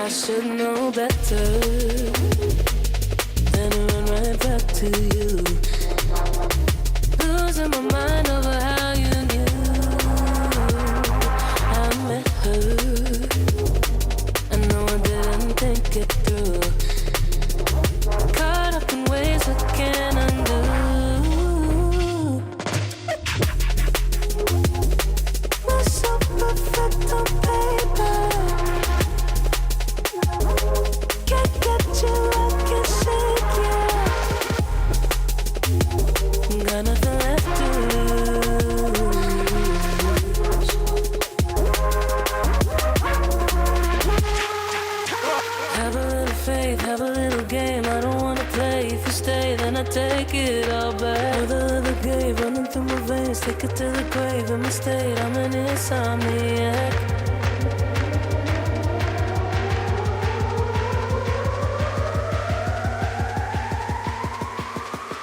I should know better than to run right back to you. Losing my mind over how you knew I met her. I know I didn't think it through. Caught up in ways I can't undo. We're so perfect on paper. Can't get you, I can shake you. Got nothing left to lose. Have a little faith, have a little game. I don't wanna play. If you stay, then I take it all back. With a little game running through my veins, take it to the grave. In my state, I'm an insomniac.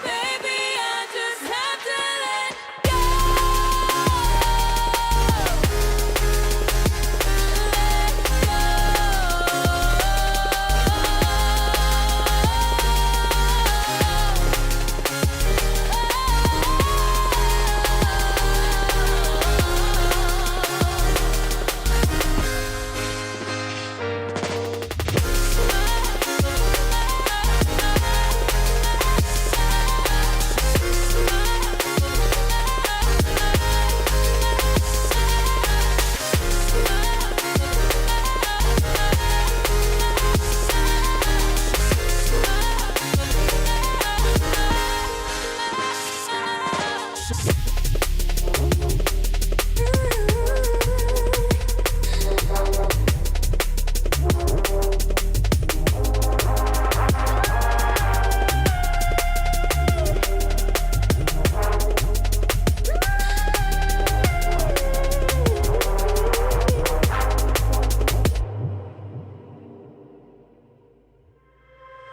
Baby, I just have to let go.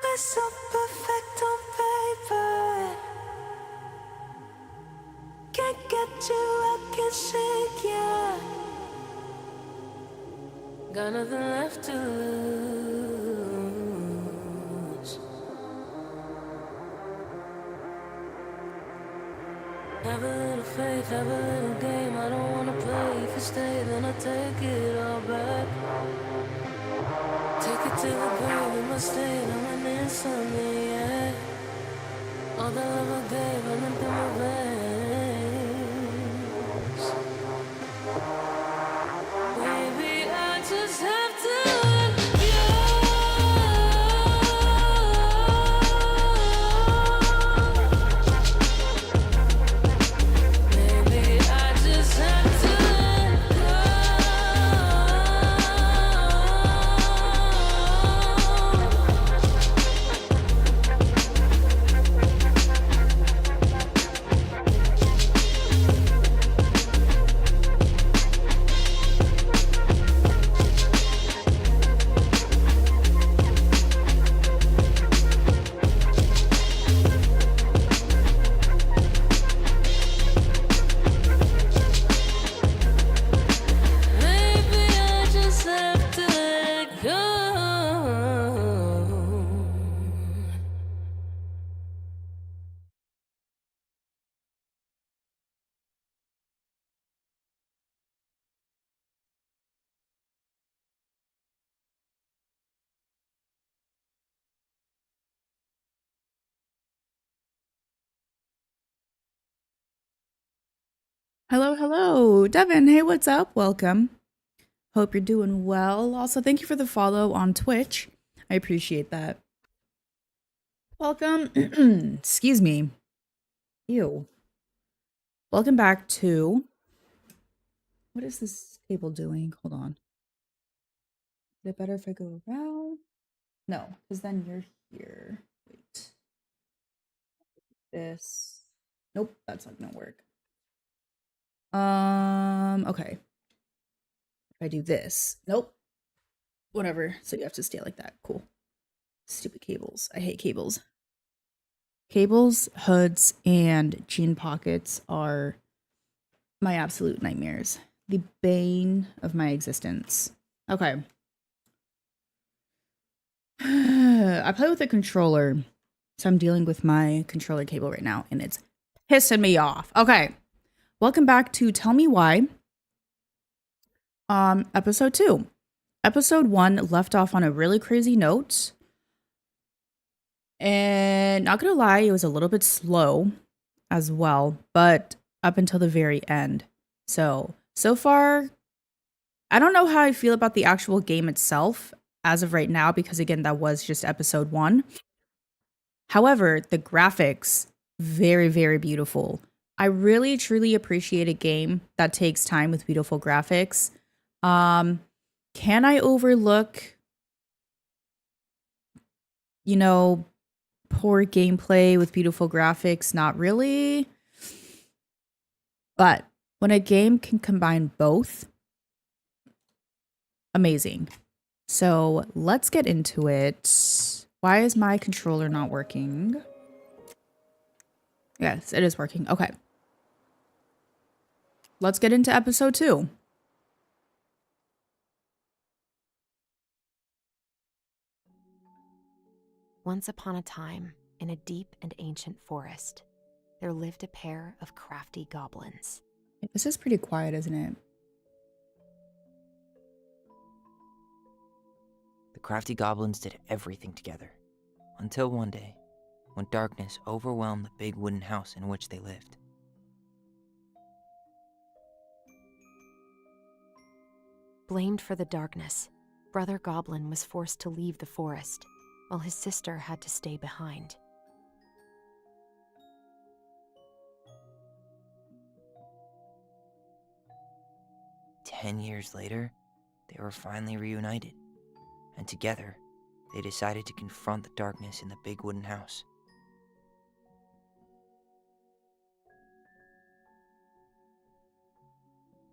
We're so perfect on paper. Can't get you, I can shake you. Got nothing left to lose. Have a little faith, have a little game. I don't wanna play. If you stay, then I take it all back. Take it to the grave in my state, I'm an insomniac. All the love I gave, running through my veins. Baby, I just have to let go. Baby, I just have to let go. Maybe I just have to let go. Hello, hello. Devin, hey, what's up? Welcome. Hope you're doing well. Also, thank you for the follow on Twitch. I appreciate that. Welcome. Excuse me. Ew. Welcome back to... What is this table doing? Hold on. Is it better if I go around? No, because then you're here. Wait. This. Nope, that's not gonna work. Okay. If I do this. Nope. Whatever. So you have to stay like that. Cool. Stupid cables. I hate cables. Cables, hoods, and jean pockets are my absolute nightmares. The bane of my existence. Okay. I play with a controller, so I'm dealing with my controller cable right now, and it's pissing me off. Okay, welcome back to Tell Me Why. Episode 2. Episode 1 left off on a really crazy note, and not gonna lie, it was a little bit slow as well, but up until the very end. So far, I don't know how I feel about the actual game itself as of right now, because again, that was just episode 1. However, the graphics, very, very beautiful. I really, truly appreciate a game that takes time with beautiful graphics. Can I overlook, poor gameplay with beautiful graphics? Not really. But when a game can combine both, amazing. So let's get into it. Why is my controller not working? Yes, it is working. Okay. Let's get into episode 2. Once upon a time, in a deep and ancient forest, there lived a pair of crafty goblins. This is pretty quiet, isn't it? The crafty goblins did everything together, until one day, when darkness overwhelmed the big wooden house in which they lived. Blamed for the darkness, Brother Goblin was forced to leave the forest, while his sister had to stay behind. "10 years later, they were finally reunited, and together, they decided to confront the darkness in the big wooden house.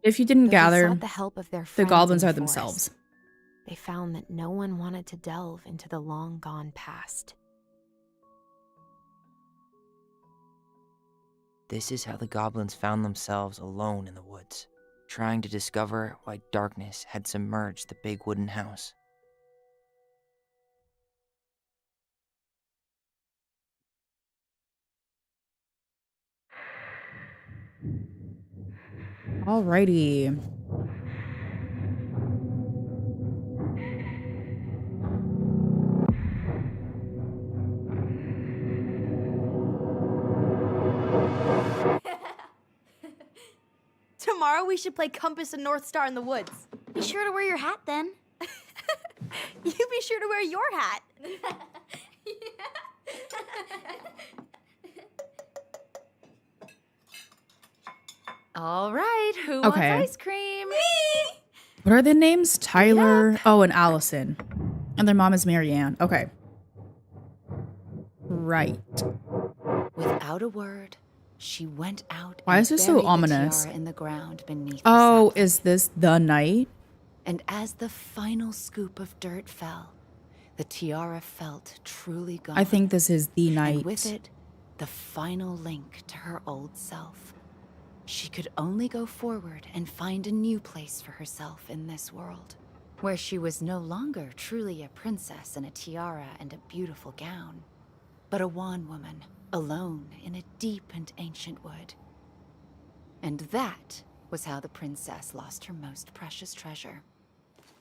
If you didn't Though they gather, sought the help of their the friends goblins in are the forest, themselves. They found that no one wanted to delve into the long-gone past. This is how the goblins found themselves alone in the woods, trying to discover why darkness had submerged the big wooden house. Alrighty. Tomorrow we should play Compass and North Star in the woods. Be sure to wear your hat then. You be sure to wear your hat. All right, who Okay. wants ice cream? What are their names? Tyler. Oh, and Allison. And their mom is Marianne. Okay. Right. Without a word, she went out. Why and is this so buried the ominous? tiara in the ground beneath Oh, the sapling. is this the night? And as the final scoop of dirt fell, the tiara felt truly gone. I think this is the night. And with it, the final link to her old self. She could only go forward and find a new place for herself in this world, where she was no longer truly a princess in a tiara and a beautiful gown, but a wan woman, alone in a deep and ancient wood. And that was how the princess lost her most precious treasure,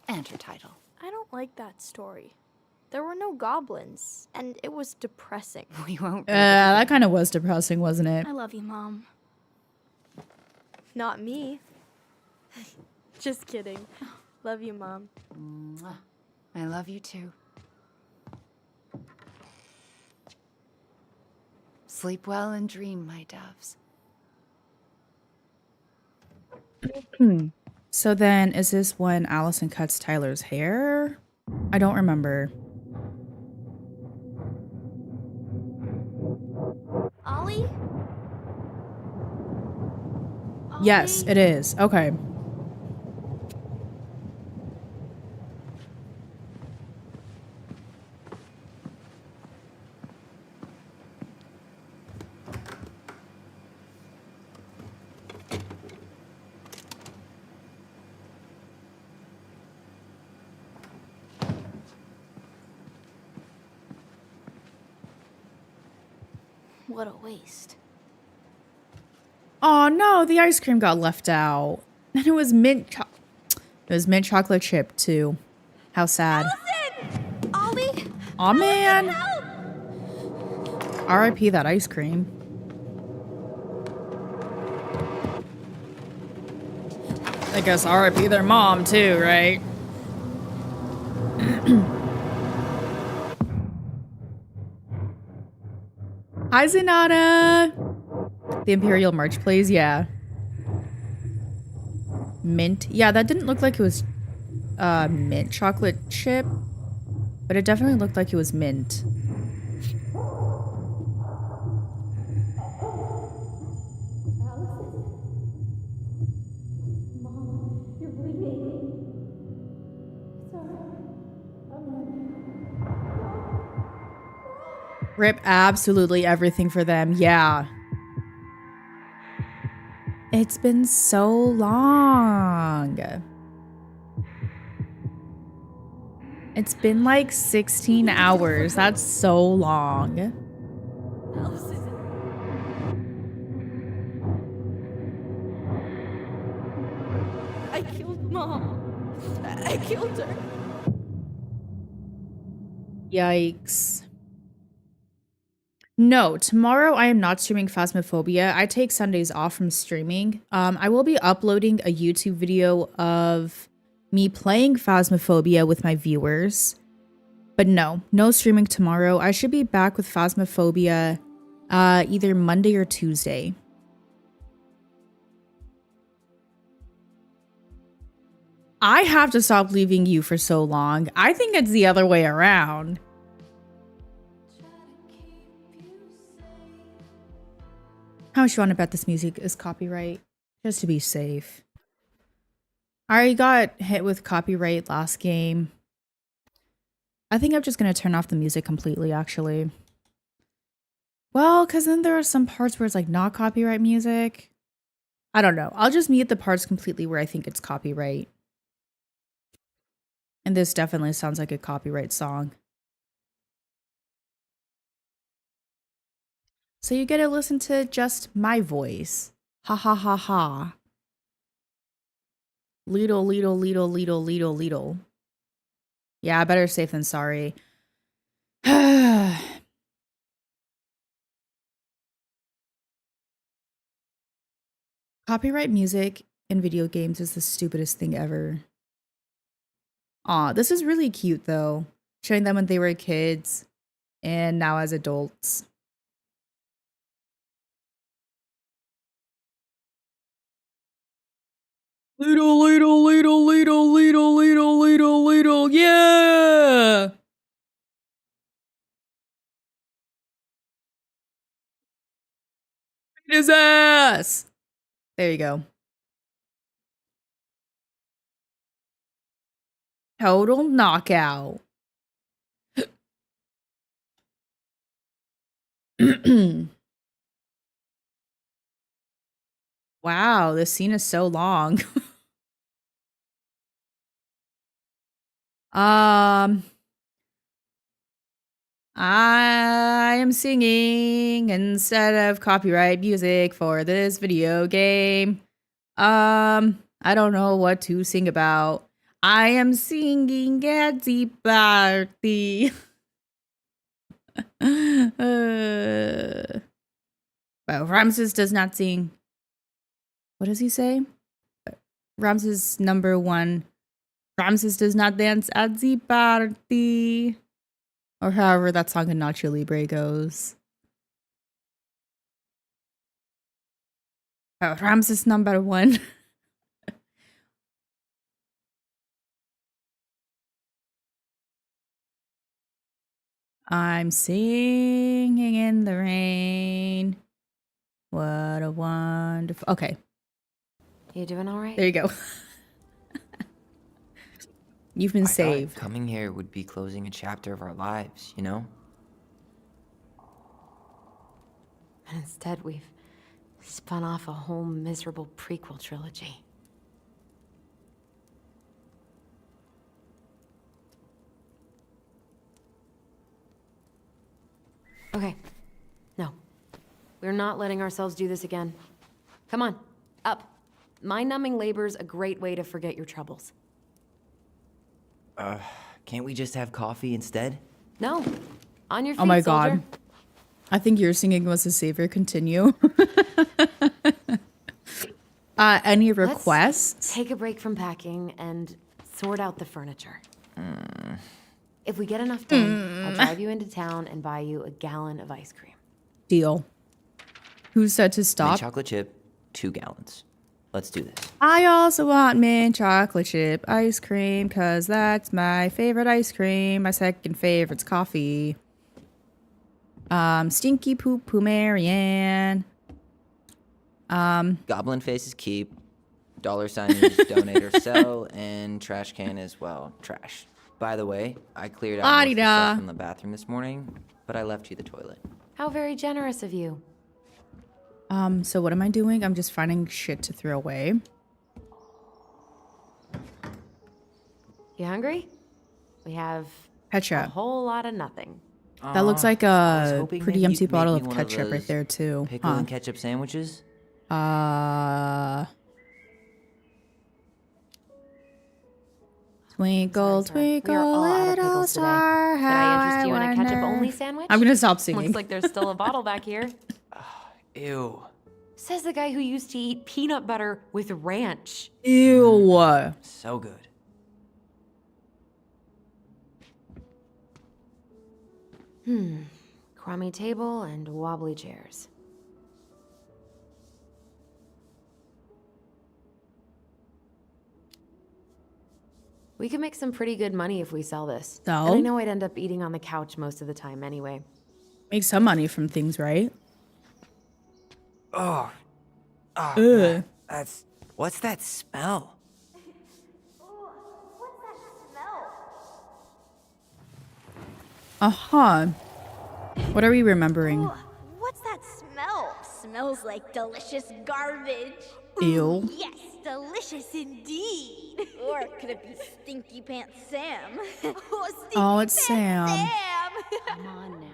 and her title. I don't like that story. There were no goblins, and it was depressing. We won't. That kind of was depressing, wasn't it? I love you, Mom. Not me. Just kidding. Love you, Mom. Mwah. I love you too. Sleep well and dream, my doves. So then, is this when Allison cuts Tyler's hair? I don't remember. Ollie? Yes, it is. Okay. What a waste. Oh no, the ice cream got left out. And it was mint chocolate chip too. How sad. Ollie! Aw man. R.I.P. that ice cream. I guess R.I.P. their mom too, right? Hi Zenata! The Imperial March plays, yeah. Mint. Yeah, that didn't look like it was mint chocolate chip, but it definitely looked like it was mint. Rip absolutely everything for them. Yeah. It's been so long. It's been like 16 hours. That's so long. I killed Mom. I killed her. Yikes. No, tomorrow I am not streaming Phasmophobia. I take Sundays off from streaming. I will be uploading a YouTube video of me playing Phasmophobia with my viewers. But no streaming tomorrow. I should be back with Phasmophobia either Monday or Tuesday. I have to stop leaving you for so long. I think it's the other way around. How much you want to bet this music is copyright? Just to be safe. I already got hit with copyright last game. I think I'm just going to turn off the music completely, actually. Well, because then there are some parts where it's like not copyright music. I don't know. I'll just mute the parts completely where I think it's copyright. And this definitely sounds like a copyright song. So you get to listen to just my voice. Ha ha ha ha. Leedle, leedle, leedle, leedle, leedle, leedle. Yeah, better safe than sorry. Copyright music in video games is the stupidest thing ever. Aw, this is really cute though. Showing them when they were kids and now as adults. Little, little, little, little, little, little, little, little, yeah! His ass! There you go. Total knockout. Wow, this scene is so long. I am singing instead of copyright music for this video game. I don't know what to sing about. I am singing at the party. Well, Ramses does not sing. What does he say? Ramses number 1. Ramses does not dance at the party. Or however that song in Nacho Libre goes. Ramses number 1. I'm singing in the rain. What a wonderful... Okay. You doing all right? There you go. You've been I thought saved. coming here would be closing a chapter of our lives, you know? And instead, we've spun off a whole miserable prequel trilogy. Okay. No. We're not letting ourselves do this again. Come on, up. Mind-numbing labor's a great way to forget your troubles. Can't we just have coffee instead? No. On your feet, Oh my soldier. god. I think your singing was the savior. Continue. Any requests? Let's take a break from packing and sort out the furniture. If we get enough done, I'll drive you into town and buy you a gallon of ice cream. Deal. Who said to Mint stop? chocolate chip, 2 gallons. Let's do this. I also want mint chocolate chip ice cream because that's my favorite ice cream. My second favorite's coffee. Stinky Poop Poo Marianne. Goblin faces keep. $sign is donate or sell, and trash can as well. Trash. By the way, I cleared out most of the La-di-da. stuff from the bathroom this morning, but I left you the toilet. How very generous of you. So what am I doing? I'm just finding shit to throw away. You hungry? We have a Ketchup. whole lot of nothing. That looks like I was a hoping pretty maybe empty you could bottle make of me one ketchup right those there too. Pickle Huh. and ketchup sandwiches? Twinkle, Sorry, sir. We are twinkle, all out of little pickles today. star, Could I how interest you in a wonder. ketchup-only sandwich? I'm gonna stop singing. Looks like there's still a bottle back here. Ew. Says the guy who used to eat peanut butter with ranch. Ew. So good. Crummy table and wobbly chairs. We could make some pretty good money if we sell this. So? And I know I'd end up eating on the couch most of the time anyway. Make some money from things, right? Oh. Oh, Ugh. that's... What's that smell? What's that smell? Uh-huh. What are we remembering? What's that smell? Smells like delicious garbage. Ew. Yes, delicious indeed. Or could it be Stinky Pants Sam? Oh, it's Sam. Come on now.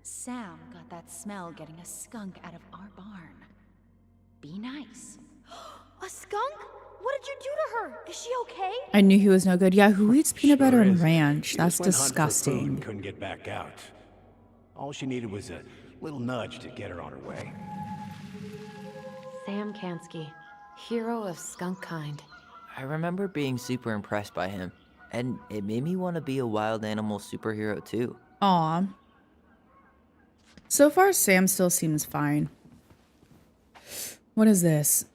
Sam got that smell getting a skunk out of our barn. Be nice. A skunk? What did you do to her? Is she okay? I knew he was no good. Yeah, who eats peanut butter and is. ranch? She That's just went hunting for food disgusting. and couldn't get back out. All she needed was a little nudge to get her on her way. Sam Kansky, hero of skunk kind. I remember being super impressed by him, and it made me want to be a wild animal superhero too. Aw. So far, Sam still seems fine. What is this?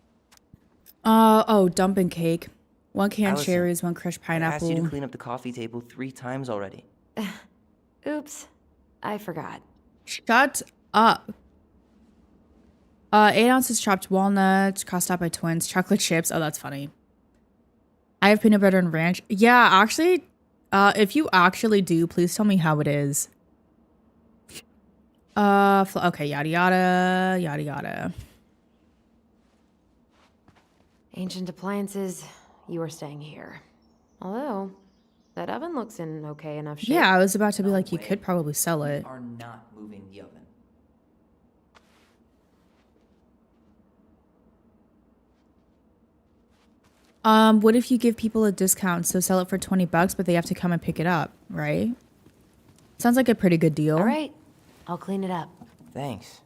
Oh, dumping cake. 1 can Allison, cherries, 1 crushed I asked you to pineapple. clean up the coffee table 3 times already. Oops, I forgot. Shut up. 8 ounces chopped walnuts, crossed out by twins, chocolate chips. Oh, that's funny. I have peanut butter and ranch. Yeah, actually, if you actually do, please tell me how it is. Okay, yada yada, yada yada. Ancient appliances, you are staying here. Although, that oven looks in okay enough shape. Yeah, I was about to be like, you could probably sell it. We are not moving the oven. What if you give people a discount, so sell it for $20, but they have to come and pick it up, right? Sounds like a pretty good deal. All right, I'll clean it up. Thanks.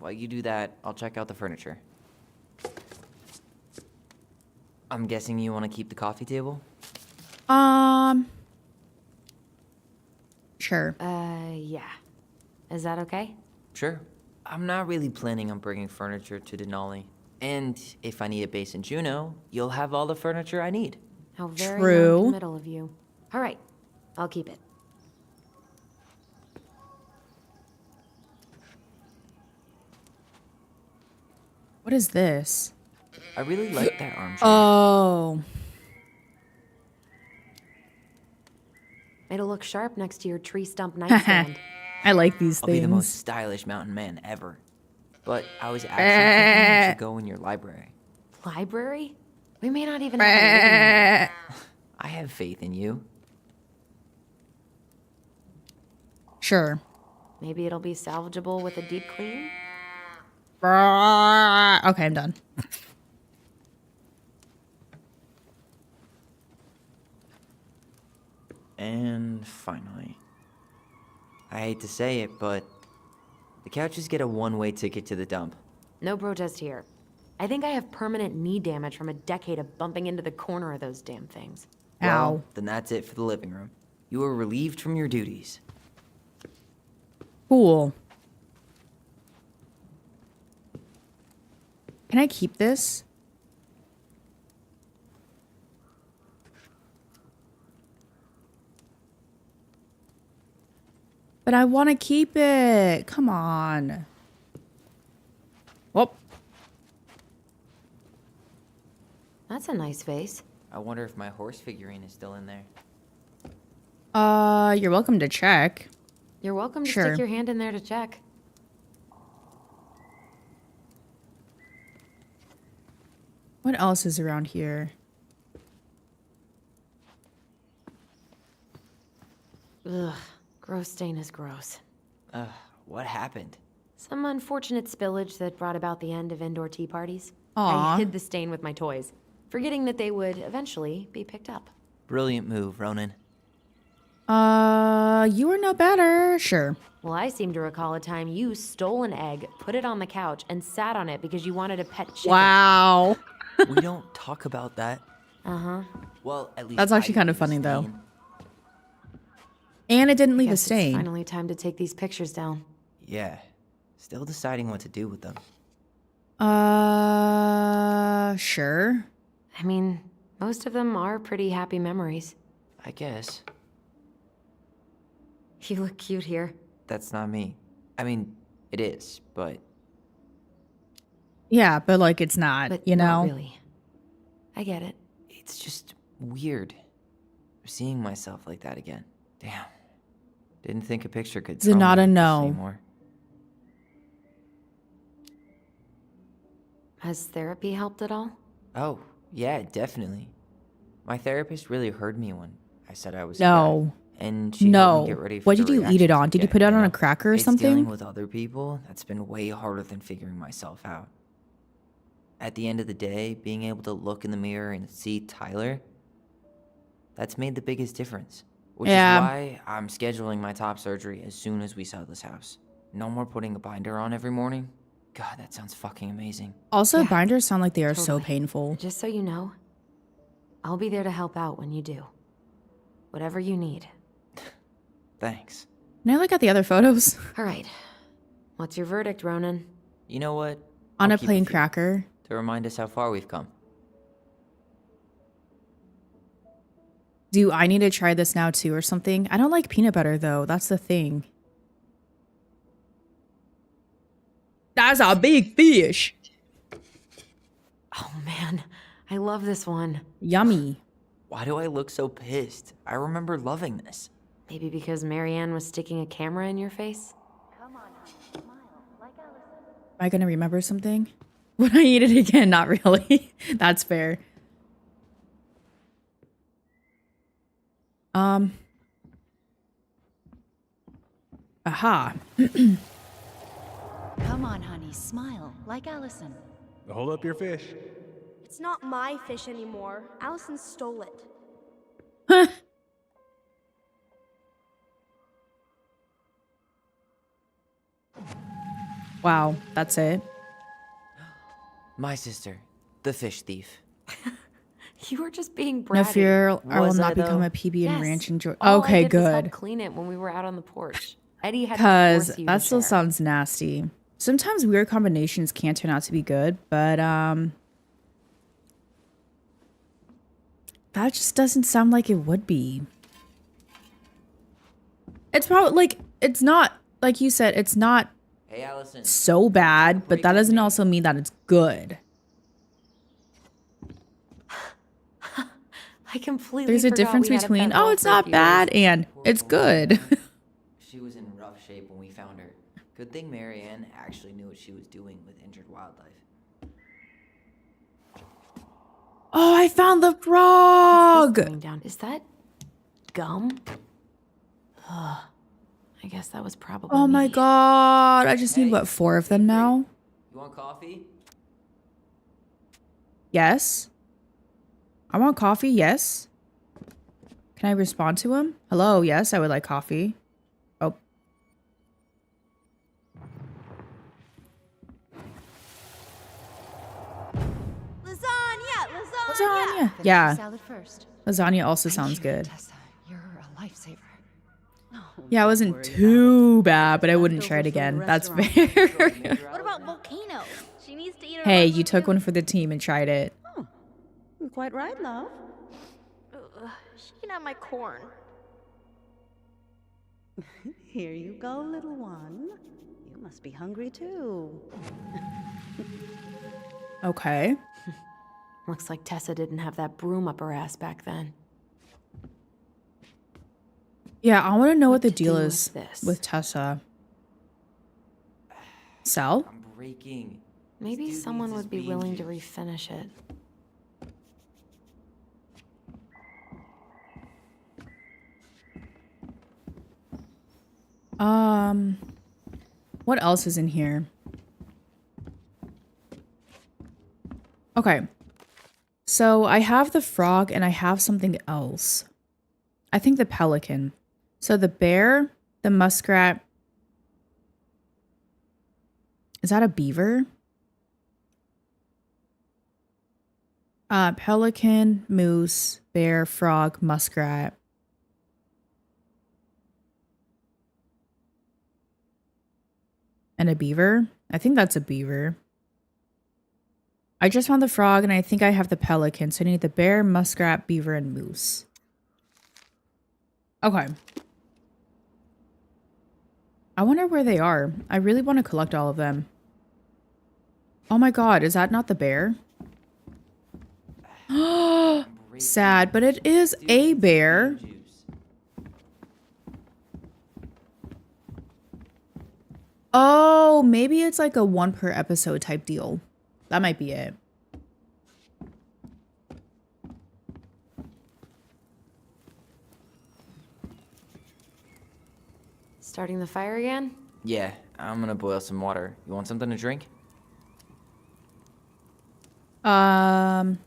While you do that, I'll check out the furniture. I'm guessing you want to keep the coffee table? Sure. Yeah. Is that okay? Sure. I'm not really planning on bringing furniture to Denali. And if I need a base in Juneau, you'll have all the furniture I need. How very True. non-committal of you. All right, I'll keep it. What is this? I really like that armchair. Oh. It'll look sharp next to your tree stump nightstand. I like these I'll be the most things. stylish mountain man ever. But I was actually thinking you should go in your library. Library? We may not even have a living room. I have faith in you. Sure. Maybe it'll be salvageable with a deep clean? Okay, I'm done. And finally, I hate to say it, but the couches get a one-way ticket to the dump. No protest here. I think I have permanent knee damage from a decade of bumping into the corner of those damn things. Ow. Well, then that's it for the living room. You are relieved from your duties. Cool. Can I keep this? But I want to keep it. Come on. Whoop. That's a nice vase. I wonder if my horse figurine is still in there. You're welcome to check. You're welcome to Sure. stick your hand in there to check. What else is around here? Ugh, gross stain is gross. What happened? Some unfortunate spillage that brought about the end of indoor tea parties. Aw. I hid the stain with my toys, forgetting that they would eventually be picked up. Brilliant move, Ronan. You were no better. Sure. Well, I seem to recall a time you stole an egg, put it on the couch, and sat on it because you wanted a pet chicken. Wow. We don't talk about that. Uh-huh. Well, at least That's actually I kind of didn't funny, though. stain. And it didn't leave a Guess it's stain. finally time to take these pictures down. Yeah. Still deciding what to do with them. Sure. I mean, most of them are pretty happy memories. I guess. You look cute here. That's not me. I mean, it is, but Yeah, but like it's not, But you not know? really. I get it. it's just weird. Seeing myself like that again. Damn. Didn't think a picture could throw Zanata, me no. anymore. Has therapy helped at all? Oh, yeah, definitely. My therapist really heard me when I said I was No. fat, and she helped me No. get ready for What the did you eat it reactions on? I'd Did you get, put it on know? a cracker or It's dealing something? with other people that's been way harder than figuring myself out. At the end of the day, being able to look in the mirror and see Tyler, that's made the biggest difference. Which Yeah. is why I'm scheduling my top surgery as soon as we sell this house. No more putting a binder on every morning. God, that sounds fucking amazing. Also, Yeah, binders sound like they are so totally. painful. Just so you know, I'll be there to help out when you do. Whatever you need. Thanks. Can I look at the other photos? All right. What's your verdict, Ronan? You know what? On I'll a keep plain few cracker. to remind us how far we've come. Do I need to try this now too or something? I don't like peanut butter though. That's the thing. That's a big fish. Oh man, I love this one. Yummy. Why do I look so pissed? I remember loving this. Maybe because Marianne was sticking a camera in your face? Am I gonna remember something? Would I eat it again? Not really. That's fair. Aha. Come on, honey, smile like Allison. Hold up your fish. It's not my fish anymore. Allison stole it. Wow, that's it. My sister, the fish thief. You were just being bratty. No fear, I will Was I, not become though? a PB and Yes. ranch enjoy. All I Okay, did was help good. clean it when we were out on the porch. Eddie had to Because force you that to still share. sounds nasty. Sometimes weird combinations can turn out to be good, but that just doesn't sound like it would be. It's probably like it's not like you said, it's not Hey, Allison. so bad, but that doesn't also mean that it's good. I completely There's a forgot difference we had a between pet oh, dog it's for a not few bad days. and it's good. She was in rough shape when we found her. Good thing Marianne actually knew what she was doing with injured wildlife. Oh, I found the What's this frog. coming down? Is that gum? Ugh. I guess that was probably Oh my me. god. I just need Hey, what, 4 of them now? You want coffee? Yes. I want coffee. Yes. Can I respond to him? Hello. Yes, I would like coffee. Oh. Lasagna. Yeah. Salad first. Lasagna also Thank sounds you, good. Tessa. You're a lifesaver. Yeah, it wasn't too bad, but I wouldn't try it again. That's fair. What about Volcano? She needs to eat her Hey, lunch you took too. one for the team and tried it. Quite right, love. Ugh, she can have my corn. Here you go, little one. You must be hungry too. Okay. Looks like Tessa didn't have that broom up her ass back then. Yeah, I want to know what the to deal do is with this? with Tessa. Sell? I'm breaking. Maybe This dude someone needs his would be bean willing to juice. refinish it. What else is in here? Okay. So I have the frog and I have something else. I think the pelican. So the bear, the muskrat. Is that a beaver? Pelican, moose, bear, frog, muskrat. And a beaver? I think that's a beaver. I just found the frog and I think I have the pelican. So I need the bear, muskrat, beaver, and moose. Okay. I wonder where they are. I really want to collect all of them. Oh my god, is that not the bear? Sad, but it is Dude a needs his bear. bean juice. Oh, maybe it's like a one per episode type deal. That might be it. Starting the fire again? Yeah, I'm gonna boil some water. You want something to drink? Would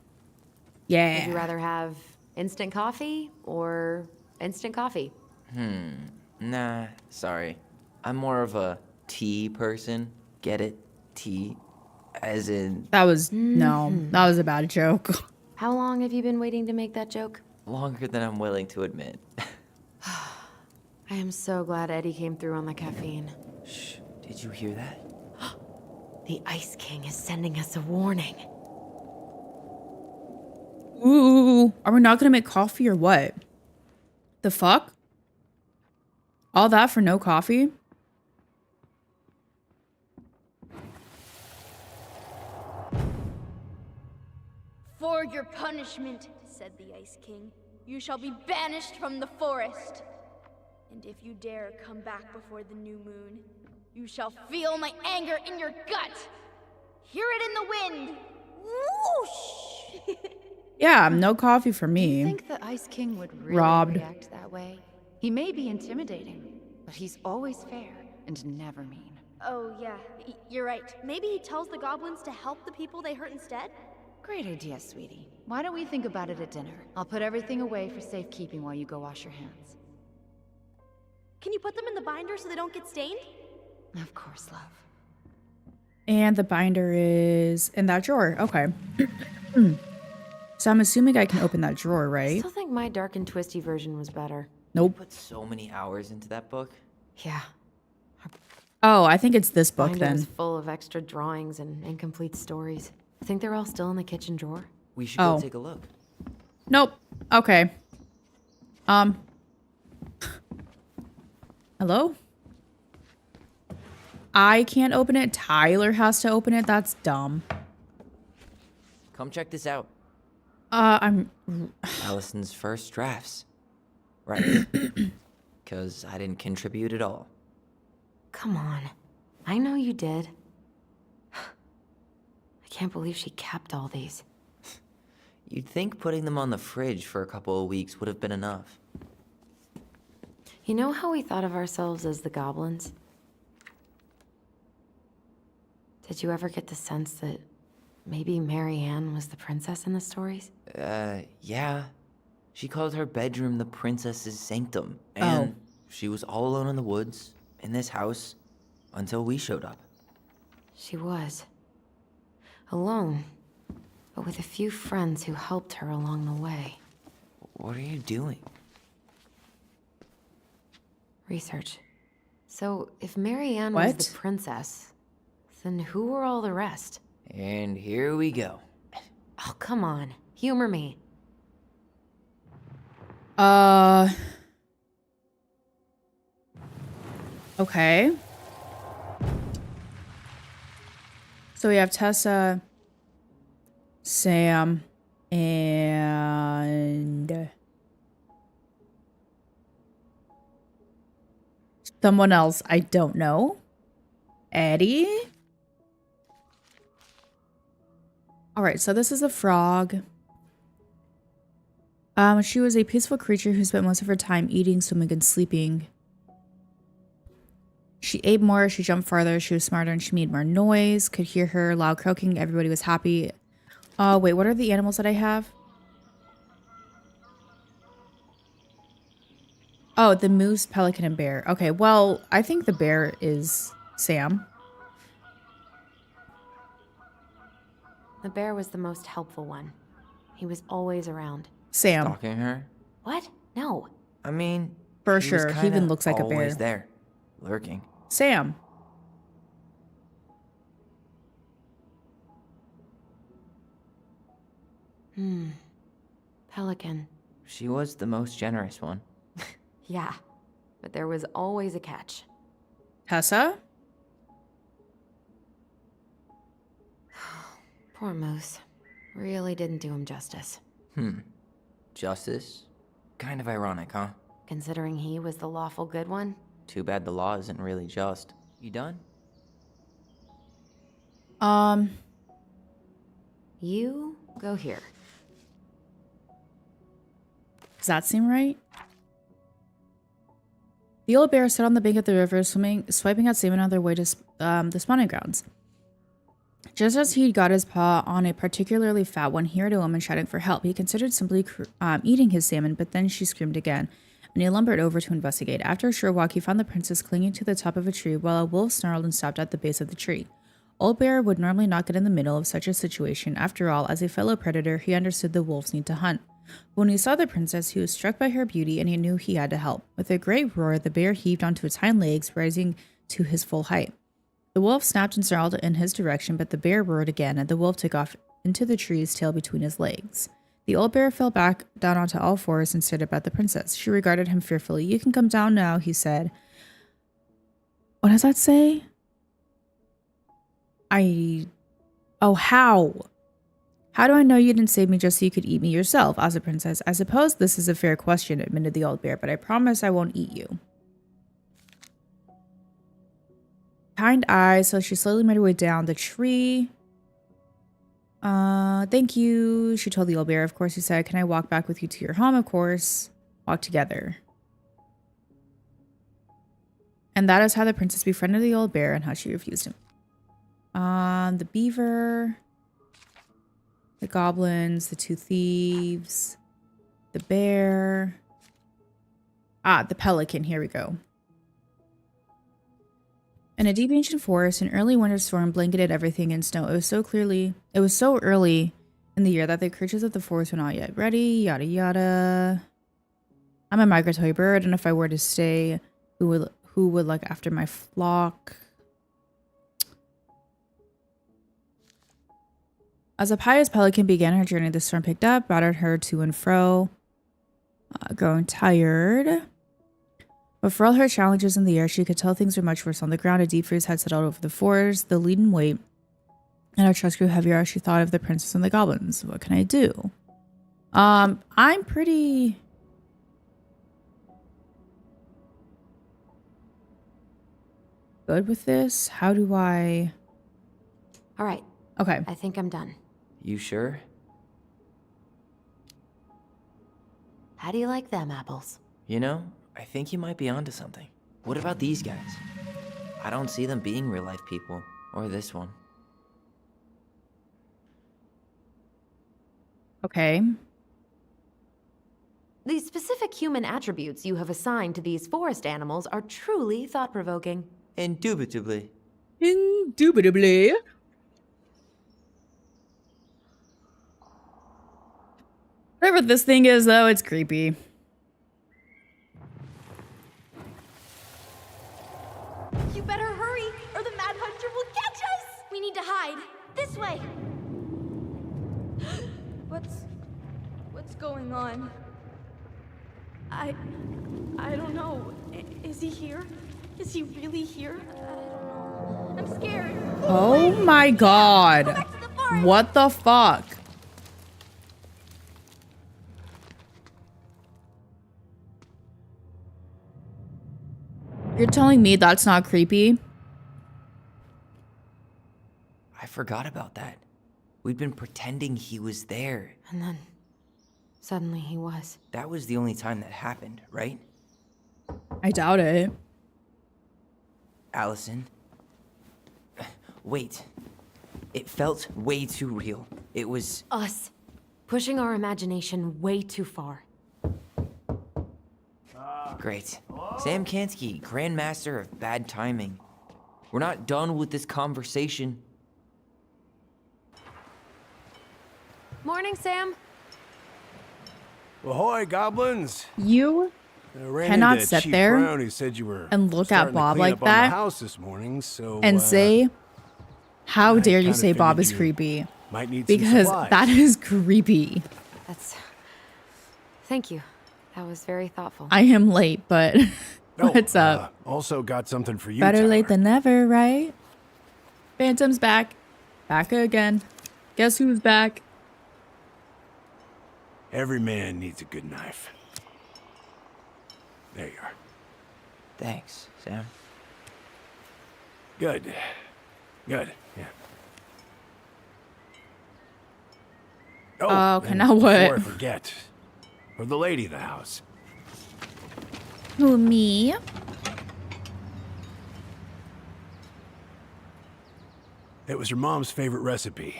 you Yeah. rather have instant coffee or instant coffee? Nah, sorry. I'm more of a tea person. Get it? Tea. As in, That was, no, that was a bad joke. How long have you been waiting to make that joke? longer than I'm willing to admit. I am so glad Eddie came through on the caffeine. Shh, did you hear that? The Ice King is sending us a warning. Ooh, are we not gonna make coffee or what? The fuck? All that for no coffee? For your punishment, said the Ice King, you shall be banished from the forest. And if you dare come back before the new moon, you shall feel my anger in your gut. Hear it in the wind. Whoosh! Yeah, no coffee for Do you me. think the Ice King would really Robbed. react that way? He may be intimidating, but he's always fair and never mean. Oh, yeah, you're right. Maybe he tells the goblins to help the people they hurt instead? Great idea, sweetie. Why don't we think about it at dinner? I'll put everything away for safekeeping while you go wash your hands. Can you put them in the binder so they don't get stained? Of course, love. And the binder is in that drawer. Okay. So I'm assuming I can open that drawer, I right? still think my dark and twisty version was better. Nope. Put so many hours into that book. Yeah. Oh, I think it's this book Binder was then. full of extra drawings and incomplete stories. I think they're all still in the kitchen drawer. We should go Oh. take a look. Nope. Okay. Hello? I can't open it. Tyler has to open it. That's dumb. Come check this out. I'm Allison's first drafts. Right. Because I didn't contribute at all. Come on. I know you did. I can't believe she kept all these. You'd think putting them on the fridge for a couple of weeks would have been enough. You know how we thought of ourselves as the goblins? Did you ever get the sense that maybe Marianne was the princess in the stories? Yeah. She called her bedroom the princess's sanctum. Oh. And she was all alone in the woods, in this house, until we showed up. She was. Alone, but with a few friends who helped her along the way. What are you doing? Research. So, if Marianne was What? the princess, then who were all the rest? And here we go. Oh, come on. Humor me. Okay. So we have Tessa, Sam, and someone else I don't know. Eddie? Alright, so this is a frog. She was a peaceful creature who spent most of her time eating, swimming, and sleeping. She ate more, she jumped farther, she was smarter, and she made more noise. Could hear her loud croaking, everybody was happy. Wait, what are the animals that I have? Oh, the moose, pelican, and bear. Okay, well, I think the bear is Sam. The bear was the most helpful one. He was always around. Sam. Stalking her? What? No. I mean, For he was sure, he even kinda looks like a bear. always there, lurking. Sam. Pelican. She was the most generous one. Yeah. But there was always a catch. Tessa? Poor Moose. Really didn't do him justice. Justice? Kind of ironic, huh? Considering he was the lawful good one. Too bad the law isn't really just. You done? You go here. Does that seem right? The old bear sat on the bank of the river, swiping out salmon on their way to the spawning grounds. Just as he got his paw on a particularly fat one, he heard a woman shouting for help. He considered simply eating his salmon, but then she screamed again, and he lumbered over to investigate. After a short walk, he found the princess clinging to the top of a tree while a wolf snarled and stopped at the base of the tree. Old Bear would normally not get in the middle of such a situation. After all, as a fellow predator, he understood the wolves need to hunt. When he saw the princess, he was struck by her beauty, and he knew he had to help. With a great roar, the bear heaved onto its hind legs, rising to his full height. The wolf snapped and snarled in his direction, but the bear roared again, and the wolf took off into the tree's tail between his legs. The old bear fell back down onto all fours and stared up at the princess. She regarded him fearfully. "You can come down now," he said. What does that say? Oh, how? How do I know you didn't save me just so you could eat me yourself? Asked the princess. I suppose this is a fair question, admitted the old bear, but I promise I won't eat you. Kind eyes, so she slowly made her way down the tree. Thank you, she told the old bear. Of course, he said. Can I walk back with you to your home? Of course. Walk together. And that is how the princess befriended the old bear and how she refused him. The beaver, the goblins, the two thieves, the bear. The pelican. Here we go. In a deep ancient forest, an early winter storm blanketed everything in snow. It was so early in the year that the creatures of the forest were not yet ready, yada yada. I'm a migratory bird, and if I were to stay, who would look after my flock? As a pious pelican began her journey, the storm picked up, battered her to and fro, growing tired. But for all her challenges in the air, she could tell things were much worse on the ground. A deep freeze had settled over the forest, the leaden weight, and her chest grew heavier as she thought of the princess and the goblins. What can I do? I'm pretty... good with this. How do I... All right. Okay. I think I'm done. You sure? How do you like them apples? You know, I think you might be onto something. What about these guys? I don't see them being real-life people. Or this one. Okay. The specific human attributes you have assigned to these forest animals are truly thought-provoking. Indubitably. Indubitably. Whatever this thing is, though, it's creepy. You better hurry, or the Mad Hunter will catch us! We need to hide. This way! What's going on? I don't know. Is he here? Is he really here? I don't know. I'm scared. Oh my god. Go back to the forest. What the fuck? You're telling me that's not creepy? I forgot about that. We'd been pretending he was there. And then, suddenly he was. That was the only time that happened, right? I doubt it. Allison? Wait. It felt way too real. It was... Us. Pushing our imagination way too far. Great. Sam Kansky, Grandmaster of Bad Timing. We're not done with this conversation. Morning, Sam. Ahoy, goblins! You I ran cannot into sit Chief there Brown, who said you were and look starting at to Bob clean like up on that the house this morning, so and say, how I dare you kinda say Bob figured is you creepy? might need some Because supplies. that is creepy. Thank you. That was very thoughtful. I am late, but Oh, what's up? Also got something for you. Better Tyler. late than never, right? Phantom's back. Back again. Guess who's back? Every man needs a good knife. There you are. Thanks, Sam. Good. Good. Yeah. Oh, okay, and now what? Before I forget, for the lady of the house. Who, me? It was your mom's favorite recipe.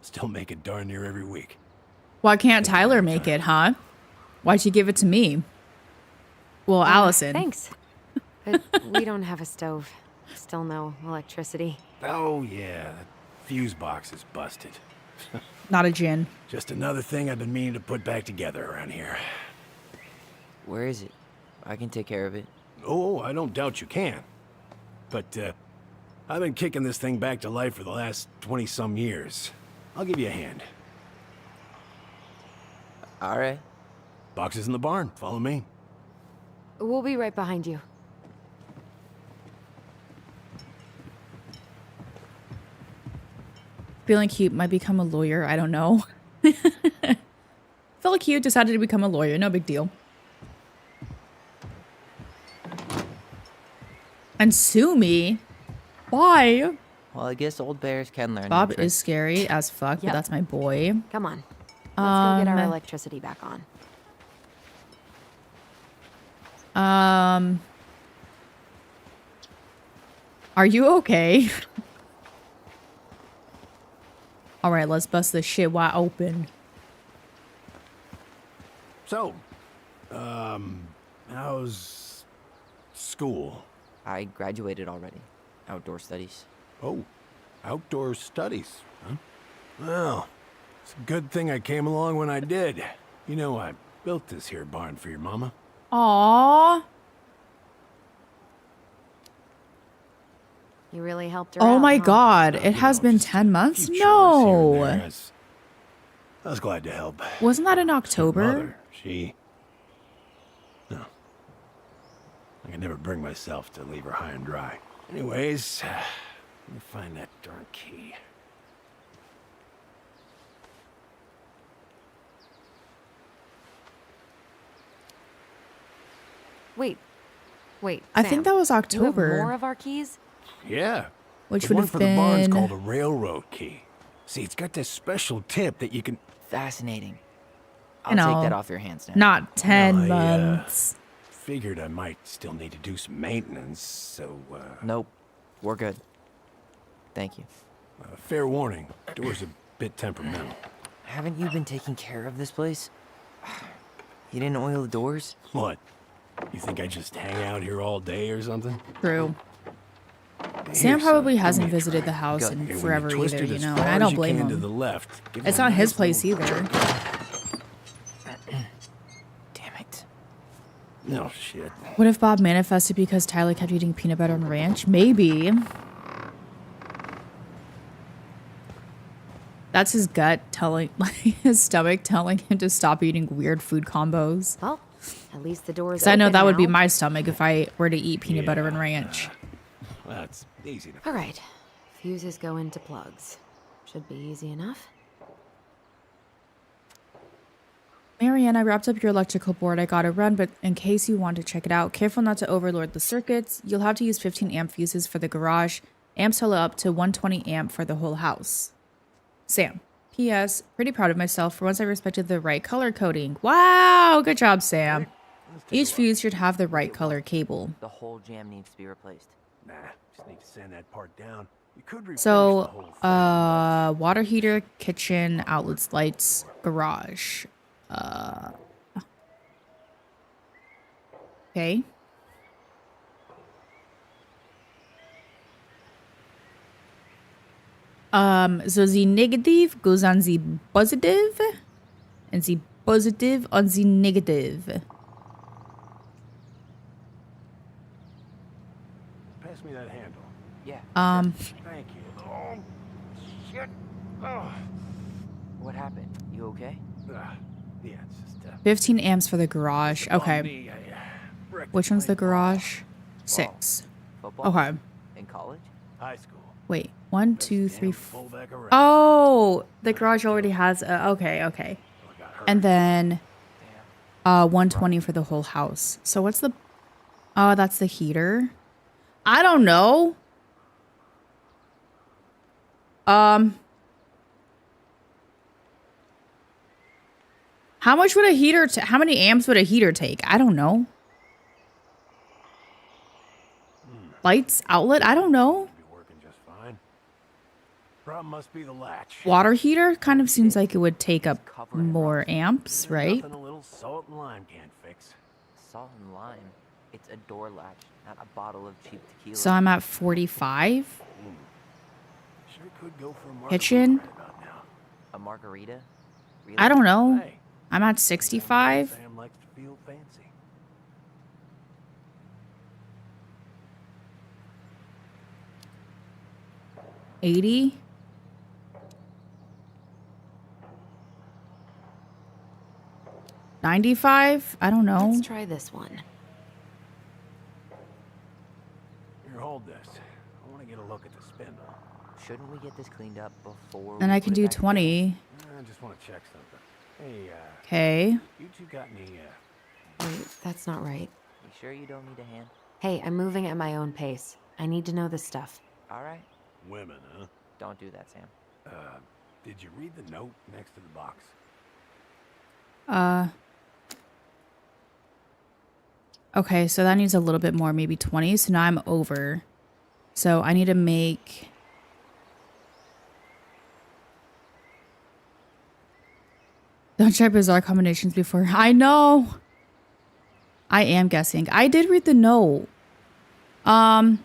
Still make it darn near every week. Why can't Tyler make it, huh? Why'd you give it to me? Well, Allison. Thanks. But we don't have a stove. Still no electricity. Oh yeah, that fuse box is busted. Not a gin. Just another thing I've been meaning to put back together around here. Where is it? I can take care of it. Oh, I don't doubt you can. But, I've been kicking this thing back to life for the last 20-some years. I'll give you a hand. All right. Box is in the barn. Follow me. We'll be right behind you. Feeling cute might become a lawyer. I don't know. Feel cute, decided to become a lawyer. No big deal. And sue me? Why? Well, I guess old bears can learn. Bob their is tricks. scary as fuck, Yep. but that's my boy. Come on. Let's go get our Um, electricity back on. Are you okay? All right, let's bust this shit wide open. So, how's school? I graduated already. Outdoor studies. Oh, outdoor studies, huh? Well, it's a good thing I came along when I did. You know, I built this here barn for your mama. Aww. You really helped her out, Oh my huh? god, it You has know, been just 10 months? few chores here and there. No. I was glad to help. Wasn't that in October? Mother, no. I could never bring myself to leave her high and dry. Anyways, let me find that darn key. Wait, I Sam, think that was you have October. more of our keys? Yeah. Which the would one have for the barn's been- called a railroad key. See, it's got this special tip that you can... Fascinating. You I'll know, take that off your hands now. Not 10 Well, I, months. Figured I might still need to do some maintenance, so, Nope. We're good. Thank you. fair warning, door's a bit temperamental. Haven't you been taking care of this place? You didn't oil the doors? What? You think I just hang out here all day or something? True. Here, Sam son, probably give hasn't me a visited try. the house Go. in Here, when forever you twist either, it you as know, far and I as don't you blame can to the him. left. Give It's it a not his nice place little either. jerk. Damn it. No shit. What if Bob manifested because Tyler kept eating peanut butter and ranch? Maybe. That's his gut telling, like his stomach telling him to stop eating weird food combos. Well, at least the door is Because I know open that would be now. my stomach if I were to eat peanut butter and ranch. That's easy to. All right. Fuses go into plugs. Should be easy enough. Marianne, I wrapped up your electrical board. I gotta run, but in case you want to check it out, careful not to overload the circuits. You'll have to use 15 amp fuses for the garage. Amps total up to 120 amp for the whole house. Sam. P.S. Pretty proud of myself for once I respected the right color coding. Wow, good job, Sam. Each fuse should have the right color cable. The whole jam needs to be replaced. Nah, just need to sand that part down. You could refinish the So, whole thing. water heater, kitchen, outlets, lights, garage. Okay. So the negative goes on the positive, and the positive on the negative. Pass me that handle. Yeah. Thank you. Oh, shit. What happened? You okay? Yeah, it's just 15 amps for the garage. Okay. me. Which one's the garage? 6. Football? Okay. In college? High school. Wait. 1, 2, 3, 4. Pull back around. Oh, the garage already has. Okay. Okay. I got hurt. And then 120 for the whole house. So what's the... Oh, that's the heater. I don't know. How much would a heater... how many amps would a heater take? I don't know. Lights, outlet? I don't know. Be working just fine. Problem must be the latch. Water heater kind of seems like it would take up more amps, There's right? Nothing a little salt and lime can't fix. Salt and lime. It's a door latch, not a bottle of cheap tequila. So I'm at 45. Sure could go for a margarita Kitchen. right about now. A margarita? Really? I don't know. Hey, I'm at 65. Sam likes to feel fancy. $80. $95. I don't know. Let's try this one. Here, hold this. I want to get a look at the spindle. Shouldn't we get this cleaned up before And we I put can it do back together? 20. I just want to check something. Hey, Okay. you two got any, Wait, that's not right. You sure you don't need a hand? Hey, I'm moving at my own pace. I need to know this stuff. All right. women, huh? Don't do that, Sam. Did you read the note next to the box? Okay, so that needs a little bit more, maybe 20. So now I'm over. So I need to make... Don't try bizarre combinations before. I know. I am guessing. I did read the note. All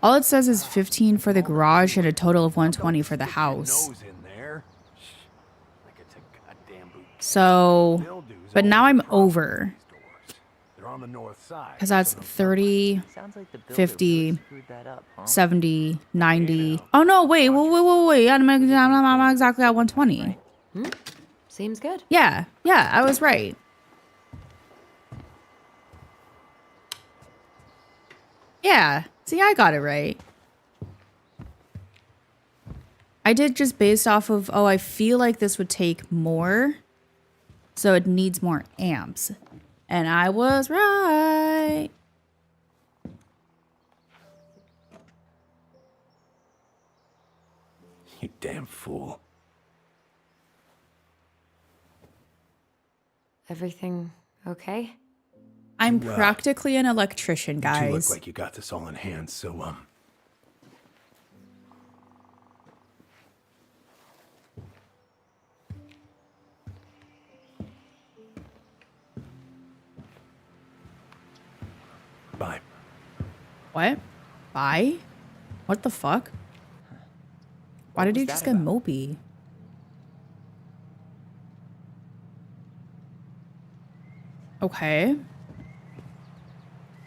it says is 15 for the garage and a total of 120 for the Stick your house. nose in there. Shh. Like it's a goddamn boot. So, Mildews but all now I'm over over. these doors. They're on the north side. Because that's so no 30, Sounds like the builder 50, really screwed that up, huh? 70, 90. Oh, no, wait. I'm exactly at 120. Seems good. Yeah, I was right. Yeah, see, I got it right. I did just based off of, oh, I feel like this would take more, so it needs more amps. And I was right. You damn fool. Everything okay? I'm Well, practically an electrician, You two look guys. like you got this all in hand, so, What? Bye? What the fuck? Why What did was he that just get about? mopey? Okay.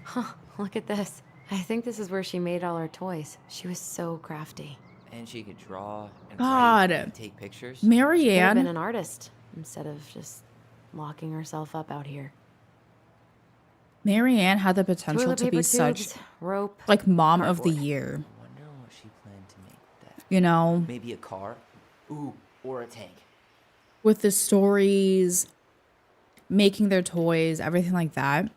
Huh, look at this. I think this is where she made all her toys. She was so crafty. And she could draw and God. write and take pictures. She could have been Marianne. an artist instead of just locking herself up out here. Marianne had the potential Toilet to paper be tubes, such, rope. like, mom of the cardboard. year. I wonder what she planned to make that. You know? Maybe a car? Ooh, or a tank. With the stories, making their toys, everything like that.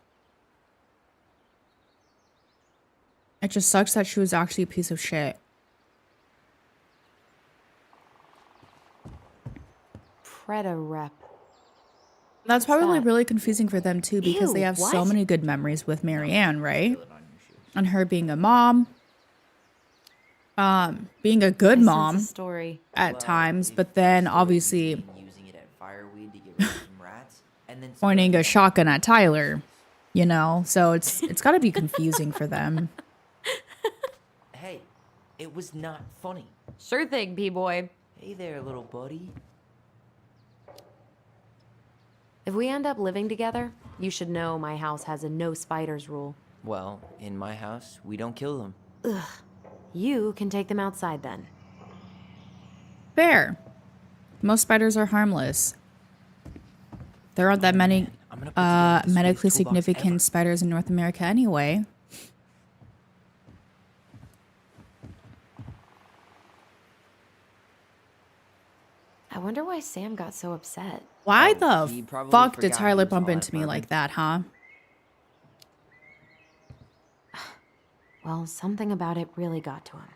It just sucks that she was actually a piece of shit. Preda rep. That's probably that? really confusing for them too, because they Ew, have so what? many good memories with Marianne, right? Feel it on your shoes. And her being a mom. Being a good I sense mom a story. at Well, times, if but you're then still obviously using it at fireweed to get rid of some rats, and then pointing spraying a it on- shotgun at Tyler, you know? So it's got to be confusing for them. Hey, it was not funny. Sure thing, B-boy. Hey there, little buddy. If we end up living together, you should know my house has a no spiders rule. Well, in my house, we don't kill them. You can take them outside then. Fair. Most spiders are harmless. There aren't that many Man, I'm gonna put together the medically sweetest toolbox significant ever. spiders in North America anyway. I wonder why Sam got so upset. Why Oh, he the probably fuck did forgot Tyler he was bump all into me that like bourbon. that, huh? Well, something about it really got to him.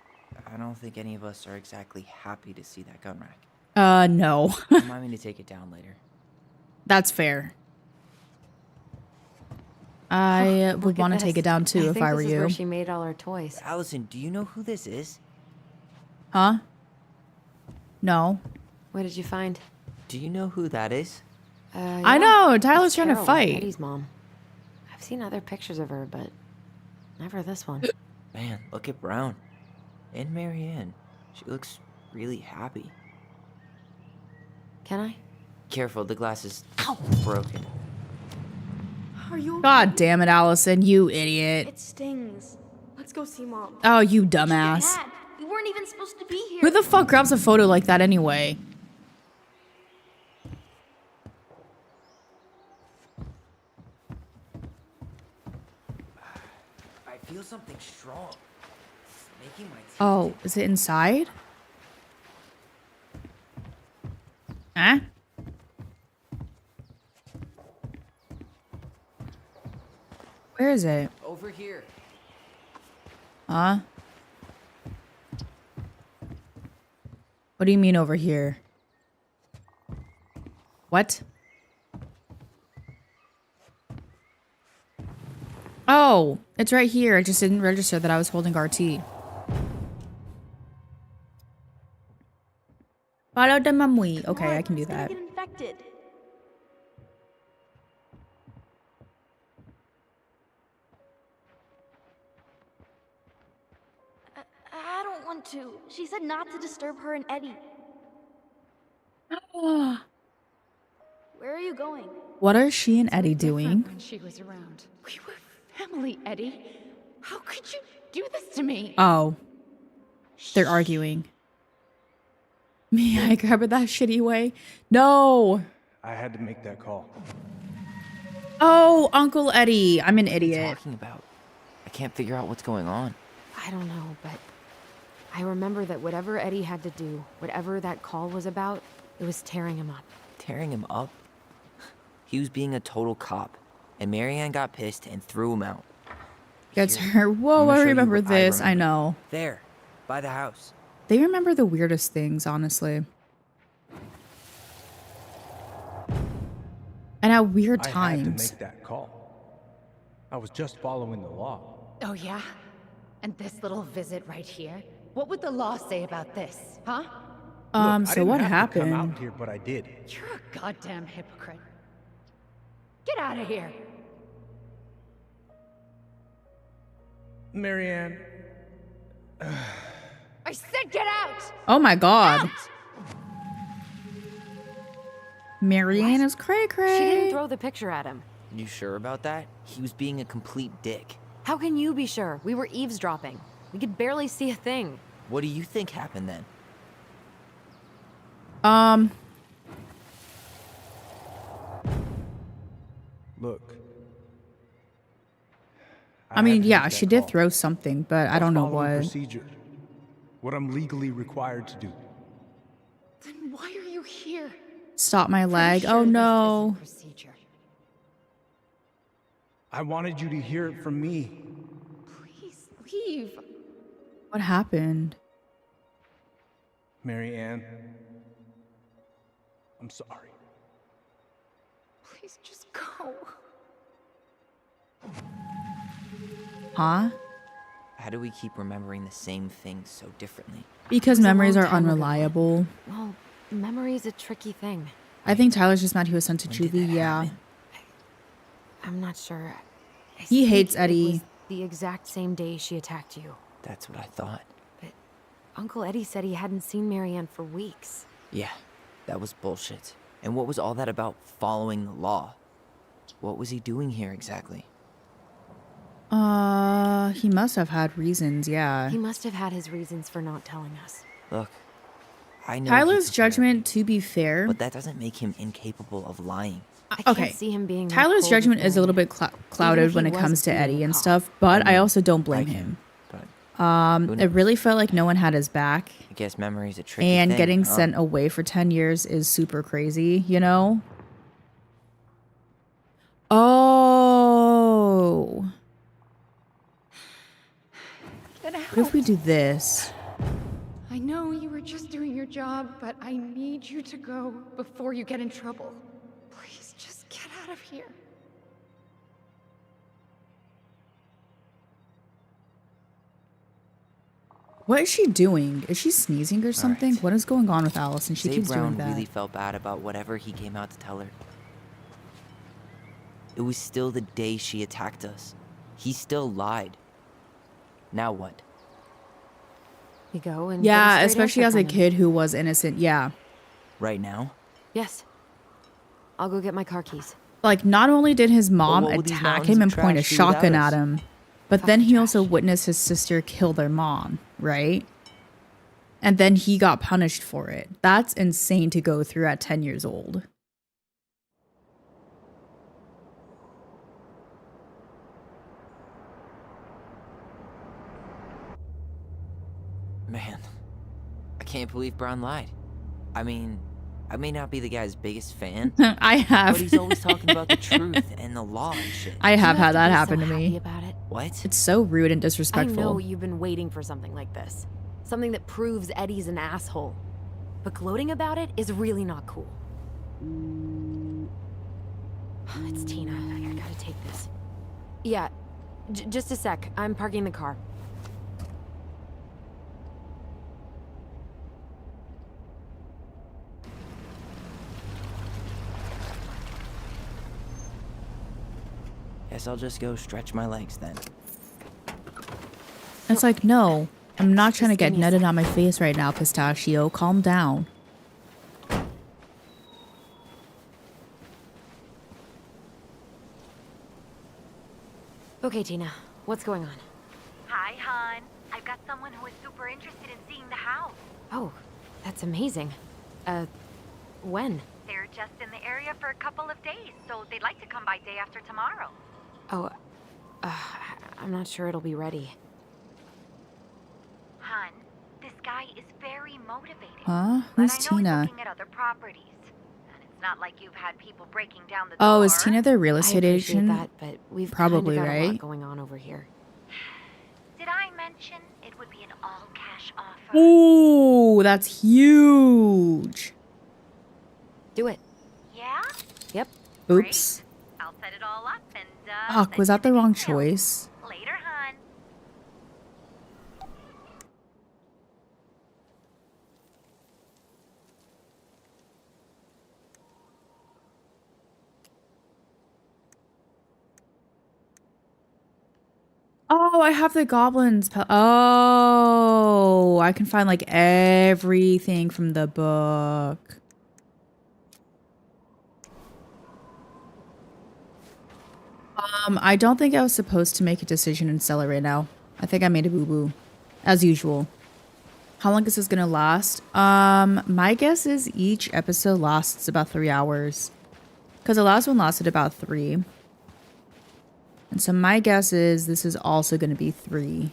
I don't think any of us are exactly happy to see that gun rack. No. Remind me to take it down later. That's fair. I would Look at want to this. take it down too if think I were this is you. where she made all her toys. Allison, do you know who this is? Huh? No. What did you find? Do you know who that is? I know, Tyler's It's trying to Carol, fight. Eddie's mom. I've seen other pictures of her, but never this one. Man, look at Brown. And Marianne. She looks really happy. Can I? Careful, the glass is broken. Are you God damn it, Allison, you idiot. It stings. Let's go see Mom. Oh, you dumbass. Dad, we weren't even supposed to be here. Who the fuck grabs a photo like that anyway? I feel something strong. It's making my teeth Oh, is it inside? Huh? Where is it? over here. Huh? What do you mean over here? What? Oh, it's right here. I just didn't register that I was holding RT. Follow the mamui. Okay, I can do It's gonna that. get infected. I don't want to. She said not to disturb her and Eddie. Where are you going? What are she and Eddie doing? When she was around. We were family, Eddie. How could you do this to me? Oh. They're arguing. Me, I grab it that shitty way. No. I had to make that call. Oh, Uncle Eddie. I'm an What are you idiot. talking about? I can't figure out what's going on. I don't know, but I remember that whatever Eddie had to do, whatever that call was about, it was tearing him up. Tearing him up? He was being a total cop, and Marianne got pissed and threw him out. Gets Here, her. I'm Whoa, gonna I show you remember what this. I remember. know. There, by the house. They remember the weirdest things, honestly. And at weird I had to times. make that call. I was just following the law. Oh, yeah? And this little visit right here? What would the law say about this, huh? Look, I So didn't what have to come happened? out here, but I did. You're a goddamn hypocrite. Get out of here. Marianne. I said get out! Oh my god. Out! Marianne is cray She cray. didn't throw the picture at him. You sure about that? He was being a complete dick. How can you be sure? We were eavesdropping. We could barely see a thing. What do you think happened then? Look. I mean, had to yeah, make she that did call. throw something, but I don't know Following what. Procedure. What I'm legally required to do. Then why are you here? Stop my Pretty leg. sure Oh this no. isn't procedure. I wanted you to hear it from me. Please leave. What happened? Marianne. I'm sorry. Please just go. Huh? How do we keep remembering the same things so differently? Because It was a memories long are time ago. unreliable. Well, memory's a tricky thing. I think Tyler's just mad he was sent to When did juvie, that yeah. happen? I'm not sure. I He think hates it Eddie. was the exact same day she attacked you. That's what I thought. But Uncle Eddie said he hadn't seen Marianne for weeks. Yeah, that was bullshit. And what was all that about following the law? What was he doing here exactly? He must have had reasons, yeah. He must have had his reasons for not telling us. Look, I know he Tyler's prepared judgment, me, to be fair, but that doesn't make him incapable of lying. I okay. can't see him being that Tyler's cold judgment with is a little Marianne. bit clouded he when it comes was to being Eddie a and cop. stuff, but I mean, also don't blame I him. can, but who It knows? really felt like no one had his back, I guess memory's a tricky and thing, getting huh? sent away for 10 years is super crazy, you know? Oh. Get out. What if we do this? I know you were just doing your job, but I need you to go before you get in trouble. Please just get out of here. What is she doing? Is she sneezing or something? right. What is going on with Allison? She Say keeps Brown doing that. really felt bad about whatever he came out to tell her. It was still the day she attacked us. He still lied. Now what? You go and get a Yeah, straight especially answer as a from him. kid who was innocent. Yeah. Right now? Yes. I'll go get my car keys. Like, not only did his mom what would these attack mountains him of and point a trash do without shotgun us? at him, but Fuck then the he also trash. witnessed his sister kill their mom, right? And then he got punished for it. That's insane to go through at 10 years old. Man, I can't believe Brown lied. I mean, I may not be the guy's biggest fan, I have. but he's always talking about the truth and the law and shit. I have You had that be happen so to happy me. about it. What? It's so rude and I disrespectful. know you've been waiting for something like this. Something that proves Eddie's an asshole. But gloating about it is really not cool. It's Tina. I gotta take this. Yeah, just a sec. I'm parking the car. Guess I'll just go stretch my legs then. It's like, no, I'm not trying to Just get give me a nutted sec. on my face right now, Pistachio. Calm down. Okay, Tina. What's going on? Hi, hon. I've got someone who is super interested in seeing the house. Oh, that's amazing. When? They're just in the area for a couple of days, so they'd like to come by day after tomorrow. Oh, I'm not sure it'll be ready. Hun, this guy is very motivated. Huh? But Who's I know he's Tina? looking at other properties. And it's not like you've had people breaking down the Oh, door. is Tina the real I estate appreciate agent? that, but we've Probably, kinda got a lot right? going on over here. Did I mention it would be an all-cash offer? Ooh, that's huge. Do it. Yeah? Yep. Oops. Great. I'll set it all up and, Fuck, send was you that the wrong details. choice? Later, hun. Oh, Oh, I have the goblins. Oh, I can find like everything from the book. I don't think I was supposed to make a decision and sell it right now. I think I made a boo-boo, as usual. How long is this gonna last? My guess is each episode lasts about 3 hours. Because the last one lasted about 3. And so my guess is this is also gonna be 3.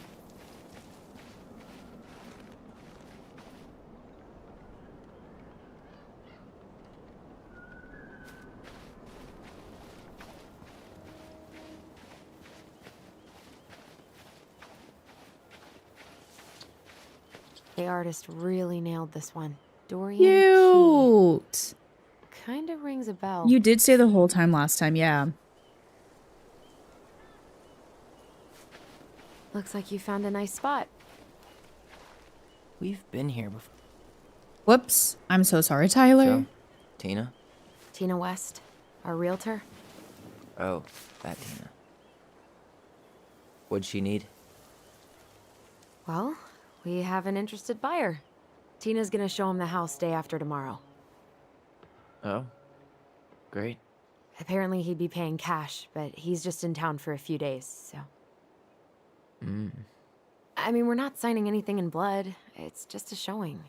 The artist really nailed this one. Dorian Cute. Kind of rings a bell. You did say the whole time last time, yeah. Looks like you found a nice spot. We've been here before. Whoops. I'm so sorry, Tyler. So, Tina? Tina West, our realtor. Oh, that Tina. What'd she need? Well, we have an interested buyer. Tina's gonna show him the house day after tomorrow. Oh, great. Apparently he'd be paying cash, but he's just in town for a few days, so. I mean, we're not signing anything in blood. It's just a showing.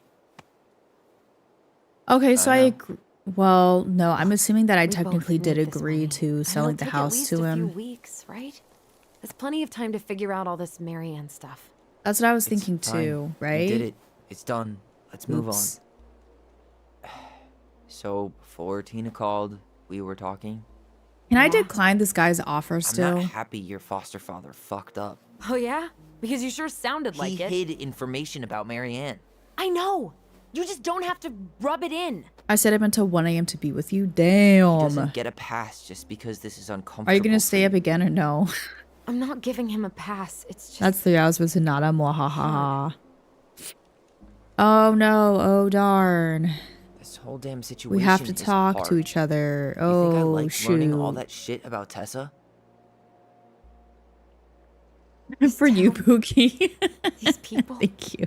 Okay, so I agree. Well, no, I'm assuming that I We both technically did need this agree money. to And selling it'll the take house at least to a few him. weeks, right? There's plenty of time to figure out all this Marianne stuff. That's what I was It's thinking fine. too, We right? did it. It's done. Let's move on. Oops. So, before Tina called, we were talking. Can I Yeah. decline this guy's offer I'm still? not happy your foster father fucked up. Oh yeah? Because you sure sounded like He it. hid information about Marianne. I know! You just don't have to rub it in. I said up until 1 a.m. to be with you. He Damn. doesn't get a pass just because this is uncomfortable. Are you gonna for stay you. up again or no? I'm not giving him a pass. It's just That's 3 hours with Sonata. Mwahaha. Oh no. Oh darn. This whole damn situation We have to is talk hard. to each other. You think I Oh like learning all shoot. that shit about Tessa? For you, Pookie. these people. Thank you.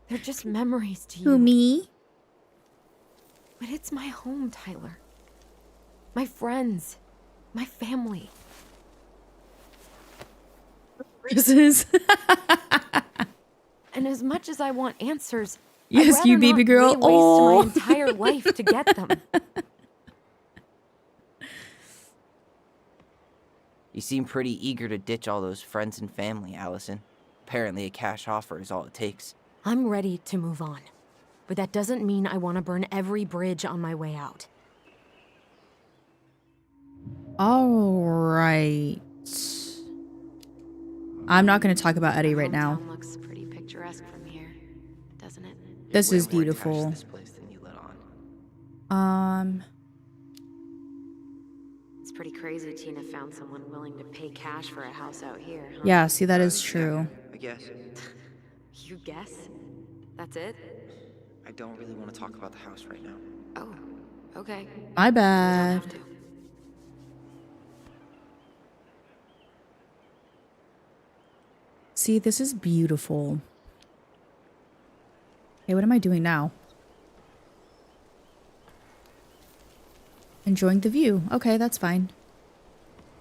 They're just memories to you. Who, me? But it's my home, Tyler. My friends. My family. Roses. And as much as I want answers, Yes, I'd you rather baby not girl. waste Oh. my entire life to get them. You seem pretty eager to ditch all those friends and family, Allison. Apparently a cash offer is all it takes. I'm ready to move on. But that doesn't mean I want to burn every bridge on my way out. All right. I'm not going to talk about Eddie right now. Hometown looks pretty picturesque from here, doesn't it? This is Way more attached to beautiful. this place than you let on. It's pretty crazy Tina found someone willing to pay cash for a house out here, huh? Yeah, see, that is true. I guess. You guess? That's it? I don't really want to talk about the house right now. Oh, okay. My You don't bad. have to. See, this is beautiful. Hey, what am I doing now? Enjoying the view. Okay, that's fine.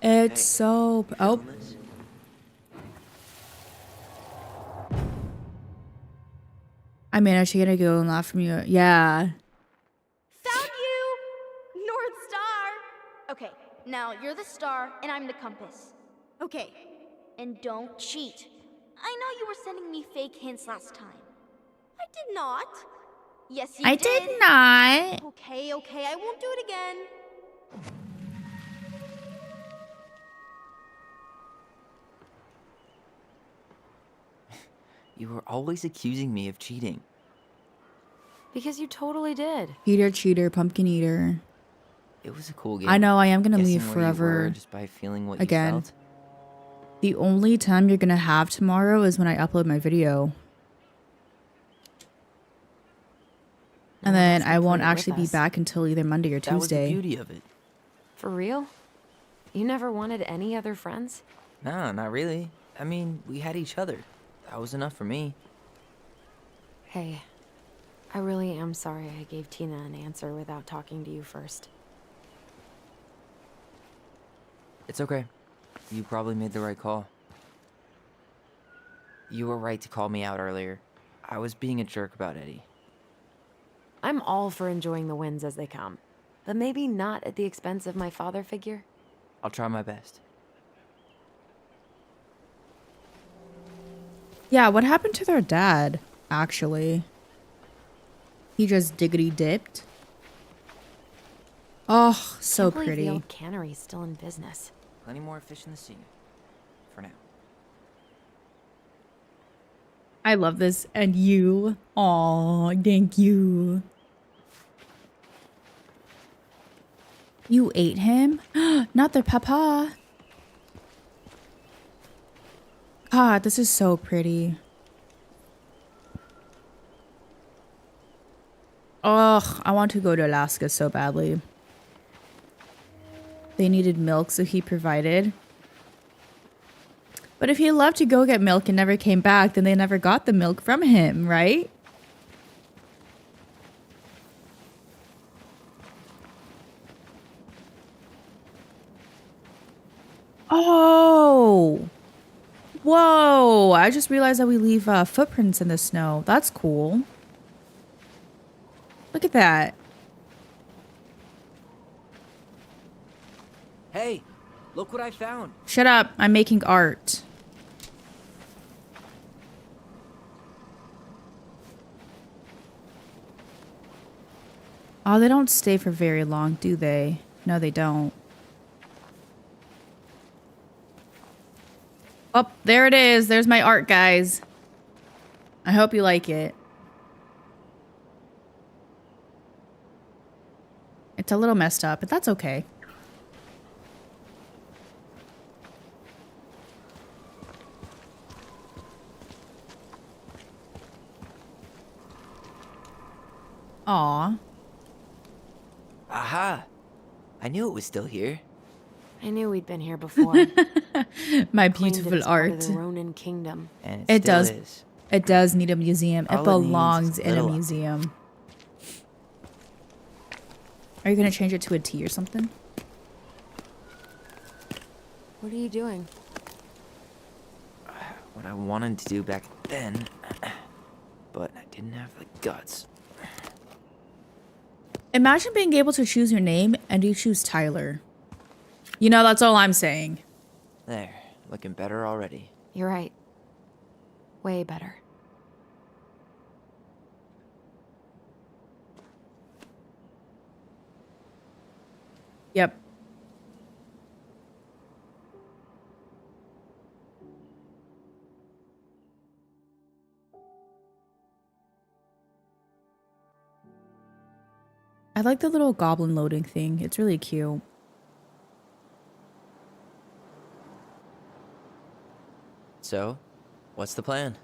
It's so... Oh. I managed to get a go and laugh from you. Yeah. Found you! North Star! Okay, now you're the star and I'm the compass. Okay, and don't cheat. I know you were sending me fake hints last time. I did not. Yes, you I did not. Okay, I won't do it again. You were always accusing me of cheating. Because you totally did. Eater, cheater, pumpkin eater. It was a cool game. I know, I am gonna Guessing leave where you forever. were just by feeling what Again. you felt. The only time you're gonna have tomorrow is when I upload my video. And No one then else can I won't play it with actually be us. back until either Monday or That was the Tuesday. beauty of it. For real? You never wanted any other friends? No, not really. I mean, we had each other. That was enough for me. Hey, I really am sorry I gave Tina an answer without talking to you first. It's okay. You probably made the right call. You were right to call me out earlier. I was being a jerk about Eddie. I'm all for enjoying the wins as they come, but maybe not at the expense of my father figure. I'll try my best. Yeah, what happened to their dad, actually? He just diggity dipped. Oh, so Can't believe pretty. the old cannery's still in business. Plenty more fish in the sea. For now. I love this. And you. Aw, thank you. You ate him? Not their papa. God, this is so pretty. Ugh, I want to go to Alaska so badly. They needed milk, so he provided. But if he loved to go get milk and never came back, then they never got the milk from him, right? Oh! Whoa! I just realized that we leave footprints in the snow. That's cool. Look at that. Hey, look what I found. Shut up. I'm making art. Oh, they don't stay for very long, do they? No, they don't. Oh, there it is. There's my art, guys. I hope you like it. It's a little messed up, but that's okay. Aw. Aha! I knew it was still here. I knew we'd been here before. My Claimed beautiful it's part of art. the Ronin Kingdom. And It still does. is. It does need a museum. All It it needs is belongs a in a little- museum. Are you going to change it to a T or something? What are you doing? What I wanted to do back then, but I didn't have the guts. Imagine being able to choose your name and you choose Tyler. You know, that's all I'm saying. There, looking better already. You're right. Way better. Yep. I like the little goblin loading thing. It's really cute. So, what's the plan?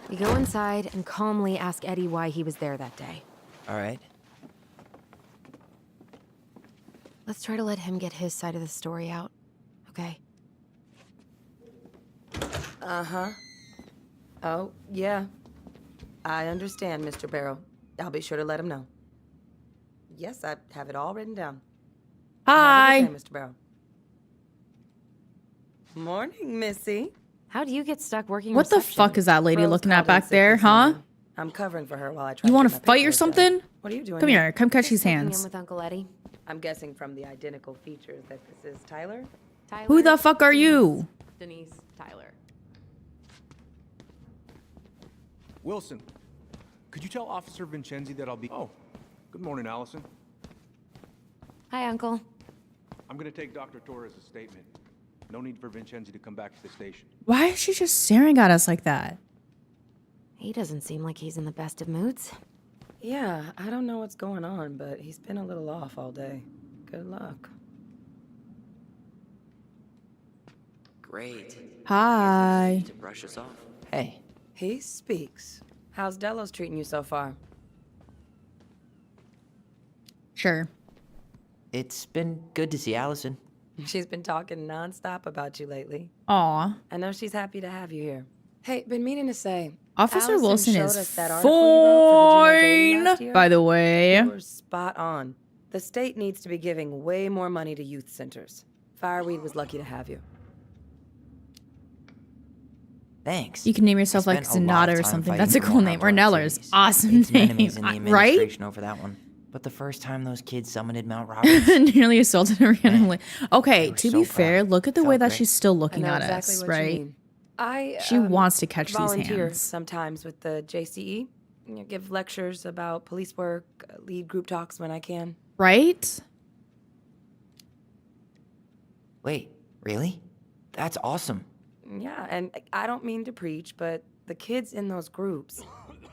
We go inside and calmly ask Eddie why he was there that day. All right. Let's try to let him get his side of the story out, okay? Uh-huh. Oh, yeah. I understand, Mr. Barrow. I'll be sure to let him know. Yes, I have it all written down. Hi. Have a good day, Mr. Barrow. Morning, Missy. How do you get stuck working What the reception? fuck is that lady Rose looking at called in back sick there, this huh? morning. I'm covering for her while I try You to want get to my fight or paperwork done. something? What are you doing Come here. Come catch these Just checking in hands. with Uncle Eddie. I'm guessing from the identical features that this is Tyler. Tyler, Who the fuck are you? Denise, Tyler. Wilson, could you tell Officer Vincenzi that I'll be... Oh, good morning, Allison. Hi, Uncle. I'm gonna take Dr. Torres' statement. No need for Vincenzi to come back to the station. Why is she just staring at us like that? He doesn't seem like he's in the best of moods. Yeah, I don't know what's going on, but he's been a little off all day. Good luck. Great. Hi. To brush us off. Hey, He speaks. How's Delos treating you so far? Sure. It's been good to see Allison. She's been talking nonstop about you lately. Aw. I know she's happy to have you here. Hey, been meaning to say, Officer Allison Wilson showed is us that article you wrote for the Juneau Daily last fine, year. by the way. You were spot on. The state needs to be giving way more money to youth centers. Fireweed was lucky to have you. Thanks. You can name yourself I like spent a lot of Sonata or time something. fighting That's a for cool more name. Or outdoor Neller's activities. awesome Made some name. enemies in the Right? administration over that one. But the first time those kids summited Mount Roberts, Nearly assaulted her randomly. Okay, were to so be fair, proud. look at the Felt way that great. she's still I looking know at exactly us, what you right? mean. I She wants to catch these volunteer hands. sometimes with the JCE. Give lectures about police work, lead group talks when I can. Right? wait, really? That's awesome. Yeah, and I don't mean to preach, but the kids in those groups,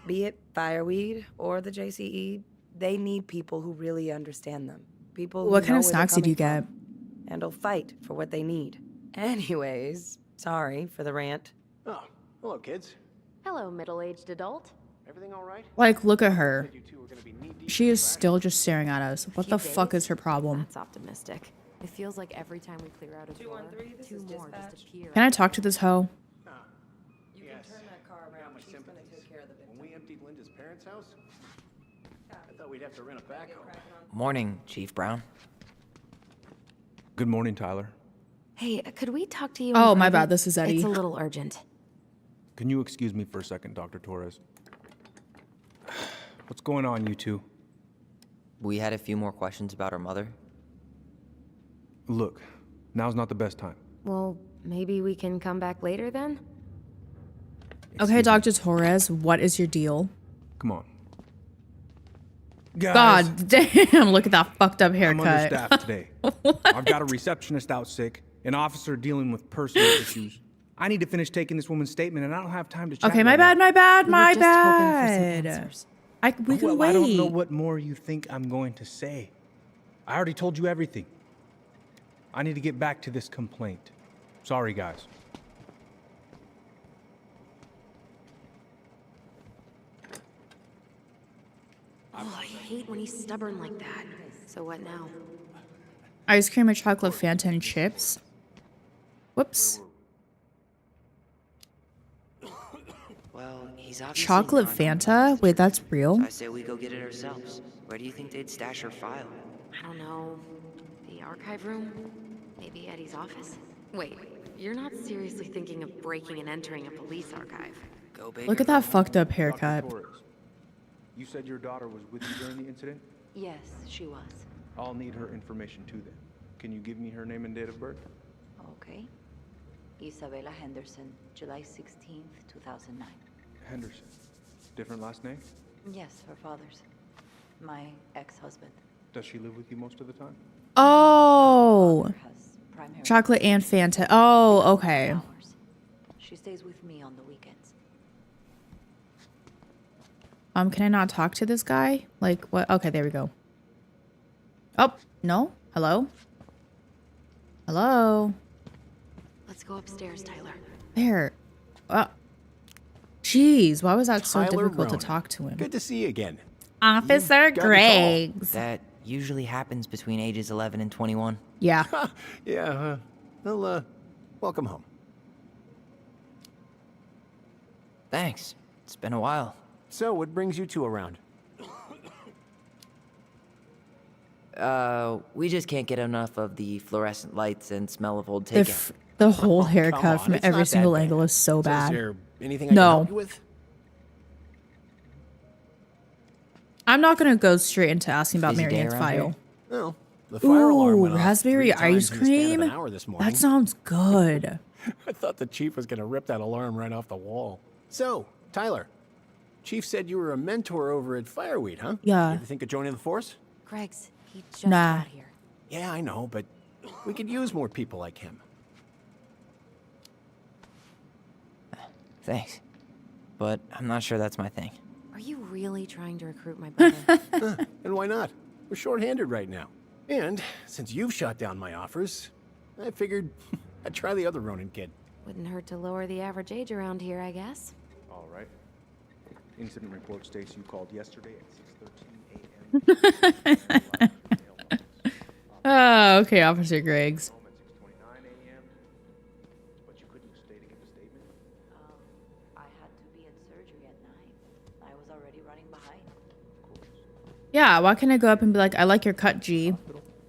be it Fireweed or the JCE, they need people who really understand them. People What who kind know of where they're snacks did you coming get? from and will fight for what they need. Anyways, sorry for the rant. Oh, hello, kids. Hello, middle-aged adult. Everything all right? Like, look at her. You two are gonna be knee-deep She in is traffic. still just staring at us. What the Few fuck days? is her problem? That's optimistic. It feels like every time we clear out a door, 213, this two is more dispatch. just appear. Can I talk to this hoe? You Yes. can turn that car I got around. my She's gonna sympathies. take care of the victim. When we emptied Linda's parents' house, I thought we'd have to rent a backhoe. Morning, Chief Brown. Good morning, Tyler. Hey, could we talk to you? Oh, in my private? bad, this is Eddie. It's a little urgent. Can you excuse me for a second, Dr. Torres? What's going on, you two? We had a few more questions about our mother. Look, now's not the best time. Well, maybe we can come back later then? Okay, Dr. Torres, what is your deal? Come on. Guys, God damn, look at that fucked up I'm haircut. understaffed today. I've got a receptionist out sick, an officer dealing with personal issues. I need to finish taking this woman's statement, and I don't have time to chat Okay, right my bad, now. my bad, We were my just hoping for some bad. answers. We can Well, wait. I don't know what more you think I'm going to say. I already told you everything. I need to get back to this complaint. Sorry, guys. Oh, I hate when he's stubborn like that. So what now? Ice cream and chocolate Fanta and chips. Whoops. Well, he's obviously Chocolate not Fanta? Wait, that's real? So I say we go get it ourselves. Where do you think they'd stash her file? I don't know. The archive room? Maybe Eddie's office? Wait, you're not seriously thinking of breaking and entering a police archive? Go big. Look or at go that home. fucked up Dr. haircut. Torres, you said your daughter was with you during the incident? Yes, she was. I'll need her information too then. Can you give me her name and date of birth? Okay. Isabella Henderson, July 16th, 2009. Henderson. Different last name? Yes, her father's. My ex-husband. Does she live with you most of the time? Oh. Father has primary Chocolate and Fanta. Oh, okay. hours. She stays with me on the weekends. Can I not talk to this guy? Like, what? Okay, there we go. Oh, no? Hello? Hello? Let's go upstairs, Tyler. There. Jeez, why was that so Tyler difficult to Ronan. talk to him? Good to see you again. Officer got the call. Griggs. That usually happens between ages 11 and 21. Yeah. Yeah, well, welcome home. Thanks. It's been a while. So, what brings you two around? We just can't get enough of the fluorescent lights and smell of old The, takeout. the whole Come haircut on, from it's every not that single bad. angle is so Is bad. there anything I No. can help you with? I'm not going to go straight into asking about Busy day Marianne's around file. here? No. The fire alarm Ooh, went off raspberry 3 times ice in the span of cream? an hour this morning. That sounds good. I thought the chief was going to rip that alarm right off the wall. So, Tyler, Chief said you were a mentor over at Fireweed, huh? Yeah. You ever think of joining the force? Greg's, he just Nah. got here. Yeah, I know, but we could use more people like him. Thanks. But I'm not sure that's my thing. Are you really trying to recruit my brother? And why not? We're short-handed right now. And since you've shot down my offers, I figured I'd try the other Ronin kid. Wouldn't hurt to lower the average age around here, I guess. All right. Incident report states you called yesterday at 6:13 a.m. Oh, okay, Officer Griggs. I had to be in surgery at 9. I was already running behind. Yeah, why can't I go up and be like, I like your cut, G?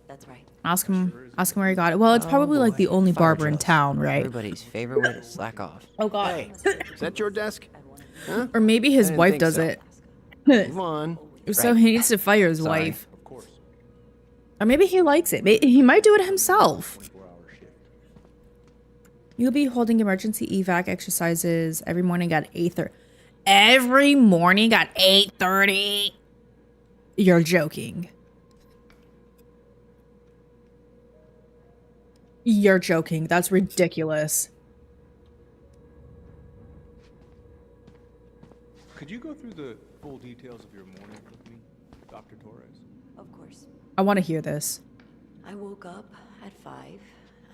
That's right. Ask him where he got it. Well, it's probably like the only Fire barber in drills. town, right? Everybody's favorite way to slack off. Oh god. Hey, is that your desk? Huh? Or maybe his I didn't wife think does so. it. Move on. So Right. he needs to fire his Sorry. wife. Or maybe he likes it. He might do it himself. You'll be holding emergency evac exercises every morning at 8:30. Every morning at 8:30? You're joking. You're joking. That's ridiculous. Could you go through the full details of your morning with me, Dr. Torres? Of course. I want to hear this. I woke up at 5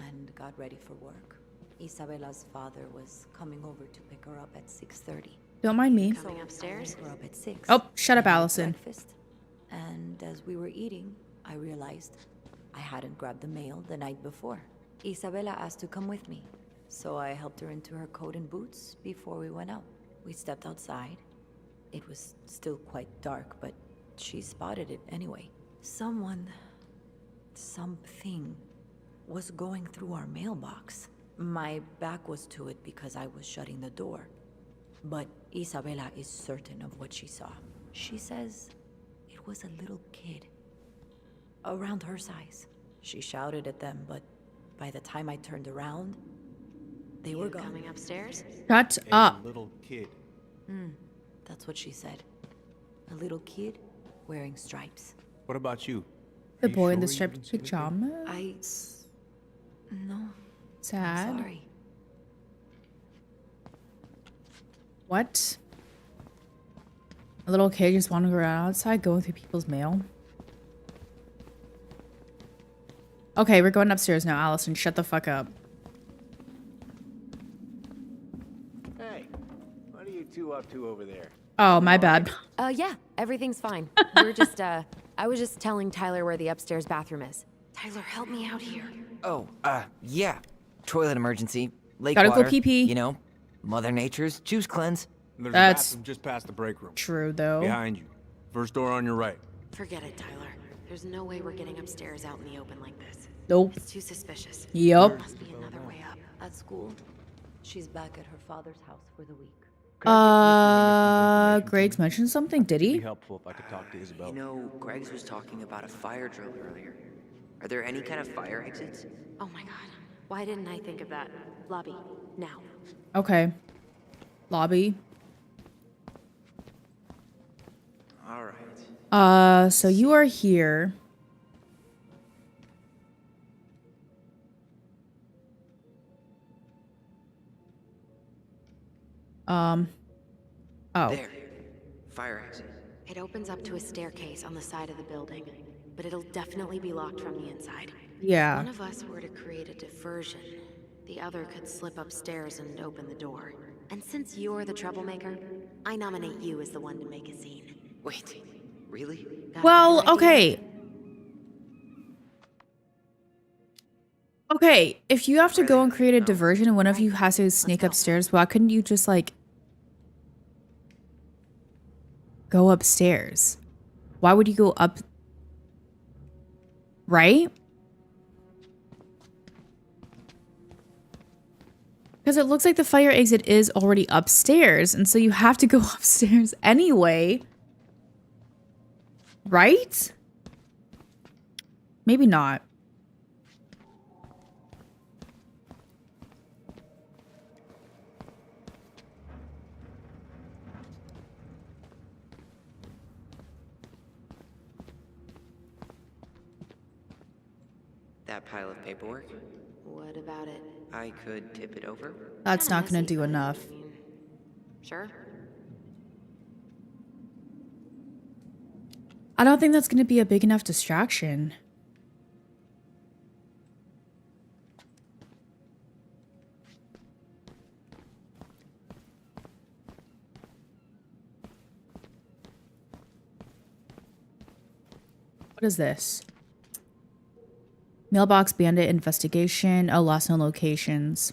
and got ready for work. Isabella's father was coming over to pick her up at 6:30. Don't mind me. Coming upstairs? Pick her up at 6. Oh, shut up, and had Allison. breakfast. And as we were eating, I realized I hadn't grabbed the mail the night before. Isabella asked to come with me, so I helped her into her coat and boots before we went out. We stepped outside. It was still quite dark, but she spotted it anyway. Something was going through our mailbox. My back was to it because I was shutting the door. But Isabella is certain of what she saw. She says it was a little kid, around her size. She shouted at them, but by the time I turned around, they were gone. Coming upstairs? Shut A up. little kid. That's what she said. A little kid wearing stripes. What about you? The Are you boy in the sure you striped didn't see pajamas. No, Sad. sorry. What? A little kid just wandering around outside going through people's mail? Okay, we're going upstairs now, Allison. Shut the fuck up. Hey, what are you two up to over there? Oh, my bad. Yeah, everything's fine. We're just, I was just telling Tyler where the upstairs bathroom is. Tyler, help me out here. Oh, yeah. Toilet emergency. Lake Gotta go water. pee-pee. You know, Mother Nature's juice cleanse. There's That's- a bathroom just past the break room. True, though. Behind you. First door on your right. Forget it, Tyler. There's no way we're getting upstairs out in the open like this. Nope. It's too suspicious. Yup. Must be another way up. At school, she's back at her father's house for the week. Greg's mentioned something, did It'd be he? helpful if I could talk to Isabel. You know, Greg's was talking about a fire drill earlier. Are there any kind of fire exits? Oh my god. Why didn't I think of that? Lobby. Now. Okay. Lobby. All right. So you are here. Oh. There. Fire exit. It opens up to a staircase on the side of the building, but it'll definitely be locked from the inside. Yeah. One of us were to create a diversion. The other could slip upstairs and open the door. And since you're the troublemaker, I nominate you as the one to make a scene. Wait, really? Got a Well, better idea? okay. Okay, if you have to go and create a diversion and one of you has to sneak upstairs, why couldn't you just, like, go upstairs? Why would you go up? Right? Because it looks like the fire exit is already upstairs, and so you have to go upstairs anyway. Right? Maybe not. That pile of paperwork? What about it? I could tip it over? That's Kinda not going to messy, do but, enough. I mean, sure. I don't think that's going to be a big enough distraction. What is this? Mailbox bandit investigation. Oh, lost known locations.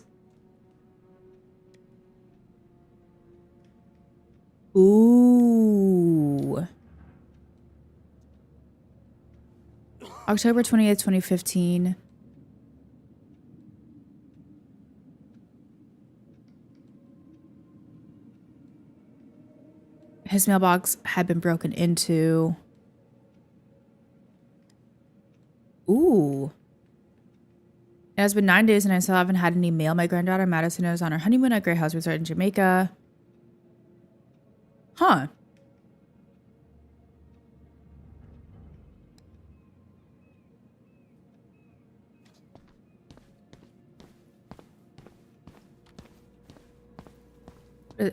Ooh. October 28th, 2015. His mailbox had been broken into. Ooh. It has been 9 days and I still haven't had any mail. My granddaughter Madison is on her honeymoon at Great House Resort in Jamaica. Huh.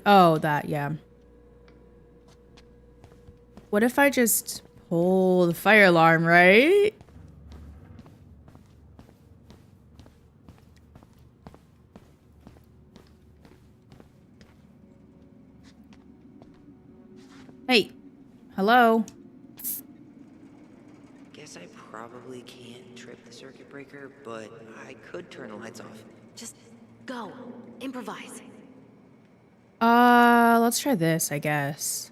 Oh, that, yeah. What if I just pull the fire alarm, right? Hey. Hello? Guess I probably can't trip the circuit breaker, but I could turn the lights off. Just go. Improvise. Let's try this, I guess.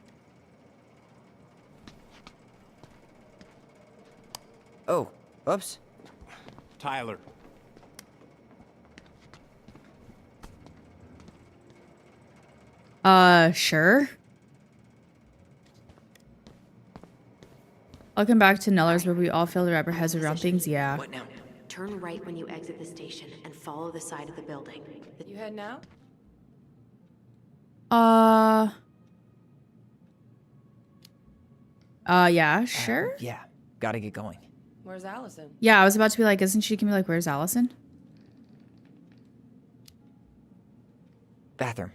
Oh, oops. Tyler. Sure. Welcome back to Neller's, where we all feel the wrap our heads around things. Yeah. What now? Turn right when you exit the station and follow the side of the building. You heading out? Yeah, sure. Yeah, gotta get going. Where's Allison? Yeah, I was about to be like, isn't she gonna be like, where's Allison? Bathroom.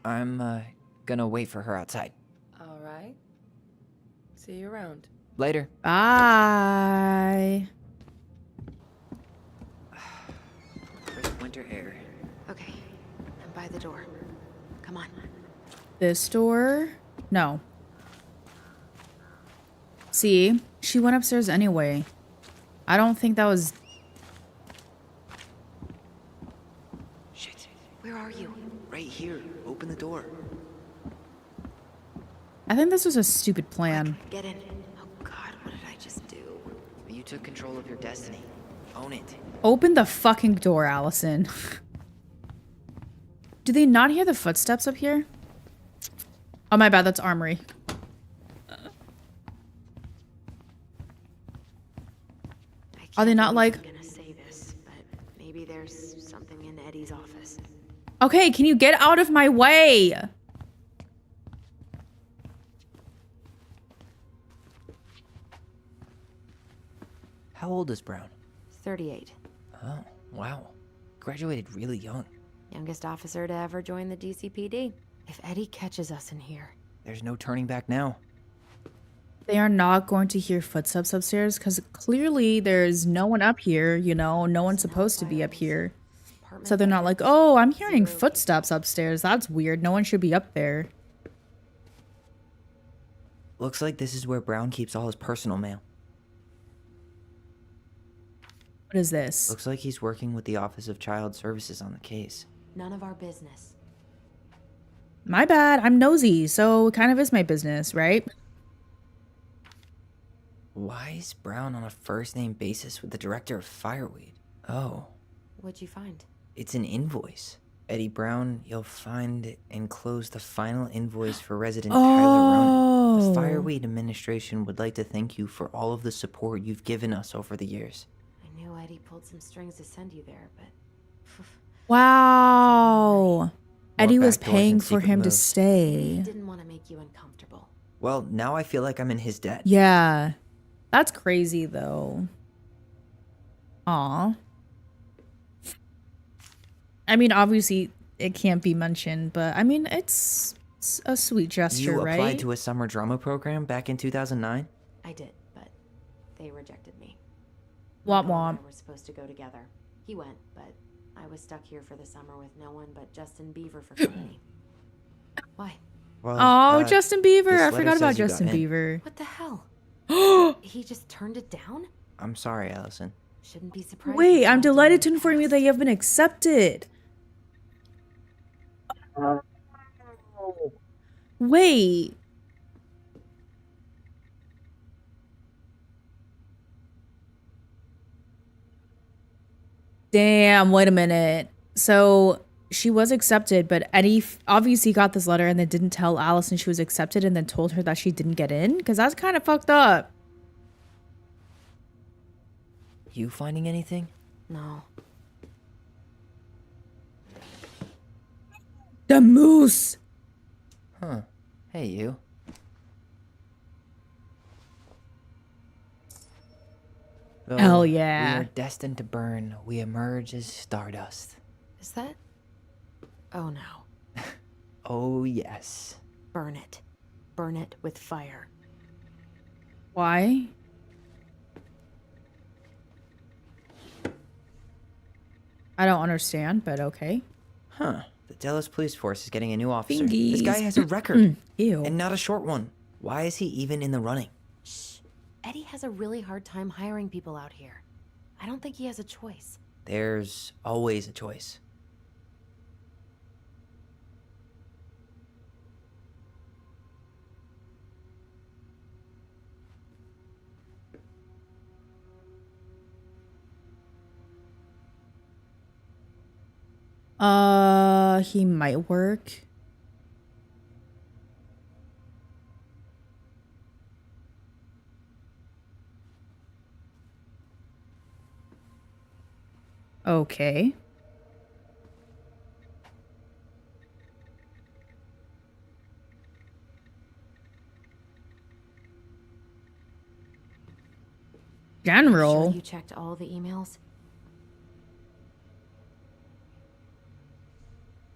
I'm, gonna wait for her outside. All right. See you around. Later. Bye. Crisp winter air. Okay, I'm by the door. Come on. This door? No. See, she went upstairs anyway. I don't think that was... Shit. Where are you? Right here. Open the door. I think this was a stupid plan. Get in. Oh God, what did I just do? You took control of your destiny. Own it. Open the fucking door, Allison. Do they not hear the footsteps up here? Oh, my bad. That's Armory. Are they not like... I'm gonna say this, but maybe there's something in Eddie's office. Okay, can you get out of my way? How old is Brown? 38. Oh, wow. Graduated really young. Youngest officer to ever join the DCPD. If Eddie catches us in here... There's no turning back now. They are not going to hear footsteps upstairs because clearly there's no one up here, you know, no one's supposed to be up here. So they're not like, oh, I'm hearing footsteps upstairs. That's weird. No one should be up there. Looks like this is where Brown keeps all his personal mail. What is this? Looks like he's working with the Office of Child Services on the case. None of our business. My bad. I'm nosy, so it kind of is my business, right? Why is Brown on a first-name basis with the director of Fireweed? Oh, What'd you find? it's an invoice. Eddie Brown, you'll find enclosed the final invoice for resident Tyler Ronan. The Fireweed administration would like to thank you for all of the support you've given us over the years. I knew Eddie pulled some strings to send you there, but... Wow. Eddie was back doors paying and for secret him to moves. He stay. didn't want to make you uncomfortable. Well, now I feel like I'm in his debt. Yeah. That's crazy, though. Aw. I mean, obviously, it can't be mentioned, but I mean, it's a sweet gesture, You applied right? to a summer drama program back in 2009? I did, but they rejected me. Womp Michael womp. and I were supposed to go together. He went, but I was stuck here for the summer with no one but Justin Bieber for company. Why? Well, Oh, Justin Bieber. this I letter forgot about says you got Justin in. Bieber. What the hell? He just turned it down? I'm sorry, Allison. Shouldn't be surprised. Wait, I'm delighted to inform you that you have been accepted. Wait. Damn, wait a minute. So she was accepted, but Eddie obviously got this letter and then didn't tell Allison she was accepted and then told her that she didn't get in? Because that's kind of fucked up. You finding anything? No. The moose. Huh. Hey, you. Though Hell yeah. We are destined to burn. We emerge as stardust. Is that? Oh no. Oh, yes. Burn it. Burn it with fire. Why? I don't understand, but okay. Huh. The Delos police force is getting a new officer. This guy Fingies. has a record. Ew. And not a short one. Why is he even in the running? Shh. Eddie has a really hard time hiring people out here. I don't think he has a choice. There's always a choice. He might work. Okay. General. Sure you checked all the emails?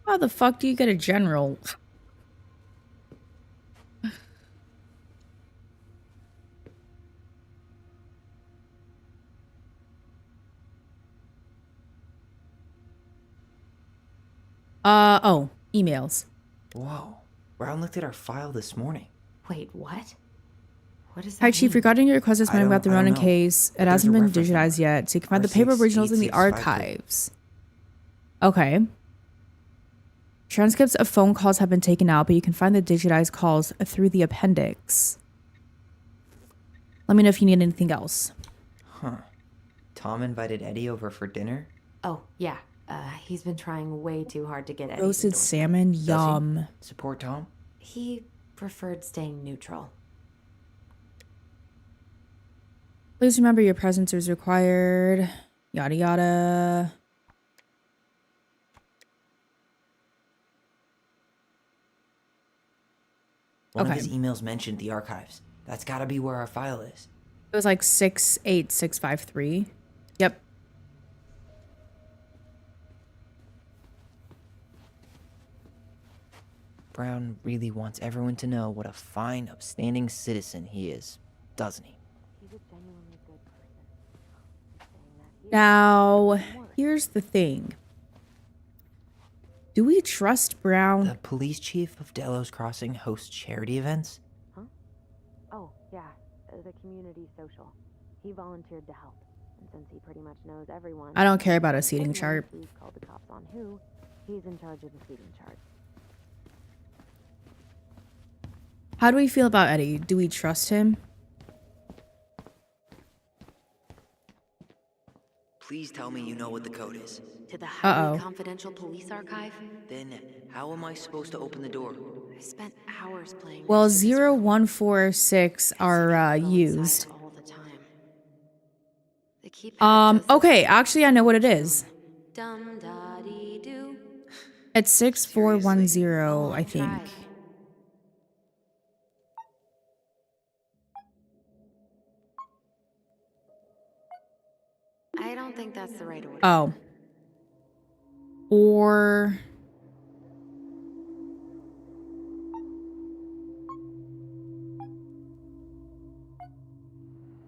How the fuck do you get a general? Oh, emails. Whoa. Brown looked at our file this morning. Wait, what? What does that Hi, Chief. mean? Regarding your request this morning about the I don't Ronin know. case, it There's hasn't a been reference digitized number. yet, so you can find the paper originals in the archives. Okay. Transcripts of phone calls have been taken out, but you can find the digitized calls through the appendix. Let me know if you need anything else. Huh. Tom invited Eddie over for dinner? Oh, yeah. He's been trying way too hard to get Eddie's Roasted endorsement. salmon, Does he? yum. Support Tom? He preferred staying neutral. Please remember your presence is required. Yada yada. One Okay. of his emails mentioned the archives. That's gotta be where our file is. It was like 68653. Yep. Brown really wants everyone to know what a fine, upstanding citizen he is, doesn't he? Now, here's the thing. Do we trust Brown? The police chief of Delos Crossing hosts charity events? Oh, yeah, the community social. He volunteered to help, and since he pretty much knows everyone, I don't care about a seating chart. Who's called the cops on who? He's in charge of the seating chart. How do we feel about Eddie? Do we trust him? Please tell me you know what the code is. To the highly Uh-oh. confidential police archive? Then how am I supposed to open the door? I spent hours playing. Well, next to this room. 0146 are Go inside used. all the time. They keep having us Okay, actually I know what it is. dum da dee doo. It's 6410, I think. Try. I don't think that's the right order. Oh. Or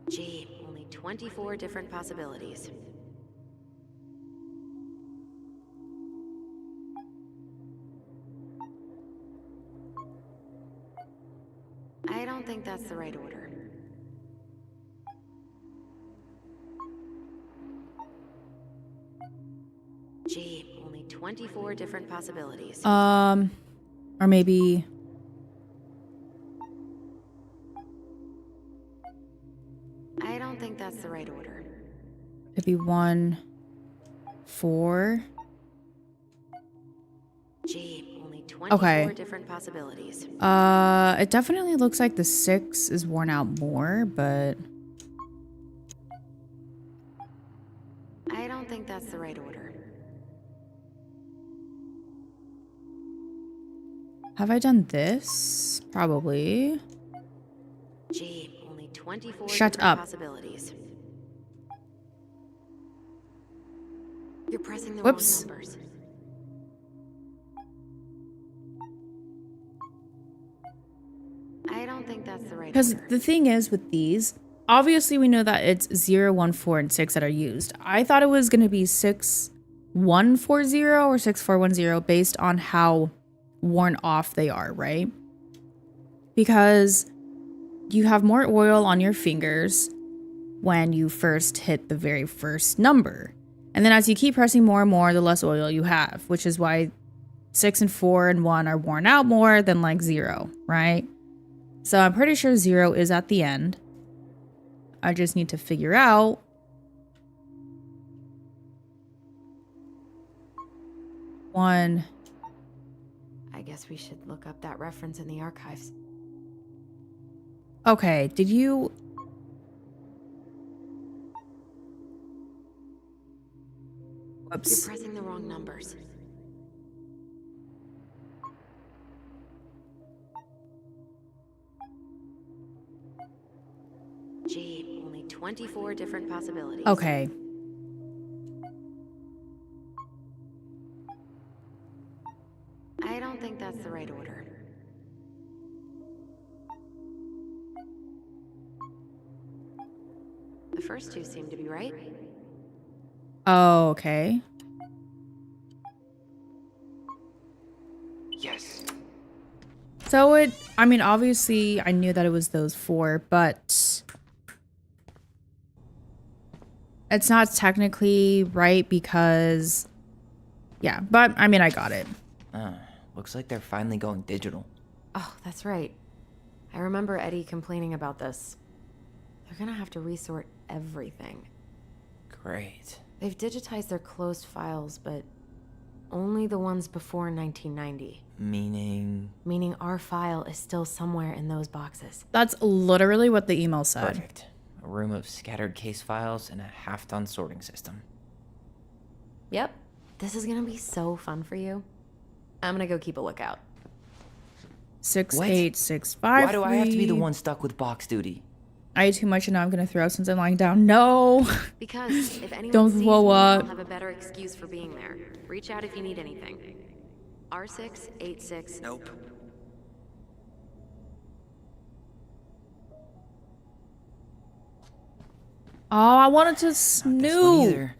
Gee, only 24 different possibilities. I don't think that's the right order. Gee, only 24 different possibilities. Or maybe... I don't think that's the right order. Could be 1, 4. Gee, only 24 different possibilities. It definitely looks like the 6 is worn out more, but... I don't think that's the right order. Have I done this? Probably. Gee, only 24 Shut different up. possibilities. You're pressing the Whoops. wrong numbers. I don't think that's the right Because order. the thing is with these, obviously we know that it's 0, 1, 4, and 6 that are used. I thought it was going to be 6, 1, 4, 0 or 6, 4, 1, 0 based on how worn off they are, right? Because you have more oil on your fingers when you first hit the very first number. And then as you keep pressing more and more, the less oil you have, which is why 6 and 4 and 1 are worn out more than like 0, right? So I'm pretty sure 0 is at the end. I just need to figure out one. I guess we should look up that reference in the archives. Okay, did you... Whoops. You're pressing the wrong numbers. Gee, only 24 different possibilities. Okay. I don't think that's the right order. The first two seem to be right. Oh, okay. Yes. So it... I mean, obviously, I knew that it was those 4, but... It's not technically right because... Yeah, but, I mean, I got it. Looks like they're finally going digital. Oh, that's right. I remember Eddie complaining about this. They're gonna have to resort everything. Great. They've digitized their closed files, but only the ones before 1990. Meaning? Meaning our file is still somewhere in those boxes. That's literally what the email said. Perfect. A room of scattered case files and a half-done sorting system. Yep. This is gonna be so fun for you. I'm gonna go keep a lookout. 68653. Why do I have to be the one stuck with box duty? I ate too much and now I'm gonna throw up since I'm lying down. No. Because if anyone Don't sees blow me, up. I'll have a better excuse for being there. Reach out if you need anything. R686. Nope. Oh, I wanted to Not this one snoop. either.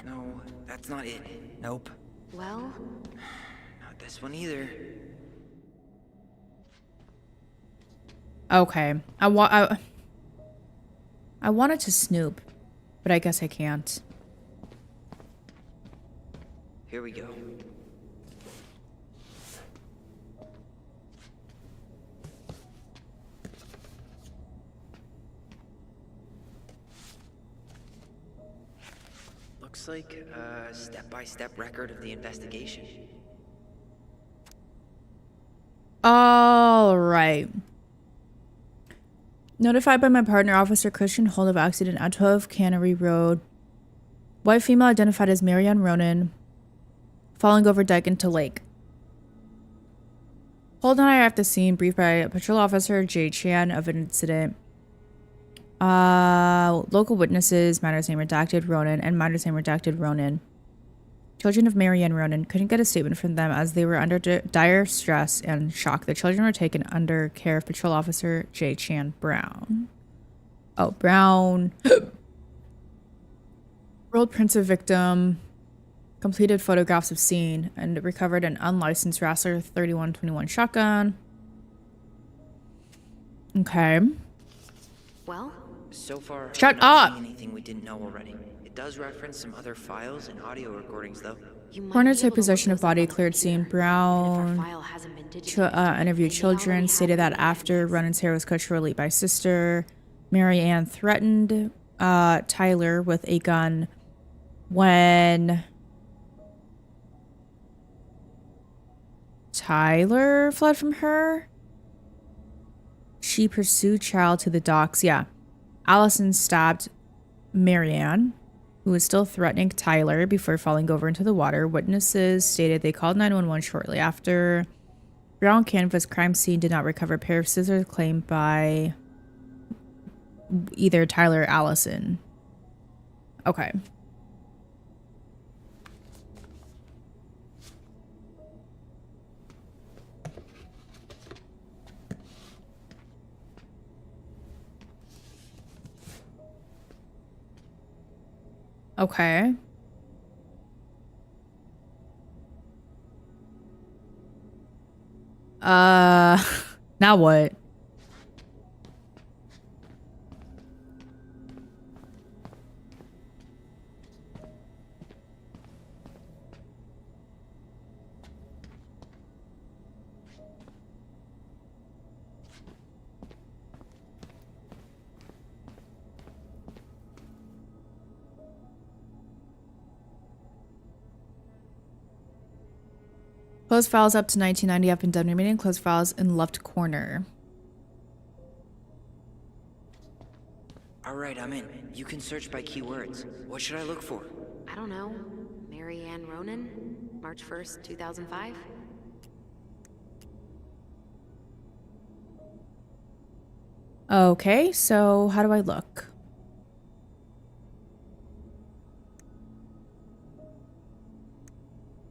No, that's not it. Nope. Well, Not this one either. Okay. I wanted to snoop, but I guess I can't. Here we go. Looks like a step-by-step record of the investigation. All right. Notified by my partner, Officer Christian Holt of accident at 12 Cannery Road. White female identified as Marianne Ronan. Falling over deck into lake. Holt and I are at the scene, briefed by Patrol Officer J. Chan of an incident. Local witnesses, matters name redacted, Ronan, and matters name redacted, Ronan. Children of Marianne Ronan couldn't get a statement from them as they were under dire stress and shock. The children were taken under care of Patrol Officer J. Chan Brown. Oh, Brown. Rolled prints of victim. Completed photographs of scene. And recovered an unlicensed Rassler 3121 shotgun. Okay. well, So far, Shut I'm not up. seeing anything we didn't know already. It does reference some other files and audio recordings, though. Coroner took possession of body, cleared scene. Brown interviewed children, stated that after Ronan's hair was cut shortly by sister, Mary Ann threatened Tyler with a gun when Tyler fled from her. She pursued child to the docks. Yeah. Allison stabbed Marianne, who was still threatening Tyler before falling over into the water. Witnesses stated they called 911 shortly after. Brown canvas crime scene did not recover a pair of scissors claimed by either Tyler or Allison. Okay. Okay. Now what? Close files up to 1990 have been done. Remaining closed files in left corner. Alright, I'm in. You can search by keywords. What should I look for? I don't know. Mary Ann Ronan? March 1st, 2005? Okay, so how do I look?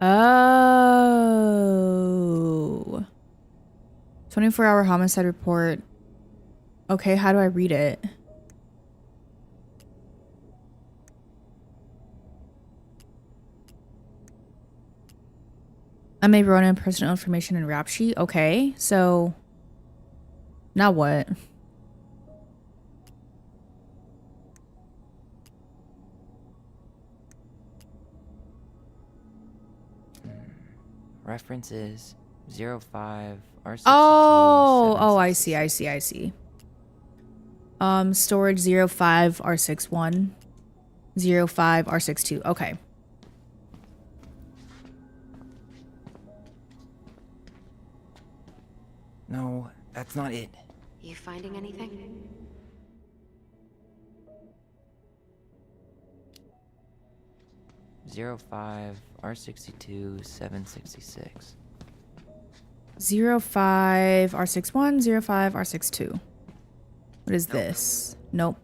Oh. 24-hour homicide report. Okay, how do I read it? I may run in personal information and rap sheet. Okay, so now what? References 05 R62. Oh, I see. Storage 05 R61. 05 R62. Okay. No, that's not it. You finding anything? Zero 05 R62 766. 05 R61, 05 R62. What is this? Nope.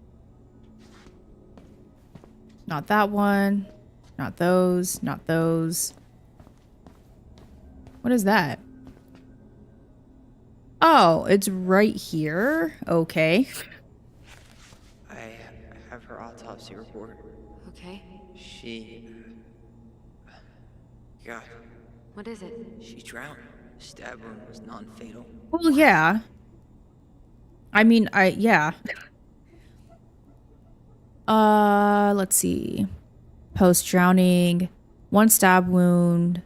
Not that one. Not those. Not those. What is that? Oh, it's right here. Okay. I have her autopsy report. Okay. She... God. What is it? She drowned. Stab wound was non-fatal. Well, yeah. I mean, yeah. Let's see. Post-drowning. 1 stab wound.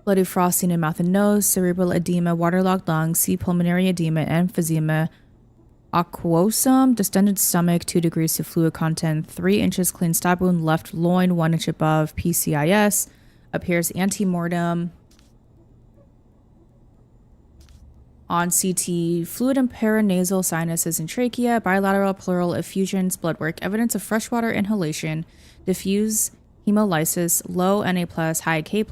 Bloody frosting in mouth and nose. Cerebral edema. Waterlogged lungs. C. Pulmonary edema. Emphysema. Aquosum. Distended stomach. 2 degrees to fluid content. 3 inches clean stab wound. Left loin. 1 inch above. PCIS. Appears antemortem. On CT, fluid in paranasal sinuses and trachea, bilateral pleural effusions, blood work, evidence of freshwater inhalation, diffuse hemolysis, low Na+, high K+.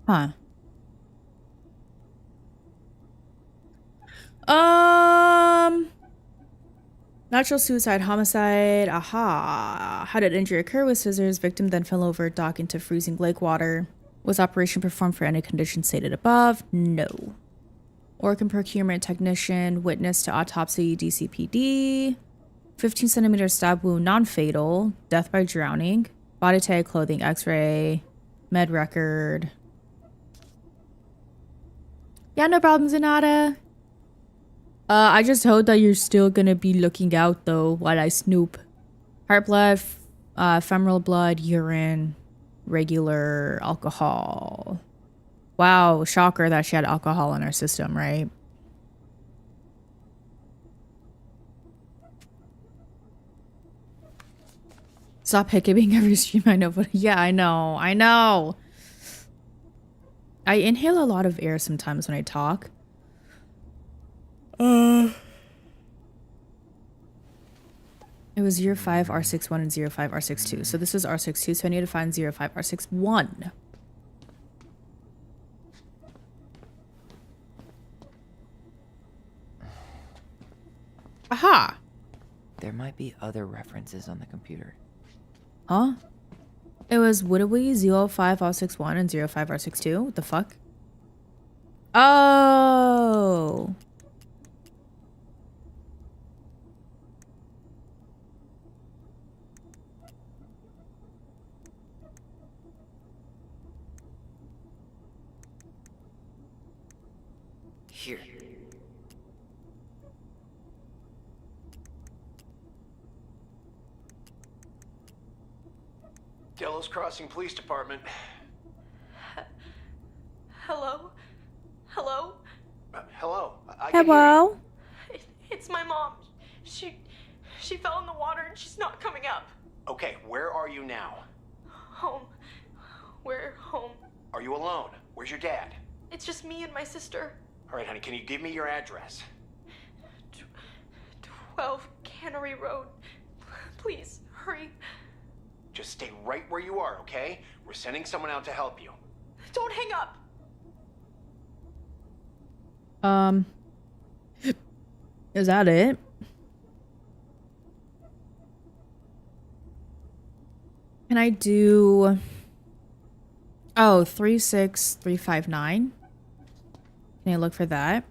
Huh. Natural suicide, homicide. Aha. How did injury occur? With scissors. Victim then fell over dock into freezing lake water. Was operation performed for any condition stated above? No. Organ procurement technician. Witness to autopsy. DCPD. 15 centimeter stab wound. Non-fatal. Death by drowning. Body tag. Clothing. X-ray. Med record. Yeah, no problems, Inada. I just hope that you're still gonna be looking out though while I snoop. Heart blood, femoral blood, urine, regular alcohol. Wow, shocker that she had alcohol in her system, right? Stop hiccuping every stream. I know, but yeah, I know. I inhale a lot of air sometimes when I talk. It was 05 R61 and 05 R62. So this is R62, so I need to find 05 R61. Aha! There might be other references on the computer. Huh? It was Woodaway 05 R61 and 05 R62? What the fuck? Oh! Here. Delos Crossing Police Department. Hello? Hello? Hello. I can hear Hello? It's my mom. She fell in the water and she's not coming up. you. Okay, where are you now? Home. We're home. Are you alone? Where's your dad? It's just me and my sister. All right, honey, can you give me your address? 12 Cannery Road. Please, hurry. Just stay right where you are, okay? We're sending someone out to help you. Don't hang up. Is that it? Can I do... Oh, 36359. Can I look for that?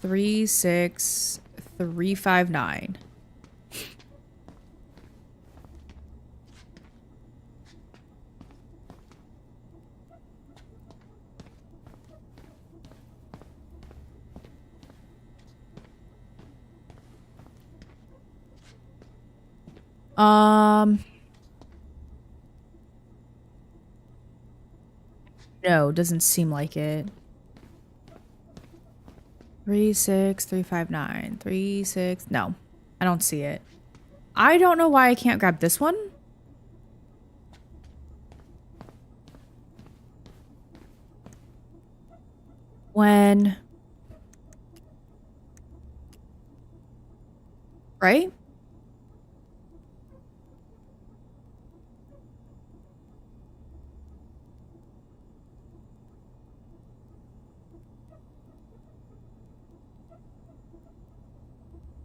36359. No, doesn't seem like it. 36359. 36. No, I don't see it. I don't know why I can't grab this one. When... Right?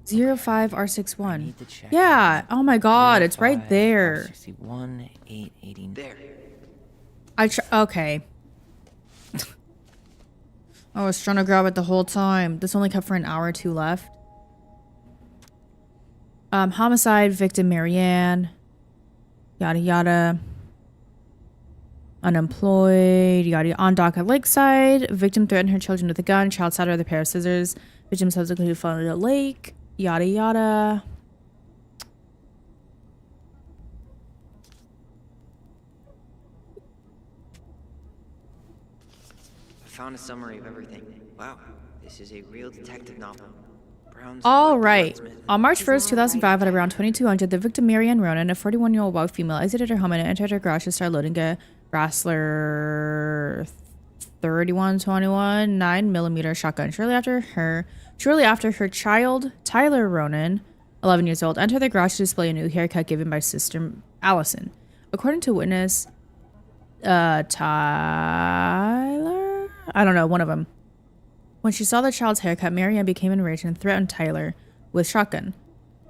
Zero 05 R61. Yeah. Oh my god, it's right there. 61 880. There. Okay. I was trying to grab it the whole time. This only kept for an hour or two left. Homicide, victim Marianne. Yada yada. Unemployed. Yada yada. On dock at Lakeside. Victim threatened her children with a gun. Child stabbed her with a pair of scissors. Victim subsequently fell into the lake. Yada yada. I found a summary of everything. Wow, this is a real detective novel. All right. On March 1st, 2005, at around 2200, the victim Marianne Ronan, a 41-year-old white female, exited her home and entered her garage to start loading a Rassler 3121 9mm shotgun. Shortly after her child, Tyler Ronan, 11 years old, entered the garage to display a new haircut given by sister Allison. According to witness, Tyler? I don't know, one of them. When she saw the child's haircut, Marianne became enraged and threatened Tyler with shotgun.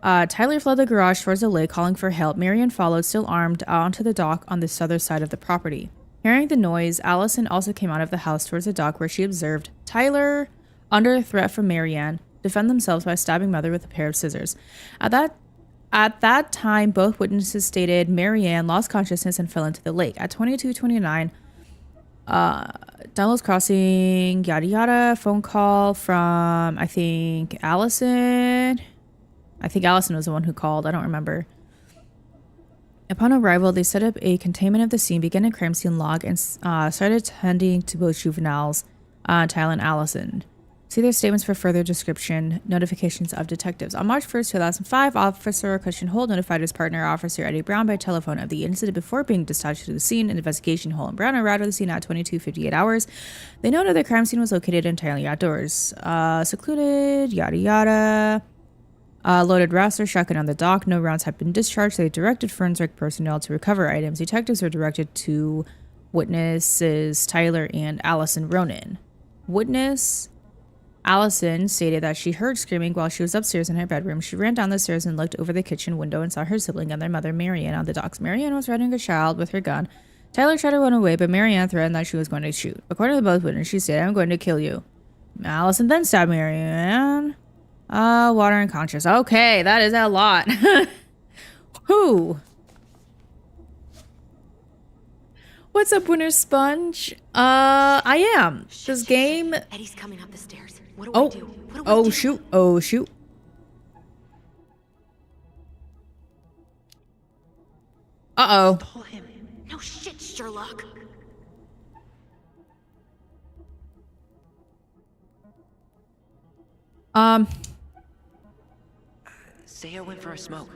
Tyler fled the garage towards the lake, calling for help. Marianne followed, still armed, onto the dock on the southern side of the property. Hearing the noise, Allison also came out of the house towards the dock, where she observed Tyler, under threat from Marianne, defend themselves by stabbing mother with a pair of scissors. At that time, both witnesses stated Marianne lost consciousness and fell into the lake. At 22:29, Downloads crossing, yada yada. Phone call from, I think, Allison. I think Allison was the one who called. I don't remember. Upon arrival, they set up a containment of the scene, began a crime scene log, and started tending to both juveniles, Tyler and Allison. See their statements for further description. Notifications of detectives. On March 1st, 2005, Officer Christian Holt notified his partner, Officer Eddie Brown, by telephone of the incident before being dispatched to the scene. An investigation. Holt and Brown arrived at the scene at 22:58 hours. They noted the crime scene was located entirely outdoors. Secluded, yada yada. Loaded raster shotgun on the dock. No rounds had been discharged. They directed forensic personnel to recover items. Detectives were directed to witnesses Tyler and Allison Ronan. Witness Allison stated that she heard screaming while she was upstairs in her bedroom. She ran down the stairs and looked over the kitchen window and saw her sibling and their mother, Marianne, on the docks. Marianne was riding a child with her gun. Tyler tried to run away, but Marianne threatened that she was going to shoot. According to both witnesses, she said, "I'm going to kill you." Allison then stabbed Marianne. Water unconscious. Okay, that is a lot. Who? What's up, Winter Sponge? I am. This game. Eddie's coming up the stairs. What do Oh. I do? What do I Oh do? shoot. Oh shoot. Uh-oh. Pull him. No shit, Sherlock. Say I went for a smoke.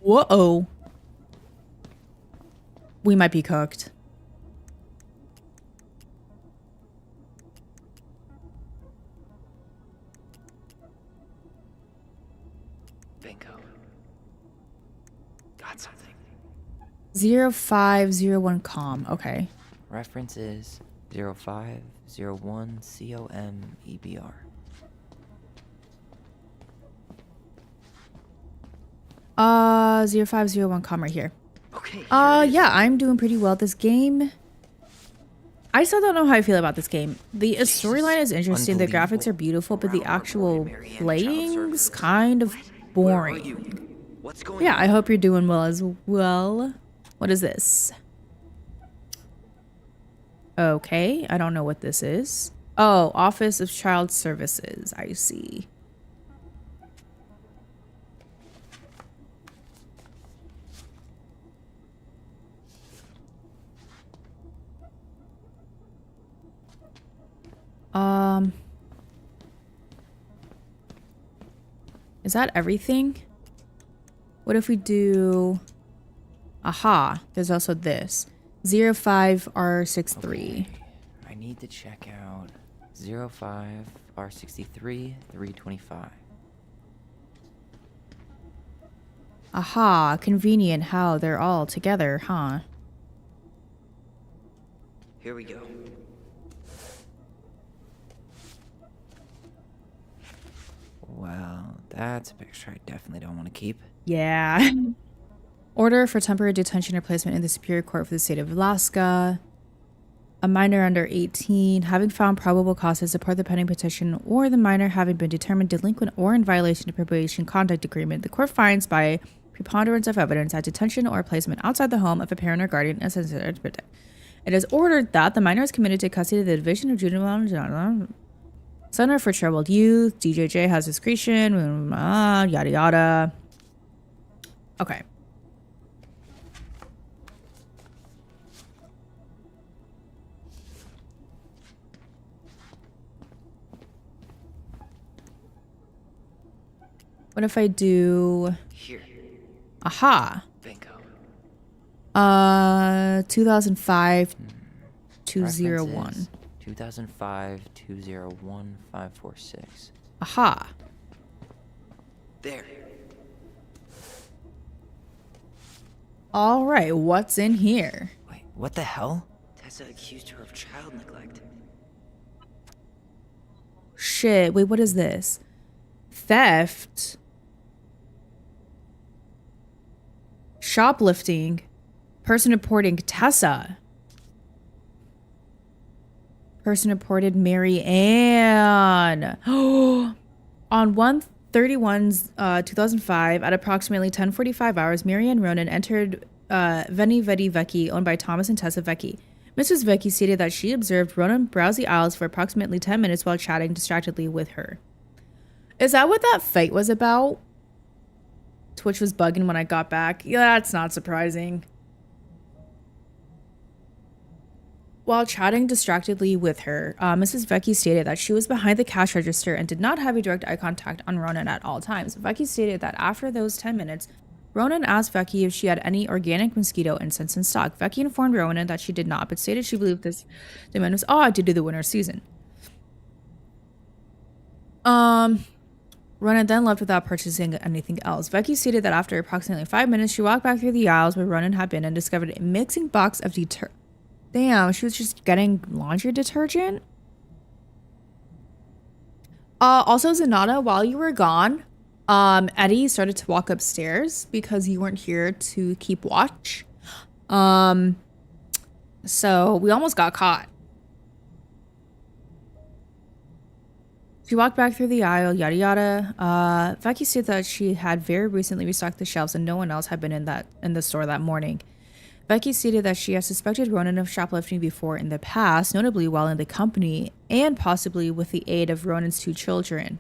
Whoa. We might be cooked. Bingo. Got something. 0501 com. Okay. Reference is 0501 COMEBR. 0501 com right here. Okay. Yeah, I'm doing pretty well. This game, I still don't know how I feel about this game. The storyline is interesting, the graphics are beautiful, but the actual playing's kind of boring. What's going Yeah, I hope you're doing well as well. What is this? Okay, I don't know what this is. Oh, Office of Child Services. I see. Is that everything? What if we do... Aha, there's also this. 05R63. Okay. I need to check out 05R63 325. Aha, convenient how they're all together, huh? Here we go. Well, that's a picture I definitely don't want to keep. Yeah. Order for temporary detention or placement in the Superior Court for the state of Alaska. A minor under 18 having found probable cause to support the pending petition, or the minor having been determined delinquent or in violation of probation conduct agreement. The court finds by preponderance of evidence that detention or placement outside the home of a parent or guardian is necessary to protect. It is ordered that the minor is committed to custody of the Division of Juvenile Center for Troubled Youth. DJJ has discretion. Yada yada. Okay. What if I do... Here. Aha. Bingo. 2005 201. Reference is 2005 201 546. Aha. There. All right, what's in here? Wait, what the hell? Tessa accused her of child neglect. Shit, wait, what is this? Theft? Shoplifting? Person reporting Tessa. Person reported Mary Ann. On 1/31, 2005, at approximately 10:45 hours, Mary Ann Ronan entered Veni Vidi Vecchi, owned by Thomas and Tessa Vecchi. Mrs. Vecchi stated that she observed Ronan browse the aisles for approximately 10 minutes while chatting distractedly with her. Is that what that fight was about? Twitch was bugging when I got back. Yeah, that's not surprising. While chatting distractedly with her, Mrs. Vecchi stated that she was behind the cash register and did not have a direct eye contact on Ronan at all times. Vecchi stated that after those 10 minutes, Ronan asked Vecchi if she had any organic mosquito incense in stock. Vecchi informed Ronan that she did not, but stated she believed this demand was odd due to the winter season. Ronan then left without purchasing anything else. Vecchi stated that after approximately 5 minutes, she walked back through the aisles where Ronan had been and discovered a mixing box of detergent. Damn, she was just getting laundry detergent? Also, Zanata, while you were gone, Eddie started to walk upstairs because you weren't here to keep watch. So we almost got caught. She walked back through the aisle, yada yada. Vecchi said that she had very recently restocked the shelves and no one else had been in the store that morning. Vecchi stated that she has suspected Ronan of shoplifting before in the past, notably while in the company and possibly with the aid of Ronan's 2 children.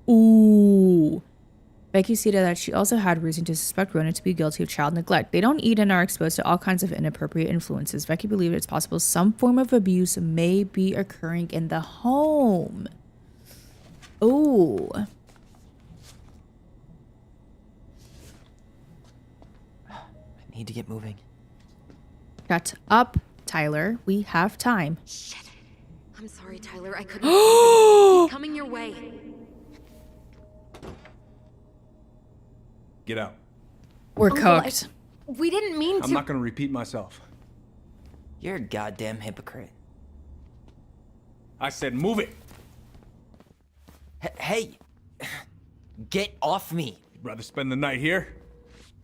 Ooh. Vecchi stated that she also had reason to suspect Ronan to be guilty of child neglect. They don't eat and are exposed to all kinds of inappropriate influences. Vecchi believed it's possible some form of abuse may be occurring in the home. Ooh. I need to get moving. Shut up, Tyler. We have time. Shit. I'm sorry, Tyler. I couldn't. He's coming your way. Get out. We're Uncle, cooked. We didn't mean to. I'm not going to repeat myself. You're a goddamn hypocrite. I said move it. Hey! Get off me! You'd rather spend the night here?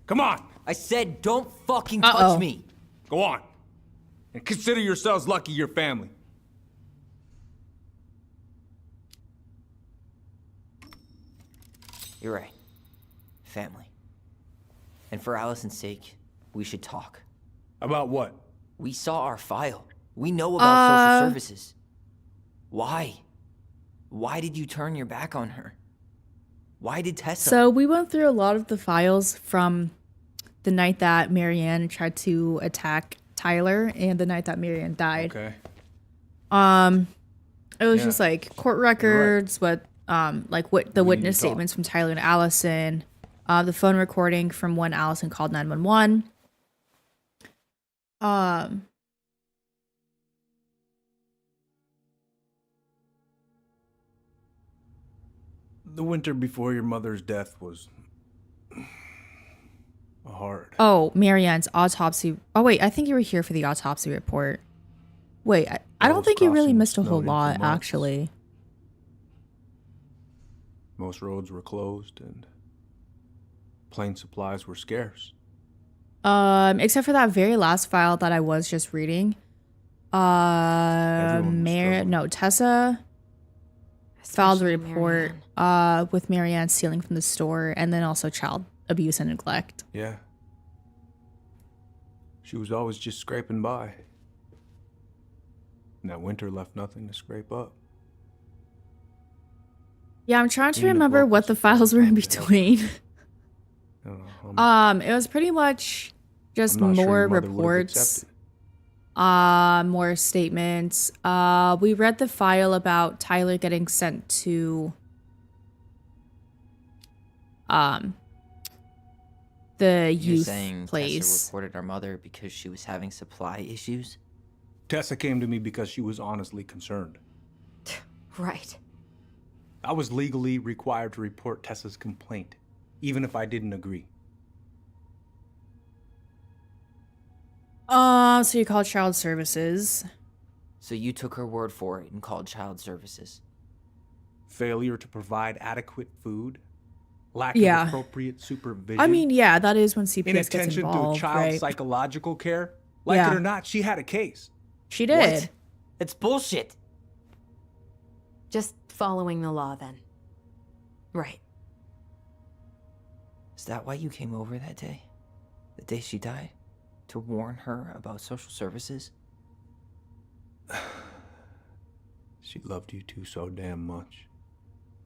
Come on! I said don't fucking touch me! Go on. And consider yourselves lucky you're family. You're right. Family. And for Allison's sake, we should talk. About what? We saw our file. We know about social services. Why? Why did you turn your back on her? Why did Tessa? So we went through a lot of the files from the night that Marianne tried to attack Tyler and the night that Marianne died. Okay. It was just like court records, what the witness statements from Tyler and Allison, the phone recording from when Allison called 911. The winter before your mother's death was hard. Oh, Marianne's autopsy. Oh, wait, I think you were here for the autopsy report. Wait, I don't think you really missed a whole lot, actually. Most roads were closed and plane supplies were scarce. Except for that very last file that I was just reading. Tessa filed a report with Marianne stealing from the store and then also child abuse and neglect. Yeah. She was always just scraping by. And that winter left nothing to scrape up. Yeah, I'm trying to remember what the files were in between. It was pretty much just more reports, more statements. We read the file about Tyler getting sent to the You're youth saying place. Tessa reported our mother because she was having supply issues? Tessa came to me because she was honestly concerned. Right. I was legally required to report Tessa's complaint, even if I didn't agree. So you called child services. So you took her word for it and called child services? Failure to provide adequate food, lack of appropriate supervision. I mean, yeah, that is when CPS gets inattention involved, to child's right? psychological care. Like it or not, she had a case. She did. What? It's bullshit. Just following the law, then. Right. Is that why you came over that day? The day she died? to warn her about social services? She loved you two so damn much.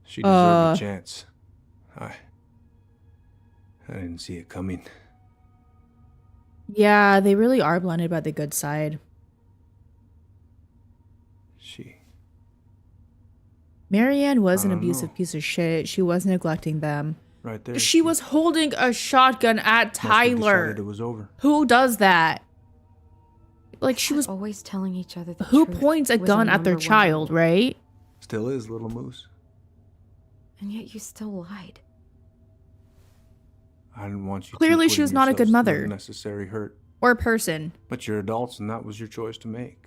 She deserved a chance. I didn't see it coming. Yeah, they really are blinded by the good side. Marianne was an abusive piece of shit. She was neglecting them. Right there. She was holding a shotgun at Tyler. It was over. Who does that? Like, she was always telling each other the who truth points a was gun our at their number one child, rule. right? Still is, little moose. And yet you still lied. I didn't want you. Clearly, she was not a good mother. Unnecessary hurt. Or person. But you're adults, and that was your choice to make.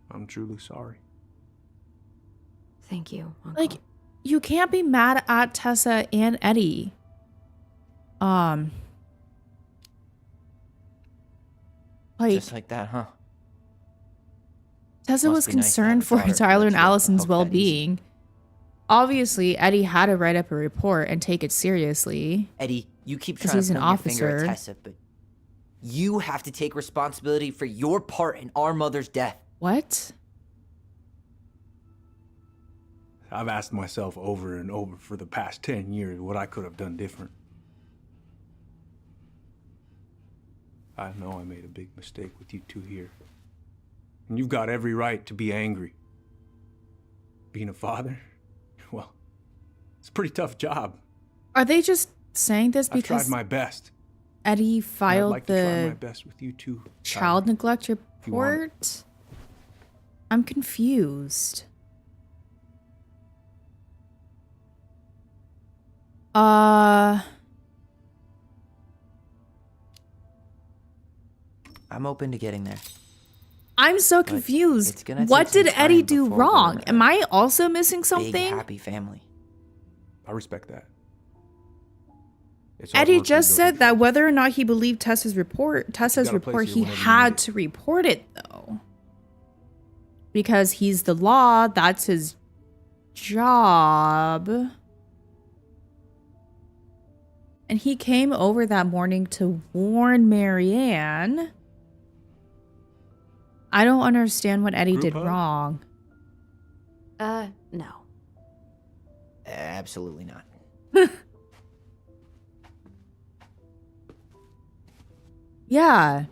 I'm truly sorry. Thank you, Uncle. Like, you can't be mad at Tessa and Eddie. Like, Just like that, huh? Tessa Must was be nice to have concerned a for daughter who Tyler lets and you Allison's help that easy. well-being. Obviously, Eddie had to write up a report and take it seriously. Eddie, you keep 'Cause trying he's to an point your finger officer. at Tessa, but you have to take responsibility for your part in our mother's death. What? I've asked myself over and over for the past 10 years what I could have done different. I know I made a big mistake with you two here. And you've got every right to be angry. Being a father, well, it's a pretty tough job. Are they just saying this I've because tried my best. Eddie And I'd filed like to try my the best with you too. child neglect you want it. report? I'm confused. I'm open to getting there. I'm so But confused. it's gonna What take did some Eddie time do before wrong? we're Am I also missing Big, something? happy family. I respect that. It's hard Eddie work just rebuilding said that whether or not he believed Tessa's report, gotta place here he whenever you had need it. to report it though. Because he's the law, that's his job. And he came over that morning to warn Marianne. I don't understand what Eddie Group did hug? wrong. No. Absolutely not. Yeah.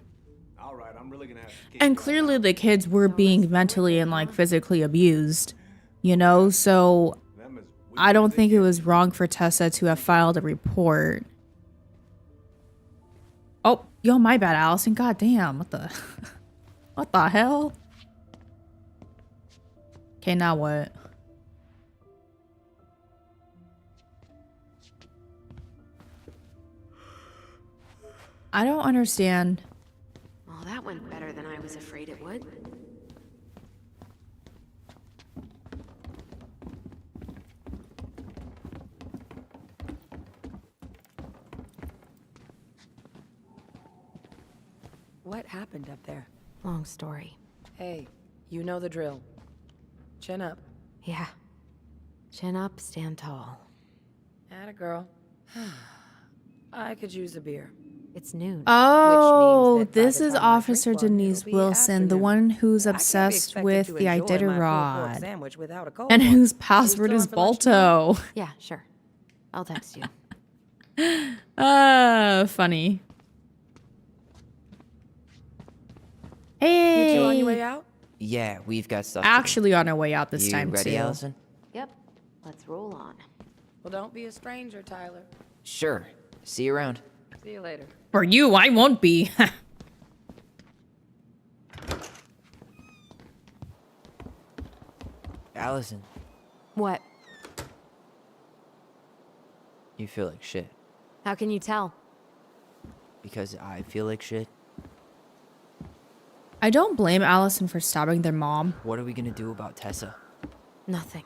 All right, I'm really gonna have to kick And you out clearly now. the kids were being mentally and like physically abused, you know? So Them as I don't think it was wrong for Tessa to have filed a report. Oh, yo, my bad, Allison. God damn, what the what the hell? Okay, now what? I don't understand. Well, that went better than I was afraid it would. What happened up there? Long story. Hey, you know the drill. Chin up. Yeah. Chin up, stand tall. Atta girl. I could use a beer. It's noon. Oh, that by this the is time I drink Officer one, it'll Denise be Wilson, the afternoon. one who's I can't be obsessed expected with to the enjoy my pulled pork Iditarod, sandwich without a cold and one. whose Are we password still is on for lunch tomorrow? Balto. Yeah, sure. I'll text you. Funny. You two on your way Hey, out? Yeah, we've got stuff. to do. actually on our way out this You time ready, too. Allison? Yep. Let's roll on. Well, don't be a stranger, Tyler. Sure. See you around. See you later. For you, I won't be. Allison, What? you feel like shit. How can you tell? Because I feel like shit. I don't blame Allison for stabbing their mom. What are we gonna do about Tessa? Nothing.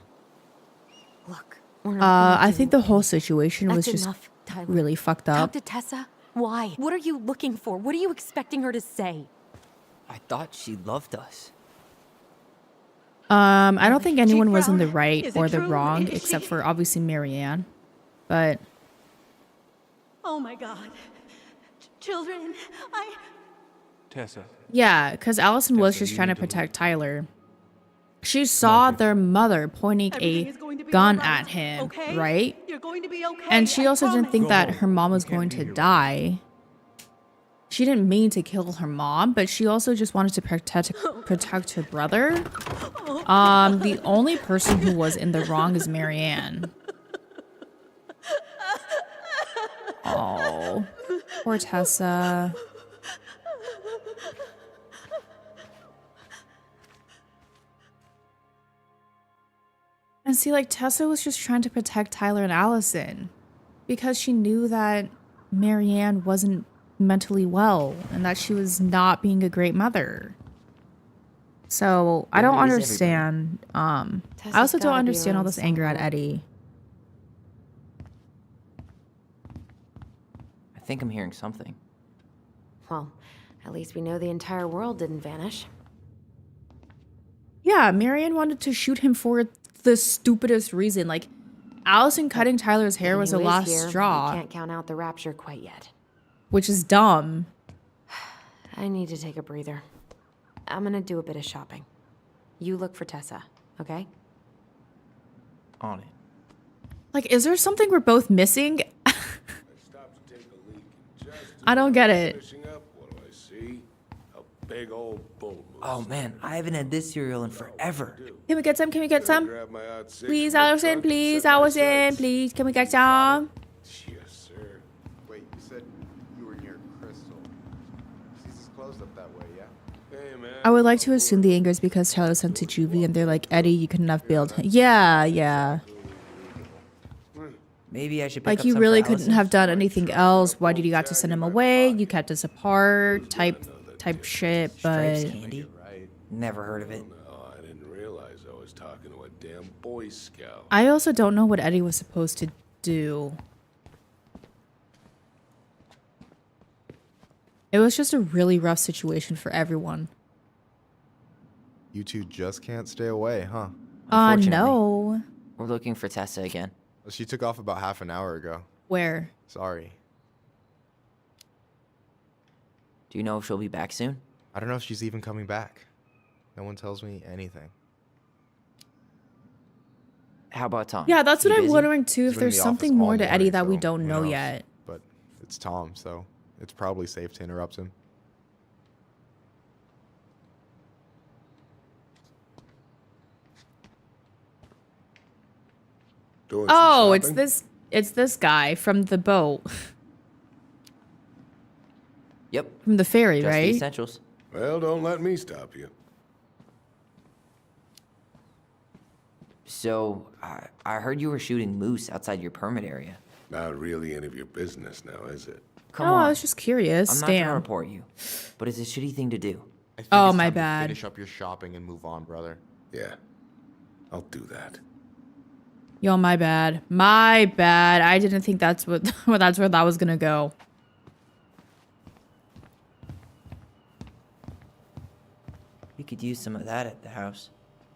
Look, we're not gonna I do think the whole anything. situation was That's just enough, Tyler. really fucked Talk up. to Tessa? Why? What are you looking for? What are you expecting her to say? I thought she loved us. I don't think anyone was in the frowned. right Is it or the true? wrong, Is except she- for obviously Marianne. But Oh my God. Children, Tessa. Yeah, because Allison was Tessa, just you trying to need to protect Tyler. She saw their mother pointing Everything a is going to be gun all right, at him, okay? right? You're going to be okay. And she I also didn't promise. think Go that home. her mom was You can't going be to here right die. She didn't mean to kill her mom, but she also just wanted to protect her brother. The only person who was in the wrong is Marianne. Oh, poor Tessa. And see, like, Tessa was just trying to protect Tyler and Allison because she knew that Marianne wasn't mentally well and that she was not being a great mother. So I don't There is understand. I also don't understand all this anger at Eddie. I think I'm hearing something. Well, at least we know the entire world didn't vanish. Yeah, Marianne wanted to shoot him for the stupidest reason. Like, Allison cutting Tyler's hair was the Given who is last here, straw, We can't count out the rapture quite yet. which is dumb. I need to take a breather. I'm gonna do a bit of shopping. You look for Tessa, okay? On it. Like, is there something we're both missing? I don't get it. What do I see? A big old bull. Oh man, I haven't had this cereal in forever. Can we get some? Can we get some? Grab my odd six Please, from the Allison, trunk and please, set my Allison, sights. please. Can we get some? Yes, sir. Wait, you said you were near Crystal. She's closed up that way, yeah? Hey, man. I would like to assume the anger is because Tyler sent to juvie and they're like, Eddie, you couldn't have bailed him. Yeah, yeah. Maybe I should pick Like, up you some really for couldn't Allison. have done anything else. Why did you got to send him away? You kept us apart, type shit, Stripes but candy? Never heard of it. No, I didn't realize I was talking to a damn Boy Scout. I also don't know what Eddie was supposed to do. It was just a really rough situation for everyone. You two just can't stay away, huh? Unfortunately. No. We're looking for Tessa again. She took off about half an hour ago. Where? Sorry. Do you know if she'll be back soon? I don't know if she's even coming back. No one tells me anything. How about Tom? Yeah, that's He what I'm busy? wondering too, He's if been in there's the something office more all to Eddie morning, that we so don't who know knows? yet. But it's Tom, so it's probably safe to interrupt him. Doing some Oh, shopping? it's this guy from the boat. Yep. From the ferry, Just the right? essentials. Well, don't let me stop you. So, I heard you were shooting moose outside your permit area. Not really any of your business now, is it? Come Oh, on. I was just curious. I'm not trying to Damn. report you, but it's a shitty thing to do. I think Oh, it's my time to bad. Finish up your shopping and move on, brother. Yeah, I'll do that. Yo, my bad. My bad. I didn't think that's what that's where that was gonna go. We could use some of that at the house.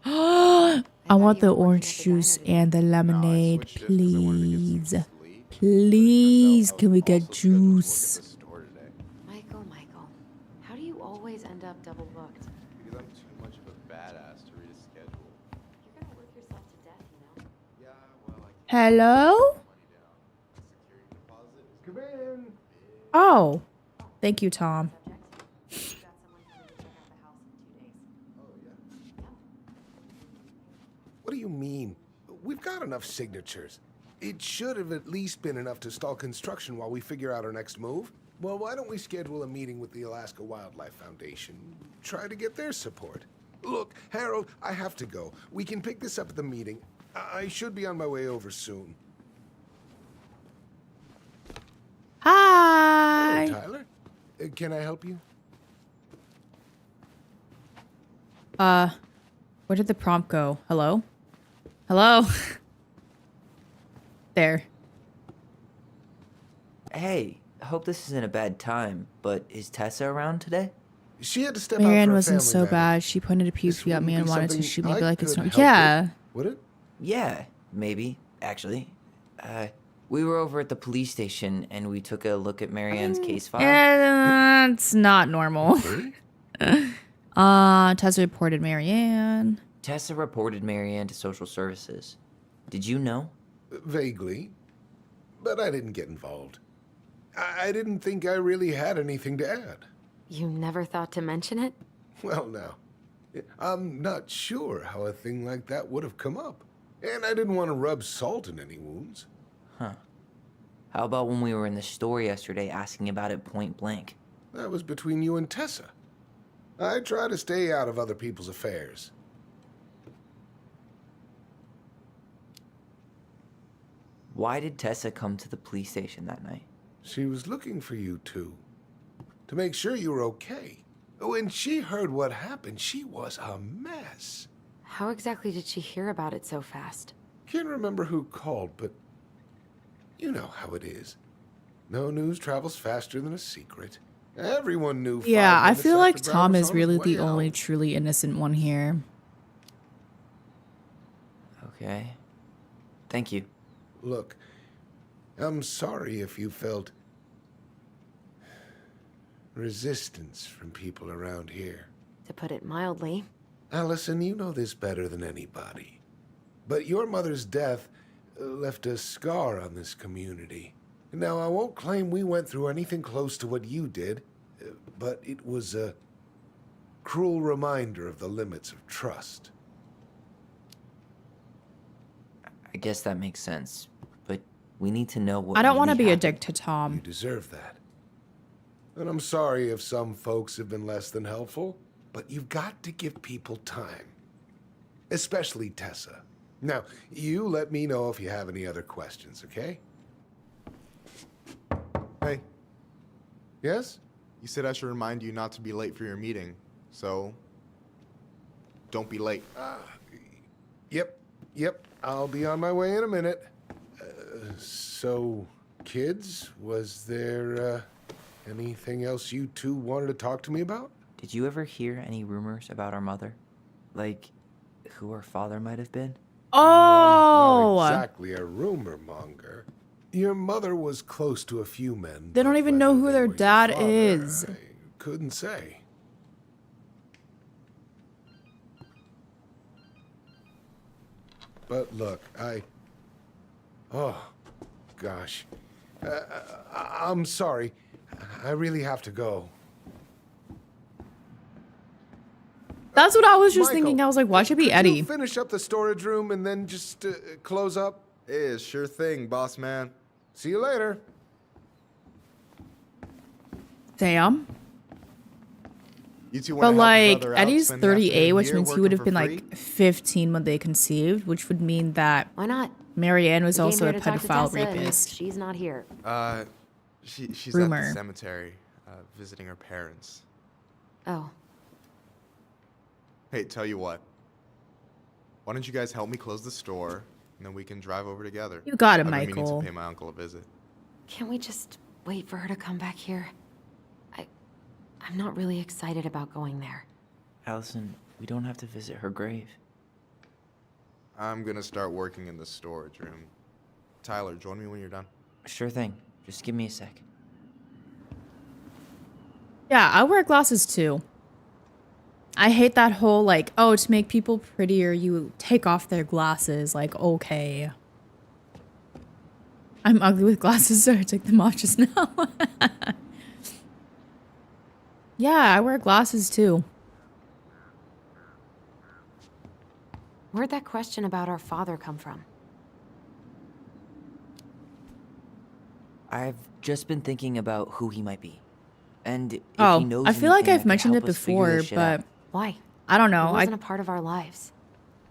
I want the orange juice and the No, I lemonade, switched shifts 'cause I wanted to get some please. sleep. Please, Turns out can we I was get also scheduled to work at juice? the store today Michael, how do you always end up double booked? because I'm too much of a badass to read a schedule. You're gonna work yourself to death, you know? Yeah, well, I keep Hello? money down. Security deposit is come in. Oh, thank you, Tom. We've got someone coming to check out the house in 2 days. Oh yeah. What do you mean? We've got enough signatures. It should have at least been enough to stall construction while we figure out our next move. Well, why don't we schedule a meeting with the Alaska Wildlife Foundation? Try to get their support. Look, Harold, I have to go. We can pick this up at the meeting. I should be on my way over soon. Hi. Hello, Tyler. Can I help you? Where did the prompt go? Hello? Hello? There. Hey, I hope this isn't a bad time, but is Tessa around today? She had to step out Marianne for a wasn't family so matter. bad. She pointed a This puke at wouldn't me be and wanted to something shoot me, I but like it's could not. help with, Yeah. would it? Yeah, maybe, actually. We were over at the police station and we took a look at Marianne's case file. It's not normal. Tessa reported Marianne. Tessa reported Marianne to social services. Did you know? Vaguely. But I didn't get involved. I didn't think I really had anything to add. You never thought to mention it? Well, now, I'm not sure how a thing like that would have come up. And I didn't want to rub salt in any wounds. Huh. How about when we were in the store yesterday asking about it point blank? That was between you and Tessa. I try to stay out of other people's affairs. Why did Tessa come to the police station that night? She was looking for you two. To make sure you were okay. When she heard what happened, she was a mess. How exactly did she hear about it so fast? Can't remember who called, but you know how it is. No news travels faster than a secret. Everyone knew. Yeah, I 5 feel like minutes after Tom Brown is was on his really way the only out. truly innocent one here. Okay. Thank you. Look, I'm sorry if you felt resistance from people around here. To put it mildly. Allison, you know this better than anybody. But your mother's death left a scar on this community. Now, I won't claim we went through anything close to what you did, but it was a cruel reminder of the limits of trust. I guess that makes sense. But we need to know what I don't want to really be a happened. dick to Tom. You deserve that. And I'm sorry if some folks have been less than helpful, but you've got to give people time. Especially Tessa. Now, you let me know if you have any other questions, okay? Hey, Yes? you said I should remind you not to be late for your meeting, so don't be late. Yep. I'll be on my way in a minute. So, kids, was there anything else you two wanted to talk to me about? Did you ever hear any rumors about our mother? Like, who our father might have been? Oh! Not exactly a rumor monger. Your mother was close to a few men. They don't but even know whether who they their were your dad father, is. I couldn't say. But look, oh, gosh. I'm sorry. I really have to go. That's what I was just Michael, thinking. I was like, why should it be could Eddie? you finish up the storage room and then just close up? Yeah, sure thing, boss man. See you later. Damn. You two But wanna help your like, brother out, Eddie's spend the afternoon 38, which here means he working would have for been free? like 15 when they conceived, which would mean that Why not? Marianne was We came also here a to talk to pedophile Tessa, and rapist. she's not here. She's at Rumor. the cemetery, visiting her parents. Oh. Hey, tell you what. Why don't you guys help me close the store, and then we can drive over together. You got it, I've been meaning Michael. to pay my uncle a visit. Can't we just wait for her to come back here? I'm not really excited about going there. Allison, we don't have to visit her grave. I'm gonna start working in the storage room. Tyler, join me when you're done. Sure thing. Just give me a sec. Yeah, I wear glasses too. I hate that whole like, oh, to make people prettier, you take off their glasses. Like, okay. I'm ugly with glasses, so I took them off just now. Yeah, I wear glasses too. Where'd that question about our father come from? I've just been thinking about who he might be. And if he Oh, knows I feel like anything I've that could mentioned help it us figure before, this shit out. but Why? I don't It know. wasn't a part of our lives.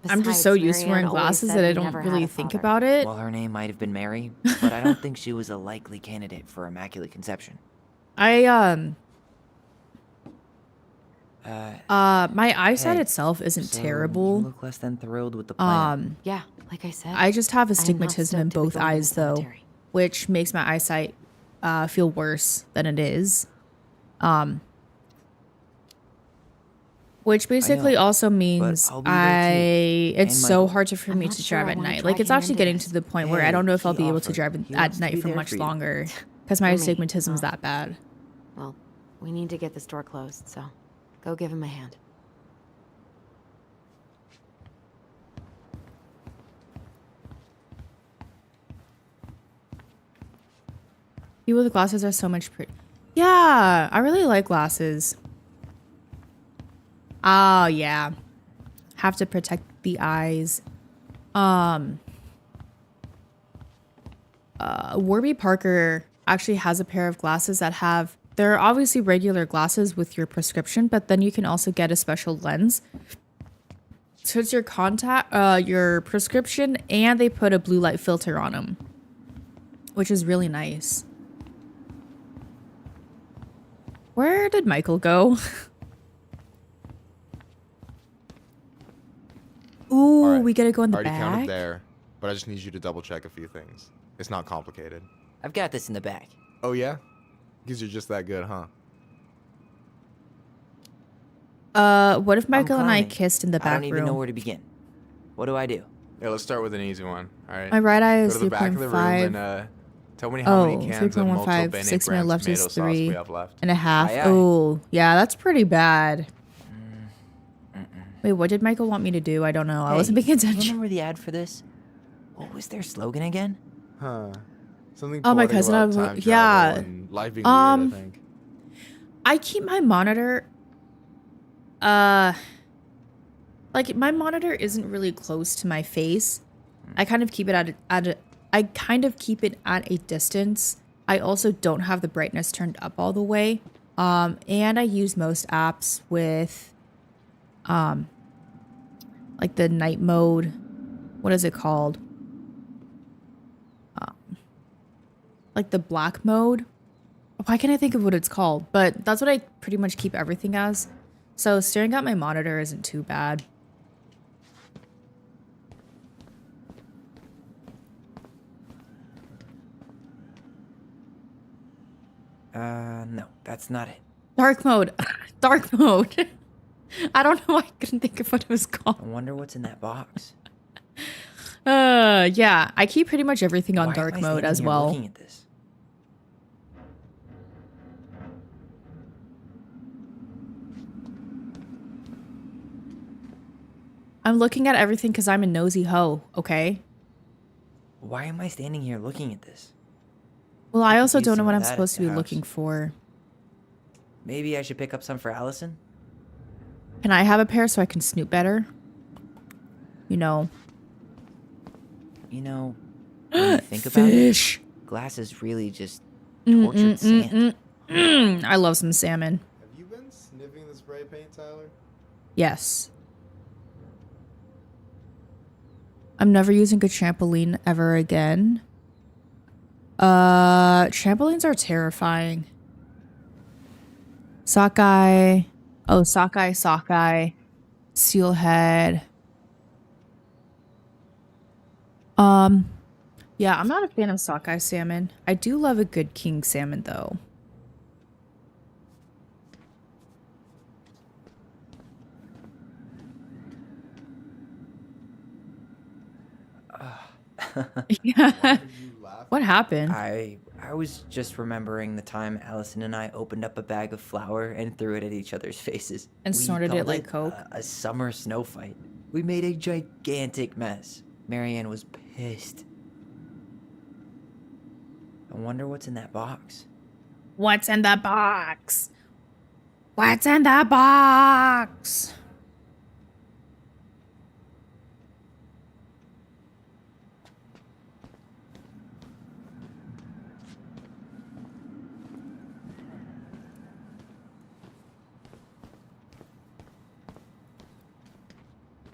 I'm just Besides, so used to Marianne wearing always glasses said that I we don't never had really a think father. about it. Well, her name might have been Mary, but I don't think she was a likely candidate for Immaculate Conception. My Hey, eyesight itself isn't so terrible. You look less than thrilled with the plan. Yeah, like I said. I just have I am not astigmatism in stoked to be both going to the eyes though, cemetery. which makes my eyesight feel worse than it is. Which basically know, also means I'll be there too. it's And so Michael. hard for I'm me not to sure drive I at wanna night. drag Like it's him actually into getting this. to the point where I don't know if I'll He be able to offered. drive He at wants to night be for there much for you. longer because my For me, astigmatism's huh? that bad. Well, we need to get the store closed, so go give him a hand. People with glasses are so much pretty. Yeah, I really like glasses. Oh yeah, have to protect the eyes. Warby Parker actually has a pair of glasses that have. They're obviously regular glasses with your prescription, but then you can also get a special lens. So it's your your prescription, and they put a blue light filter on them, which is really nice. Where did Michael go? Ooh, All right, we gotta go in the already back. counted there, but I just need you to double check a few things. It's not complicated. I've got this in the back. Oh yeah? Because you're just that good, huh? What if Michael and I climbing. kissed in the I back don't even know room? where to begin. What do I do? Yeah, let's start with an easy one. All right. My right eye Go is to the back of the room 3.5. and tell me how many Oh, cans of Molto 3.15. Bene 6 my brand left tomato is sauce we 3 have left. and a half. Aye, aye. Oh, yeah, that's pretty bad. Wait, what did Michael want me to do? I don't know. I wasn't Hey, paying you attention. remember the ad for this? What was their slogan again? Huh. Something Oh, my poetic cousin, about time yeah. travel and life being weird, I think. I keep my monitor. Like my monitor isn't really close to my face. I kind of keep it I kind of keep it at a distance. I also don't have the brightness turned up all the way. And I use most apps with like the night mode. What is it called? Like the black mode. Why can't I think of what it's called? But that's what I pretty much keep everything as. So staring at my monitor isn't too bad. No, that's not it. Dark mode. Dark mode. I don't know why I couldn't think of what it was called. I wonder what's in that box. Yeah. I keep pretty much everything on Why dark am I mode standing as here well. Looking at this? I'm looking at everything because I'm a nosy hoe, okay? Why am I standing here looking at this? Well, I could also use don't know some what of I'm that at supposed to the be house. looking for. Maybe I should pick up some for Allison? Can I have a pair so I can snoop better? You know. You know, when you think about Fish. it, glass is really just tortured sand. I love some salmon. Have you been sniffing the spray paint, Tyler? Yes. I'm never using a trampoline ever again. Trampolines are terrifying. Sockeye. Oh, sockeye. Steelhead. Yeah, I'm not a fan of sockeye salmon. I do love a good king salmon though. Yeah. What happened? I was just remembering the time Allison and I opened up a bag of flour and threw it at each other's faces. And We snorted it called like Coke? A summer snow fight. We made a gigantic mess. Marianne was pissed. I wonder what's in that box. What's in the box? What's in the box?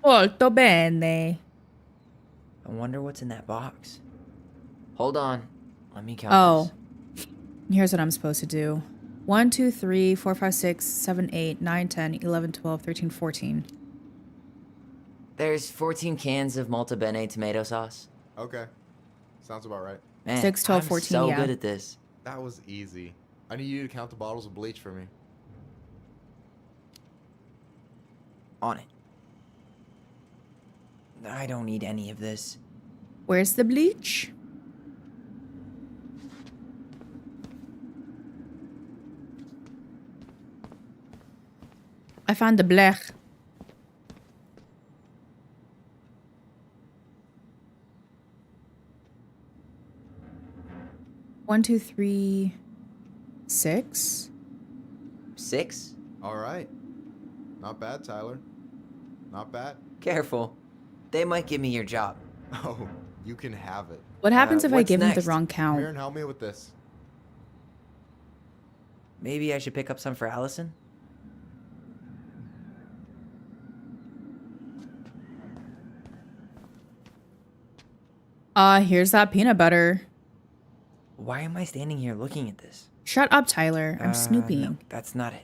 Molto bene. I wonder what's in that box. Hold on. Let me count Oh. Here's what I'm supposed to do. 1, 2, 3, 4, 5, 6, 7, 8, 9, 10, 11, 12, 13, 14. There's 14 cans of Malta Bene tomato sauce. Okay. Sounds about right. Man, 6, 12, I'm 14, so yeah. good at this. That was easy. I need you to count the bottles of bleach for me. On it. I don't need any of this. Where's the bleach? I found the blech. One, two, three, 6. 6? All right. Not bad, Tyler. Not bad. Careful. They might give me your job. Oh, you can have it. What happens if I what's give him the next? wrong Come here count? and help me with this. Maybe I should pick up some for Allison? Here's that peanut butter. Why am I standing here looking at this? Shut up, Tyler. I'm snooping. No, that's not it.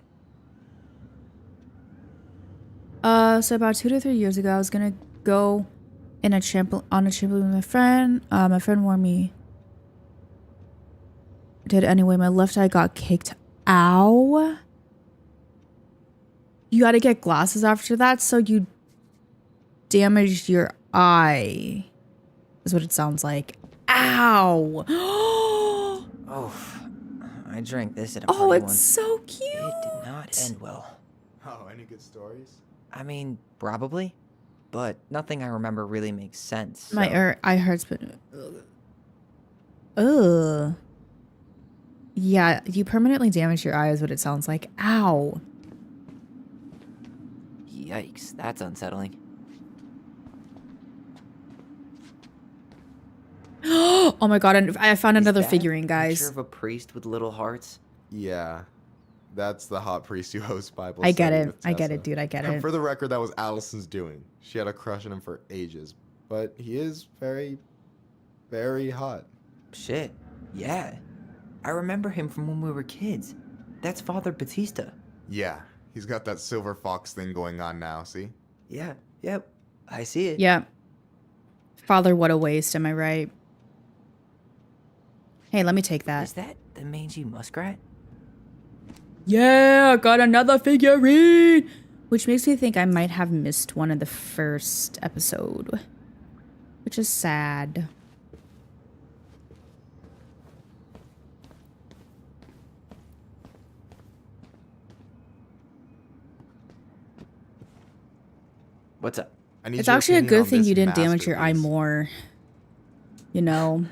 So about 2 to 3 years ago, I was gonna go on a trampoline with my friend. My friend warned me. Did anyway. My left eye got kicked. Ow. You gotta get glasses after that, so you damaged your eye. Is what it sounds like. Ow. Oh, I drank this at a Oh, party it's once. so cute. It did not end well. Oh, any good stories? I mean, probably, but nothing I remember really makes sense. My so- eye hurts, but ugh. Yeah, you permanently damage your eye is what it sounds like. Ow. Yikes, that's unsettling. Oh my god, and I found Is another that figurine, a guys. picture of a priest with little hearts? Yeah. That's the hot priest who hosts Bible I get study it. with I get Tessa. it, dude. I get it. For the record, that was Allison's doing. She had a crush on him for ages. But he is very, very hot. Shit, yeah. I remember him from when we were kids. That's Father Batista. Yeah. He's got that silver fox thing going on now, see? Yeah, yep. I see it. Yeah. Father, what a waste, am I right? Hey, let me take that. Is that the mangy muskrat? Yeah, got another figurine! Which makes me think I might have missed one in the first episode. Which is sad. What's up? It's actually a good thing you didn't damage your eye more. You know?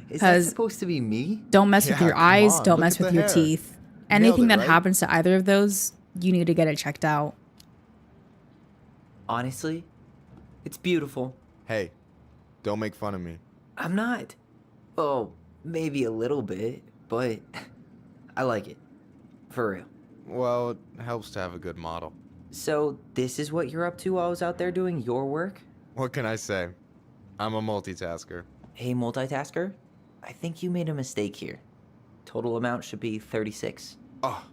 Is that supposed to be me? Don't mess with Yeah, your come eyes, on, don't look mess at with the your hair. teeth. Nailed Anything it, that right? happens to either of those, you need to get it checked out. Honestly, it's beautiful. Hey, don't make fun of me. I'm not. Oh, maybe a little bit, but I like it. For real. Well, it helps to have a good model. So, this is what you're up to while I was out there doing your work? What can I say? I'm a multitasker. Hey, multitasker. I think you made a mistake here. Total amount should be 36. Oh,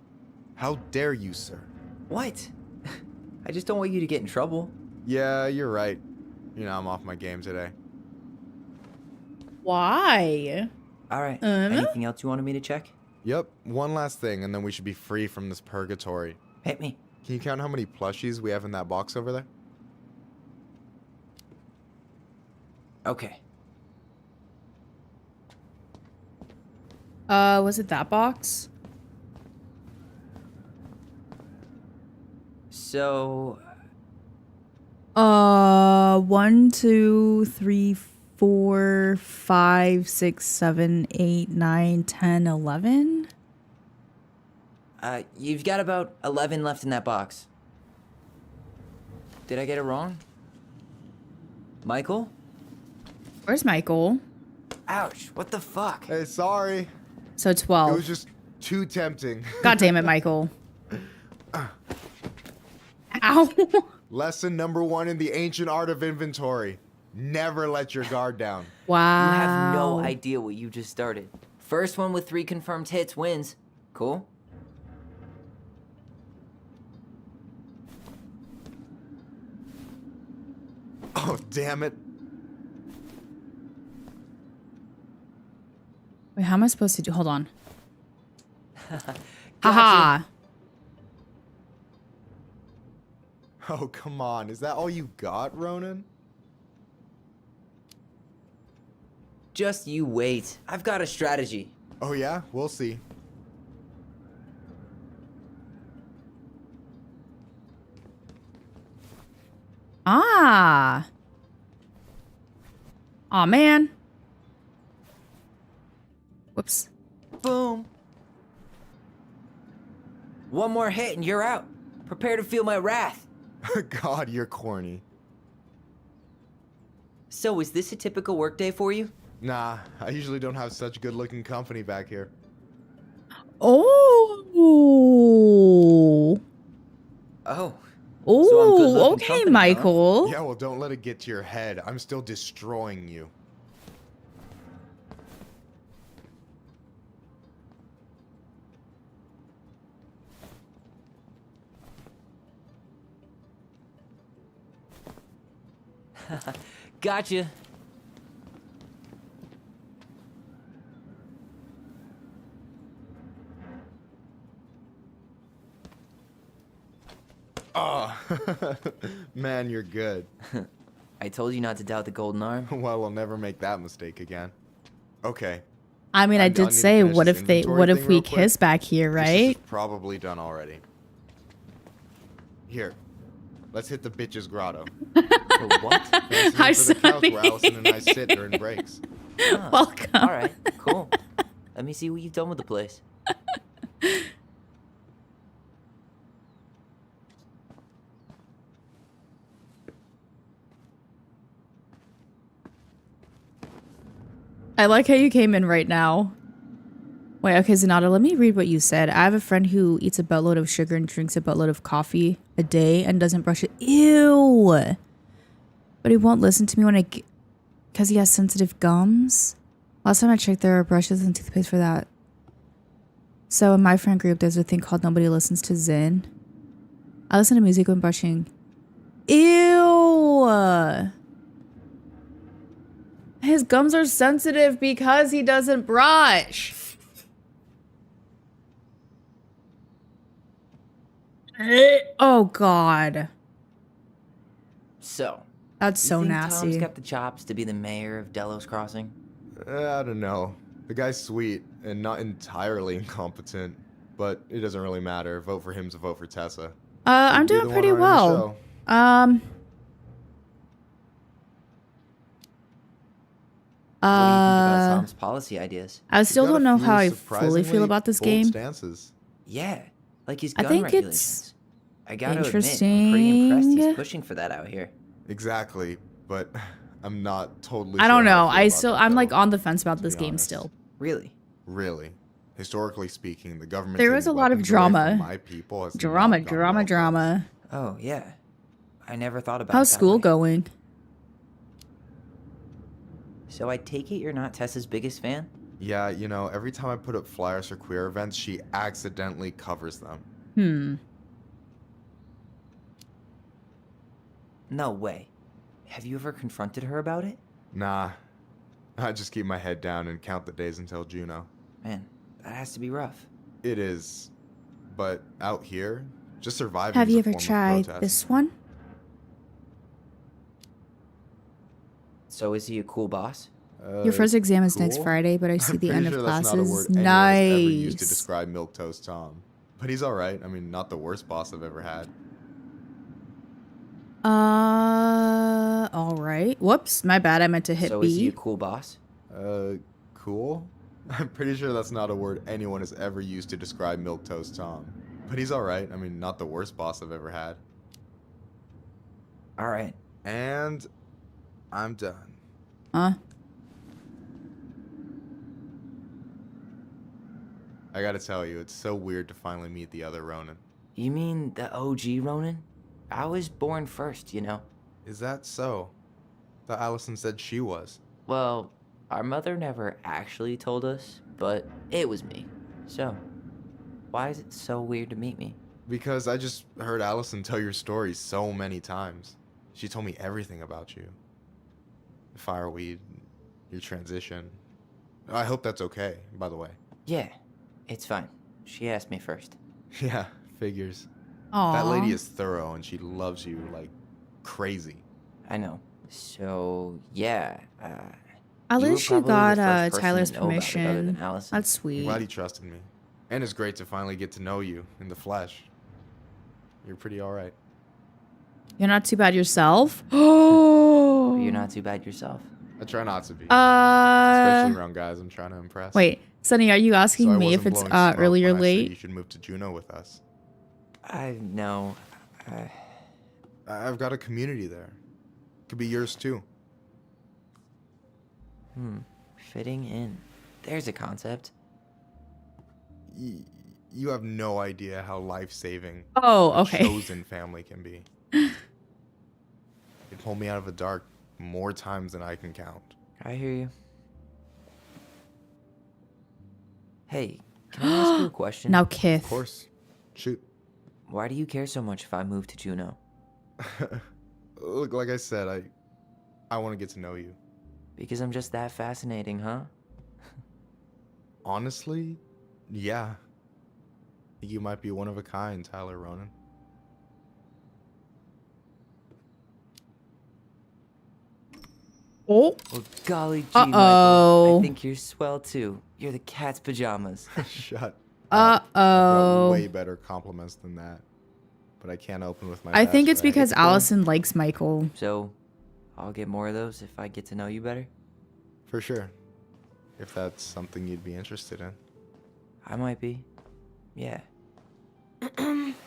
how dare you, sir? What? I just don't want you to get in trouble. Yeah, you're right. You know, I'm off my game today. Why? Alright, anything else you wanted me to check? Yep, one last thing, and then we should be free from this purgatory. Hit me. Can you count how many plushies we have in that box over there? Okay. Was it that box? So... 1, 2, 3, 4, 5, 6, 7, 8, 9, 10, 11? You've got about 11 left in that box. Did I get it wrong? Michael? Where's Michael? Ouch, what the fuck? Hey, sorry. So It 12. was just too tempting. God damn it, Michael. Ow. Lesson number 1 in the ancient art of inventory. Never let your guard down. Wow. You have no idea what you just started. First one with 3 confirmed hits wins. Cool? Oh, damn it. Wait, how am I supposed to do? Hold on. Haha. Oh, come on. Is that all you got, Ronan? Just you wait. I've got a strategy. Oh, yeah? We'll see. Ah. Aw, man. Whoops. Boom. One more hit and you're out. Prepare to feel my wrath. God, you're corny. So, is this a typical workday for you? Nah, I usually don't have such good-looking company back here. Oh. Oh. Oh, So I'm good-looking okay, company, huh? Michael. Yeah, well, don't let it get to your head. I'm still destroying you. Gotcha. Oh, man, you're good. I told you not to doubt the golden arm. Well, we'll never make that mistake again. Okay. I mean, I I'll did need to say, finish what this if they, inventory what if thing we real quick. kiss back here, This right? is probably done already. Here, let's hit the bitch's grotto. The what? Fancy Hi, for the couch where Sonny. Allison and I sit during breaks. Ah, Welcome. All right, cool. Let me see what you've done with the place. I like how you came in right now. Wait, okay, Zanata, let me read what you said. I have a friend who eats a buttload of sugar and drinks a buttload of coffee a day and doesn't brush it. Ew! But he won't listen to me when because he has sensitive gums. Last time I checked, there are brushes and toothpaste for that. So in my friend group, there's a thing called Nobody Listens to Zen. I listen to music when brushing. Ew! His gums are sensitive because he doesn't brush. Oh, God. So. That's you so think nasty. Tom's got the chops to be the mayor of Delos Crossing? I don't know. The guy's sweet and not entirely incompetent, but it doesn't really matter. Vote for him to vote for Tessa. I'm She'd be doing the one pretty running the well. show. What do you think about Tom's policy ideas? I still He's got don't a know few how I fully feel surprisingly about this bold game. Stances. Yeah, like his I gun think regulations. it's I gotta admit, I'm pretty impressed he's interesting. pushing for that out here. Exactly, but I'm not totally I sure don't how know. I feel about that, I'm though, like on the fence about to this be game honest. still. Really? Really. Historically speaking, the government There is a taking lot of weapons away from drama. my people has not gone well for us. Drama. Oh, yeah. I never thought about How's it that school way. going? So I take it you're not Tessa's biggest fan? Yeah, you know, every time I put up flyers for queer events, she accidentally covers them. No way. Have you ever confronted her about it? Nah. I just keep my head down and count the days until Juno. Man, that has to be rough. It is. But out here, just surviving Have is you a ever form of tried protest. this one? So is he a cool boss? Your first exam is next cool? Friday, but I see I'm the end pretty of sure that's not a classes. word anyone has ever used to Nice. describe Milquetoast Tom. But he's alright. I mean, not the worst boss I've ever had. All right. Whoops, my bad. I meant to hit So B. is he a cool boss? Cool? I'm pretty sure that's not a word anyone has ever used to describe Milquetoast Tom. But he's alright. I mean, not the worst boss I've ever had. Alright. And I'm done. Huh? I gotta tell you, it's so weird to finally meet the other Ronan. You mean the OG Ronan? I was born first, you know. Is that so? Thought Allison said she was. Well, our mother never actually told us, but it was me. So, why is it so weird to meet me? Because I just heard Allison tell your story so many times. She told me everything about you. Fireweed, your transition. I hope that's okay, by the way. Yeah, it's fine. She asked me first. Yeah, figures. That lady Aw. is thorough and she loves you like crazy. I know. So, yeah. At you were least you probably the got first person Tyler's to know about it other than permission. Allison. That's I'm sweet. glad he trusted me. And it's great to finally get to know you in the flesh. You're pretty alright. You're not too bad yourself. But you're not too bad yourself. I try not to be. Especially around guys I'm trying to impress. Wait, Sunny, are you So asking I me if wasn't it's blowing smoke early or when I said late? you should move to Juneau with us. I know. I've got a community there. Could be yours too. Fitting in. There's a concept. You have no idea how life-saving Oh, a okay. chosen family can be. They pulled me out of the dark more times than I can count. I hear you. Hey, can I ask you a question? Now, Kith. Of course. Shoot. Why do you care so much if I move to Juneau? Look, like I said, I want to get to know you. Because I'm just that fascinating, huh? Honestly, yeah. I think you might be one of a kind, Tyler Ronan. Oh. Well, golly gee, Uh-oh. Michael. I think you're swell too. You're the cat's pajamas. Shut Uh-oh. I've got way better compliments than that. But I can't open with my I think it's bachelor. because Allison likes Michael. So, I'll get more of those if I get to know you better? For sure. If that's something you'd be interested in. I might be. Yeah.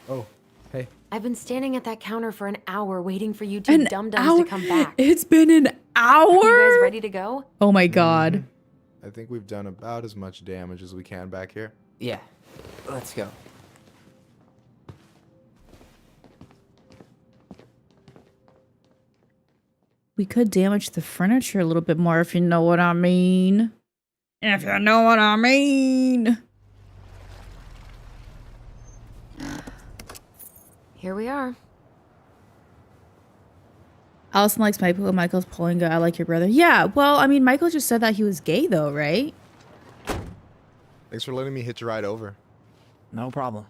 Oh, hey. I've been standing at that counter for an hour waiting for you two An dum-dums hour? to come back. It's been an hour? You guys ready to go? Oh my god. I think we've done about as much damage as we can back here. Yeah. Let's go. We could damage the furniture a little bit more if you know what I mean. If you know what I mean. Here we are. Allison likes Michael and Michael's pulling a I like your brother. Yeah, well, I mean, Michael just said that he was gay though, right? Thanks for letting me hitch a ride over. No problem.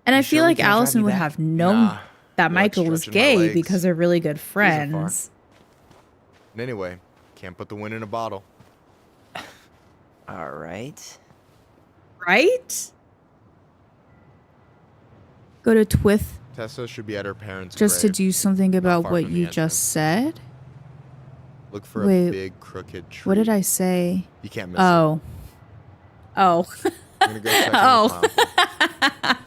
And I You feel sure we like can't drive Allison you would back? have known Nah, that you're, like, Michael was stretching my gay legs. because they're really good These are far. friends. And anyway, can't put the wind in a bottle. All right. Right? Go to Twith Tessa should be at her parents' just to grave. do something about far what from the you just said. Look for Wait, a big crooked tree. what did I say? You can't miss Oh. Oh. I'm gonna go check in Oh. with Mom.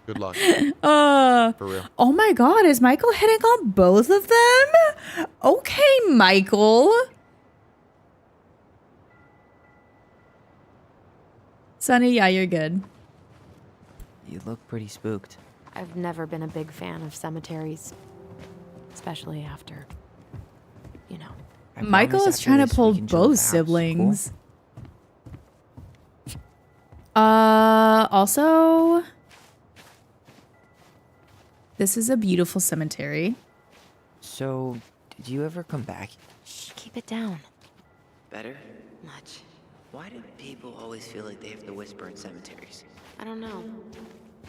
Good luck. For real. Oh my god, is Michael hitting on both of them? Okay, Michael. Sonny, yeah, you're good. You look pretty spooked. I've never been a big fan of cemeteries, especially after, you know. I Michael promise is after trying to this, we pull can chill at both the house, siblings. Also, this is a beautiful cemetery. Cool? So, did you ever come back? Shh, keep it down. Better? Much. Why do people always feel like they have to whisper in cemeteries? I don't know.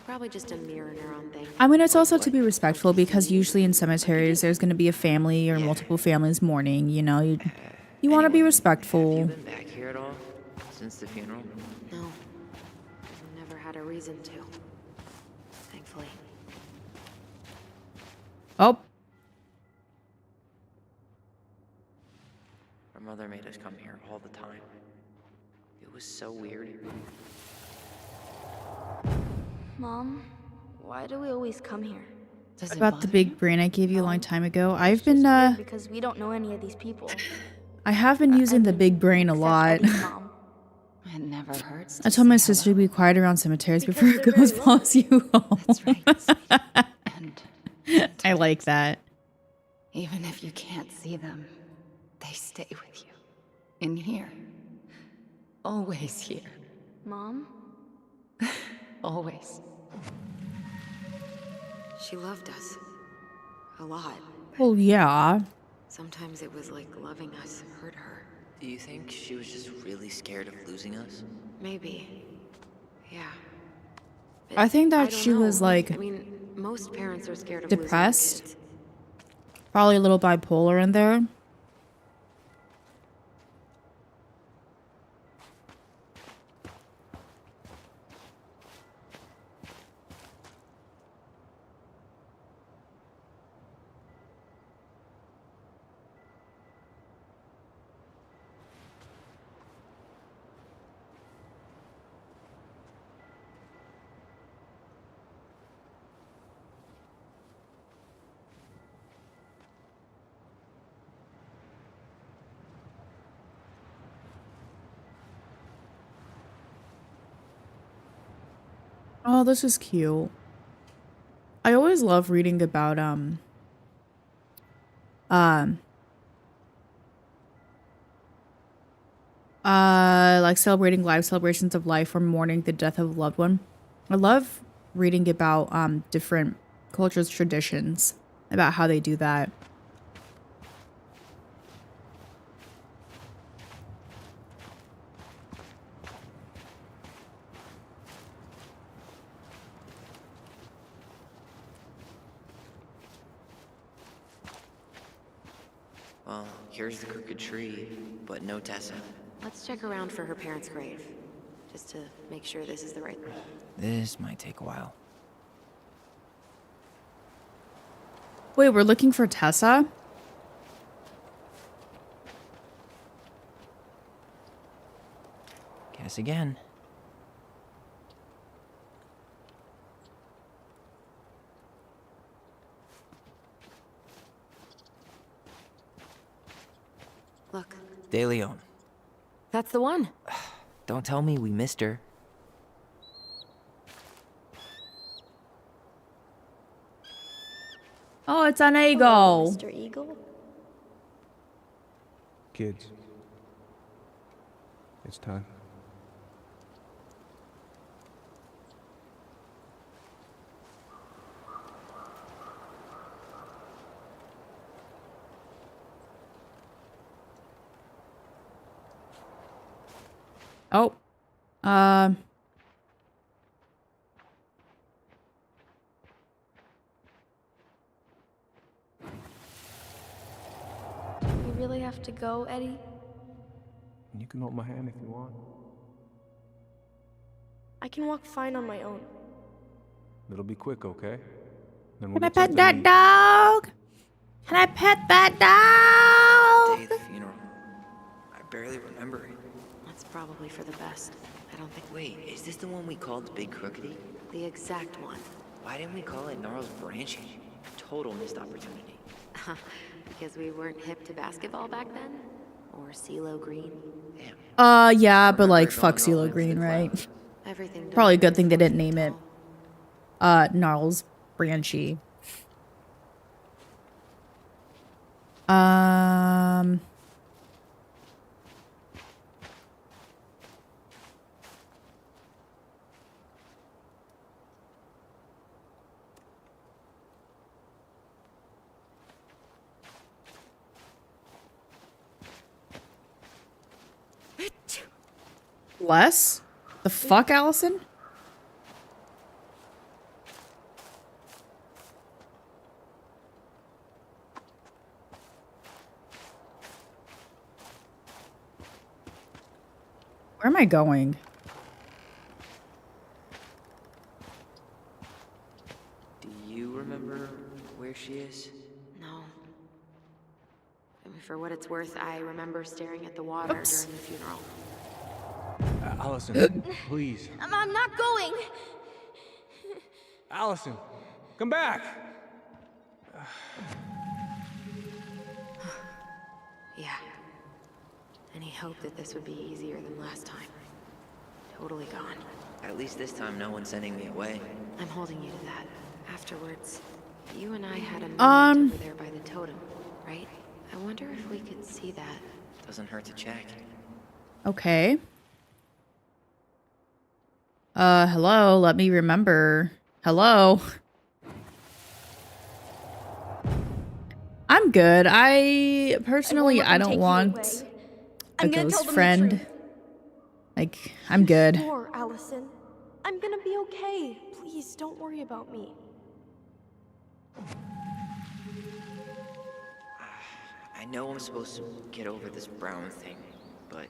Probably just a mirror neuron thing. I mean, it's also to be respectful because usually in cemeteries there's going to be a family or multiple families mourning. You know, you want to be Have you respectful. been back here at all since the funeral? No. I've never had a reason to. Thankfully. Oh, Our mother made us come here all the time. It was so weird. Mom, why do we always come here? Does it about the bother big brain I gave you a long time ago. I've It's been just weird because we don't know any of these people. I have been using the big brain a lot. Except Eddie's mom. It never hurts. I told my sister to be quiet around cemeteries Because before it they're goes very past you home. That's right. sweet. And I like that. even if you can't see them, they stay with you. In here. Always here. Mom? Always. She loved us. A lot. Well, yeah. Sometimes it was like loving us hurt her. Do you think she was just really scared of losing us? Maybe. Yeah. I think that don't she was know. like I mean, most parents are scared of losing their depressed. kids. Probably a little bipolar in there. Oh, this is cute. I always love reading about like celebrating live celebrations of life or mourning the death of a loved one. I love reading about different cultures, traditions, about how they do that. Well, here's the crooked tree, but no Tessa. Let's check around for her parents' grave, just to make sure this is the right one. This might take a while. Wait, we're looking for Tessa? Guess again. Look. De Leon. That's the one. Don't tell me we missed her. Oh, it's an eagle. Mr. Eagle? Kids. It's time. Oh. You really have to go, Eddie? You can hold my hand if you want. I can walk fine on my own. It'll be quick, okay? Then Can I get something pet that to eat. dog? Can I pet that Day dog? of the funeral. I barely remember it. That's probably for the best. I don't think. Wait, is this the one we called the Big Crookedy? The exact one. Why didn't we call it Gnarls Branching? Total missed opportunity. Because we weren't hip to basketball back then? Or CeeLo Green? Damn. Yeah, but Remember like going fuck all CeeLo into Green, the right? clouds. Everything Probably a does good thing they really didn't name it. tall. Gnarls Branchy. Less? The fuck, Allison? Where am I going? Do you remember where she is? No. I mean, for what it's worth, I remember staring at the water during the funeral. Allison, please. I'm not going! Allison, come back! Yeah. Any hope that this would be easier than last time? Totally gone. At least this time no one's sending me away. I'm holding you to that. Afterwards, you and I had a moment over there by the totem, right? I wonder if we could see that. Doesn't hurt to check. Okay. Hello, let me remember. Hello. I'm good. I personally, I don't want a ghost friend. Like, I'm good. Swore, Allison. I'm gonna be okay. Please, don't worry about me. I know I'm supposed to get over this Brown thing, but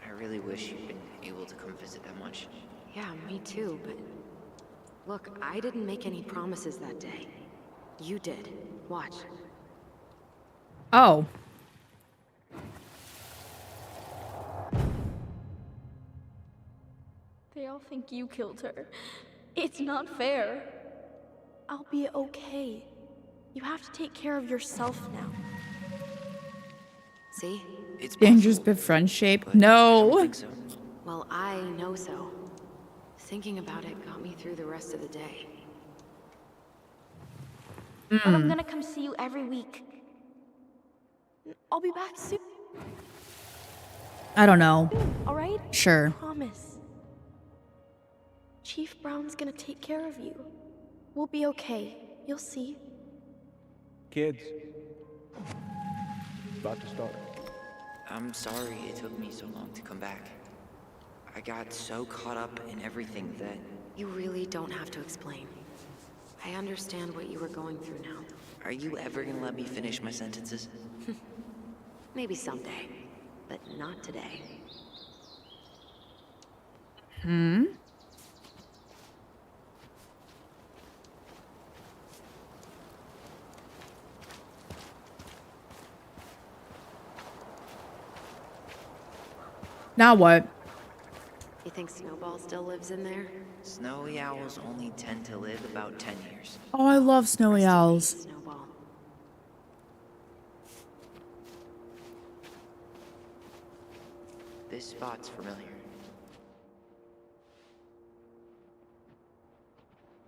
I really wish you'd been able to come visit that much. Yeah, me too, but... Look, I didn't make any promises that day. You did. Watch. Oh. They all think you killed her. It's not fair. I'll be okay. You have to take care of yourself now. See? It's Dangerous possible, but friendship. but I don't No. think so. Well, I know so. Thinking about it got me through the rest of the day. But I'm gonna come see you every week. I'll be back soon, I don't know. alright? Sure. Promise. Chief Brown's gonna take care of you. We'll be okay. You'll see. Kids. About to start. I'm sorry it took me so long to come back. I got so caught up in everything that... You really don't have to explain. I understand what you were going through now. Are you ever gonna let me finish my sentences? Maybe someday, but not today. Now what? You think Snowball still lives in there? Snowy owls only tend to live about 10 years. Oh, I love snowy owls. Snowball. This spot's familiar.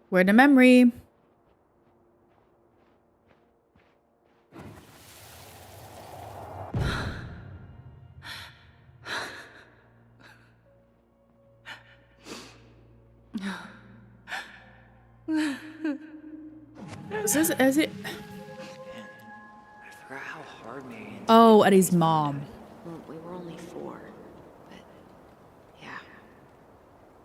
Where the memory? Is it? Man, I forgot how hard Marianne... Oh, Eddie's mom. Well, we were only 4, but yeah.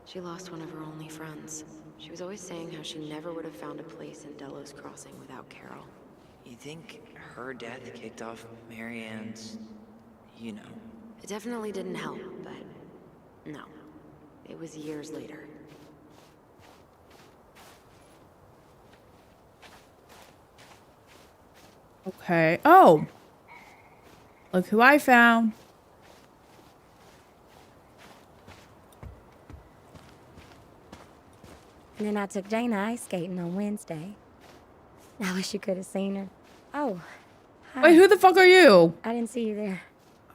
She lost one of her only friends. She was always saying how she never would have found a place in Delos Crossing without Carol. You think her death kicked off Marianne's... you know... It definitely didn't help, but no. It was years later. Okay. Oh. Look who I found. And then I took Jaina ice skating on Wednesday. I wish you could have seen her. Oh. Hi. Wait, who the fuck are you? I didn't see you there.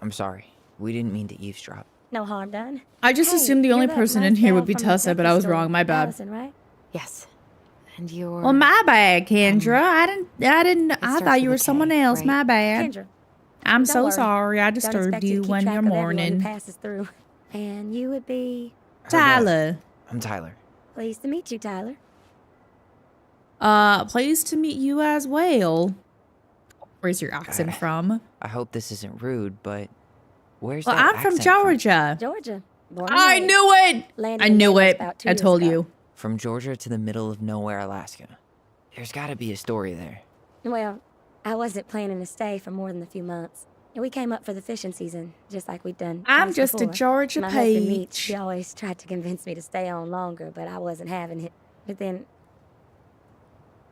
I'm sorry. We didn't mean to eavesdrop. No harm done. I just Hey, assumed the only you're that person nice in here gal would be from the Tessa, but I was grocery wrong. My store, bad. Allison, right? Yes. And you're... Well, my bad, Kendra. I thought you were someone else. right? My bad. Kendra. I'm Don't so worry. sorry. I Don't disturbed expect you to keep one track your of everyone who morning. passes through. And you would be Tyler. I'm Tyler. pleased to meet you, Tyler. Pleased to meet you as well. Where's your accent from? I hope this isn't rude, but... where's Well, that I'm from accent Georgia. Georgia. Born and I raised. knew it. Landed I in knew Memphis it. about 2 I years told ago. you. From Georgia to the middle of nowhere, Alaska. There's gotta be a story there. Well, I wasn't planning to stay for more than a few months. And we came up for the fishing season, just like we'd done I'm twice just a before. Georgia My husband Meech, peach. he always tried to convince me to stay on longer, but I wasn't having it. But then,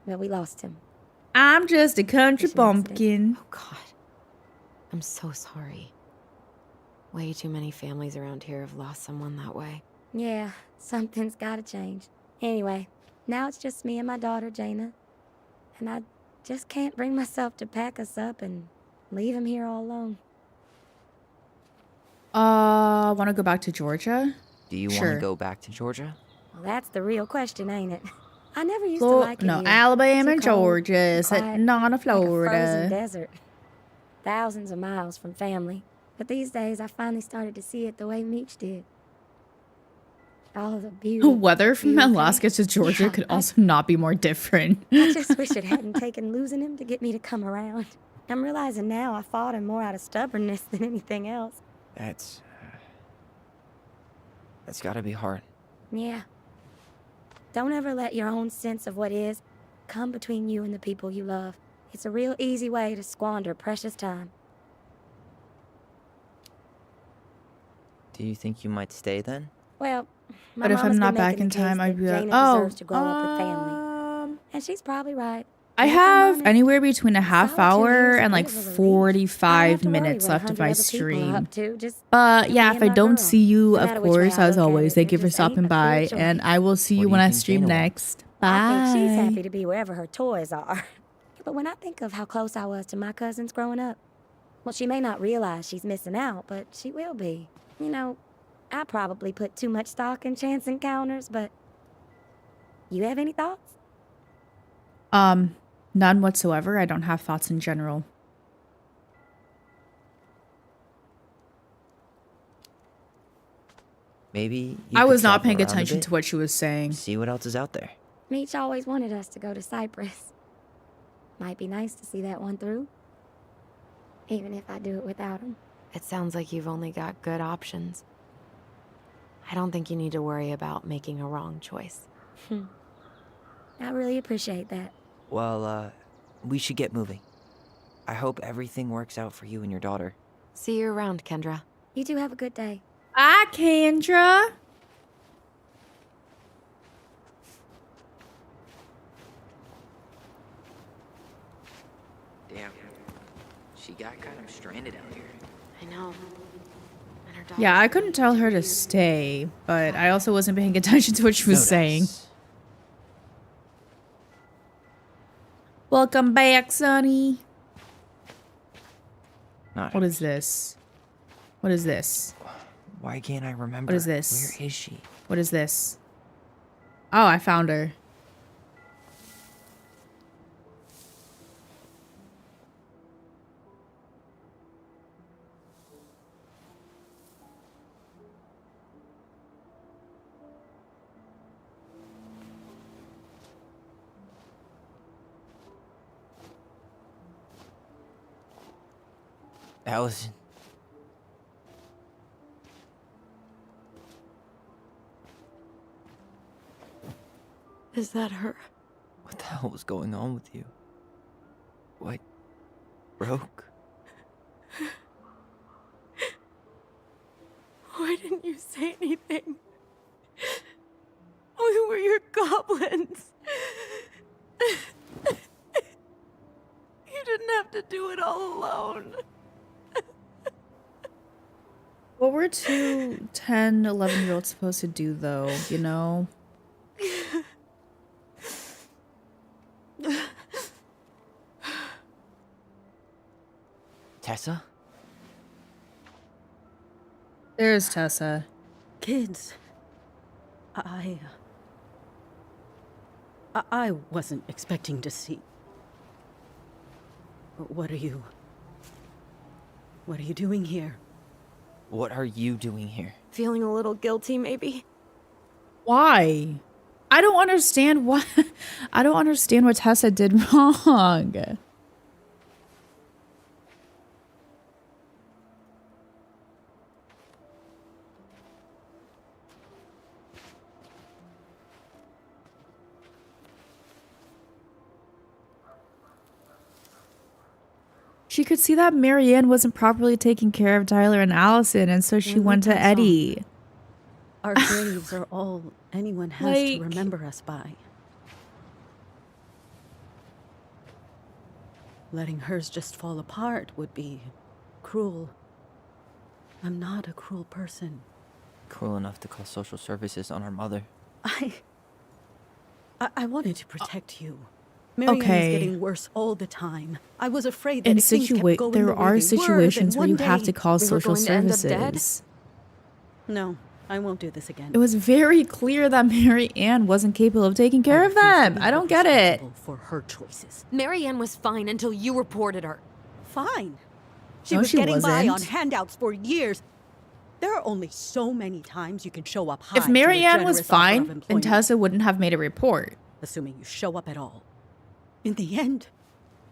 well, we lost him. I'm just a country Fishing accident. bumpkin. Oh, God. I'm so sorry. Way too many families around here have lost someone that way. Yeah, something's gotta change. Anyway, now it's just me and my daughter, Jaina. And I just can't bring myself to pack us up and leave him here all alone. Want to go back to Georgia? Do you want Sure. to go back to Georgia? Well, that's the real question, ain't it? I never used to like it No, here. Alabama Too and cold, Georgia, quiet, not like a frozen Florida. desert. Thousands of miles from family. But these days, I finally started to see it the way Meech did. All the beauty. Weather from beauty. Alaska to Georgia Yeah, could also not be more different. I just wish it hadn't taken losing him to get me to come around. I'm realizing now I fought him more out of stubbornness than anything else. That's gotta be hard. Yeah. Don't ever let your own sense of what is come between you and the people you love. It's a real easy way to squander precious time. Do you think you might stay then? Well, my But if mama's I'm not been back making in the case time, I'd that be like, Jaina oh, deserves to grow up with family. And she's probably right. I And if I'm have honest, anywhere between a half solitude hour is a and bit like of a relief. I don't have 45 to worry minutes what left of 100 my other people are stream. up to, just But me yeah, and if I my don't girl. see you, No of matter which way course, I as look at always, it, thank there you for just ain't stopping a by, clear and choice. I will see What you do when you I think stream Jaina next. I think she's happy Bye. to be wherever her toys are. But when I think of how close I was to my cousins growing up, well, she may not realize she's missing out, but she will be. You know, I probably put too much stock in chance encounters, but you have any thoughts? None whatsoever. I don't have thoughts in general. Maybe you I could was not travel paying around a attention bit, to what she was saying. see what else is out there. Meech always wanted us to go to Cyprus. Might be nice to see that one through. Even if I do it without him. It sounds like you've only got good options. I don't think you need to worry about making a wrong choice. I really appreciate that. Well, we should get moving. I hope everything works out for you and your daughter. See you around, Kendra. You two have a good day. Bye, Kendra. Damn. She got kind of stranded out here. I know. And her Yeah, I daughter's couldn't tell her to stay, but I also wasn't paying attention to what she was saying. Welcome back, Sonny. Not What is this? What is this? Why can't I remember? What is this? Where is she? What is this? Oh, I found her. Allison. Is that her? What the hell was going on with you? What broke? Why didn't you say anything? We were your goblins. You didn't have to do it all alone. What were two 10, 11-year-olds supposed to do, though, you know? Tessa? There's Tessa. Kids, I wasn't expecting to see. What are you doing here? What are you doing here? Feeling a little guilty, maybe? Why? I don't understand what I don't understand what Tessa did wrong. She could see that Marianne wasn't properly taking care of Tyler and Allison, and so she When we went to pass on, Eddie. Our graves are all anyone has to Like- remember us by. Letting hers just fall apart would be cruel. I'm not a cruel person. Cruel enough to call social services on our mother. I wanted to protect you. Marianne Okay. is getting worse all the time. I was afraid that In if things kept going the there way are they situations were, where then you one have day to call we were social going to end up dead? services. No, I won't do this again. It was very clear that Marianne wasn't capable of taking care of them. I don't get it. For her choices. Marianne was fine until you reported her. Fine. She No, was she getting by on wasn't. handouts for years. There are only so many times you can show up high. If to a Marianne was generous offer of fine, then employment, Tessa wouldn't have made a report. assuming you show up at all. In the end,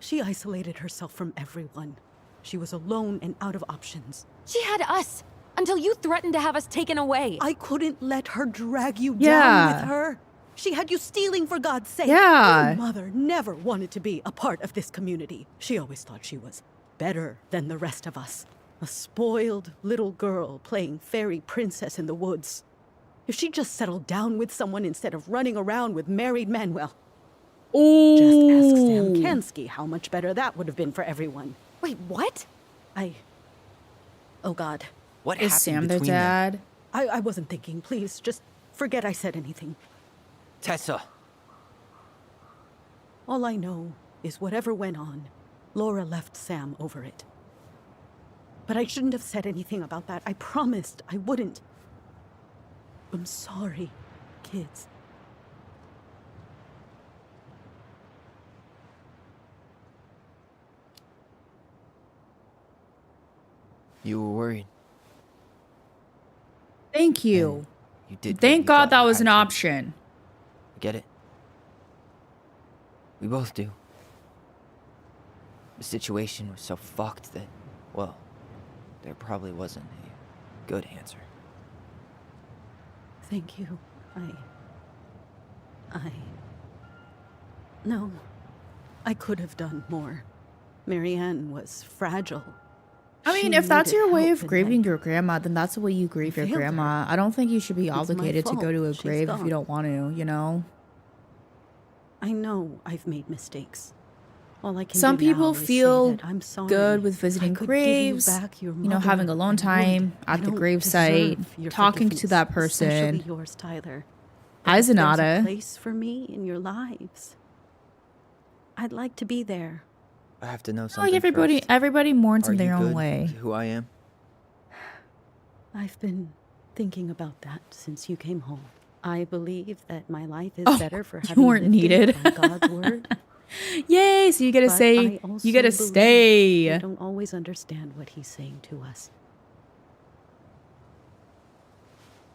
she isolated herself from everyone. She was alone and out of options. She had us. Until you threatened to have us taken away. I couldn't let her drag you Yeah. down with her. She had you stealing for God's sake. Yeah. Your mother never wanted to be a part of this community. She always thought she was better than the rest of us. A spoiled little girl playing fairy princess in the woods. If she just settled down with someone instead of running around with married men, well, just ask Sam Kansky how much better that would have been for everyone. Wait, what? Oh God. What Is happened Sam their between them? dad? I wasn't thinking. Please, just forget I said anything. Tessa. All I know is whatever went on, Laura left Sam over it. But I shouldn't have said anything about that. I promised I wouldn't. I'm sorry, kids. You were worried. Thank you. You did. Thank God that was an option. I get it. We both do. The situation was so fucked that, well, there probably wasn't a good answer. Thank you. No. I could have done more. Marianne was fragile. I mean, She if that's needed your way help of and grieving your grandma, then that's the way you grieve your failed her. grandma. I don't think you should be It's my obligated to go to a fault. She's grave if gone. you don't want to, you know? I know I've made mistakes. All I can Some do now people is say feel that I'm sorry. good with If I visiting could give you graves, back your you know, having mother, alone I time would. I at the don't gravesite, deserve your talking to forgiveness, that person. especially yours, Tyler. Hi, If there's a Zanata. place for me in your lives, I'd like to be there. I have to know something. Like first. everybody mourns Are in their you own good way. with who I am? I've been thinking about that since you came home. I believe that my life is Oh, better for you having weren't lived it needed. by God's word. Yay! So you get to But say, I also you get to believe stay. we don't always understand what he's saying to us.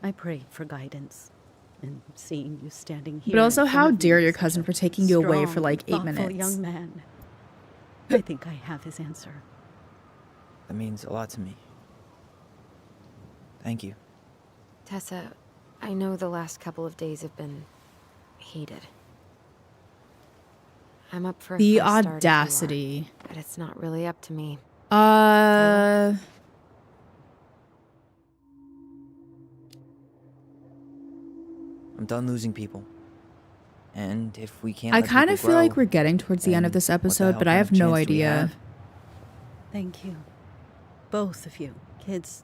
I prayed for guidance, and seeing you standing here. But also, in front how of me dare as your such cousin a for taking you away for strong, like 8 thoughtful minutes? young man. I think I have his answer. That means a lot to me. Thank you. Tessa, I know the last couple of days have been heated. I'm up for a The fresh start if you are, audacity. but it's not really up to me. I'm done losing people. And if we can't I let kind of people feel like grow, we're getting towards the end of then this what the episode, hell but I kind have of no chance do we idea. have? Thank you. Both of you. Kids,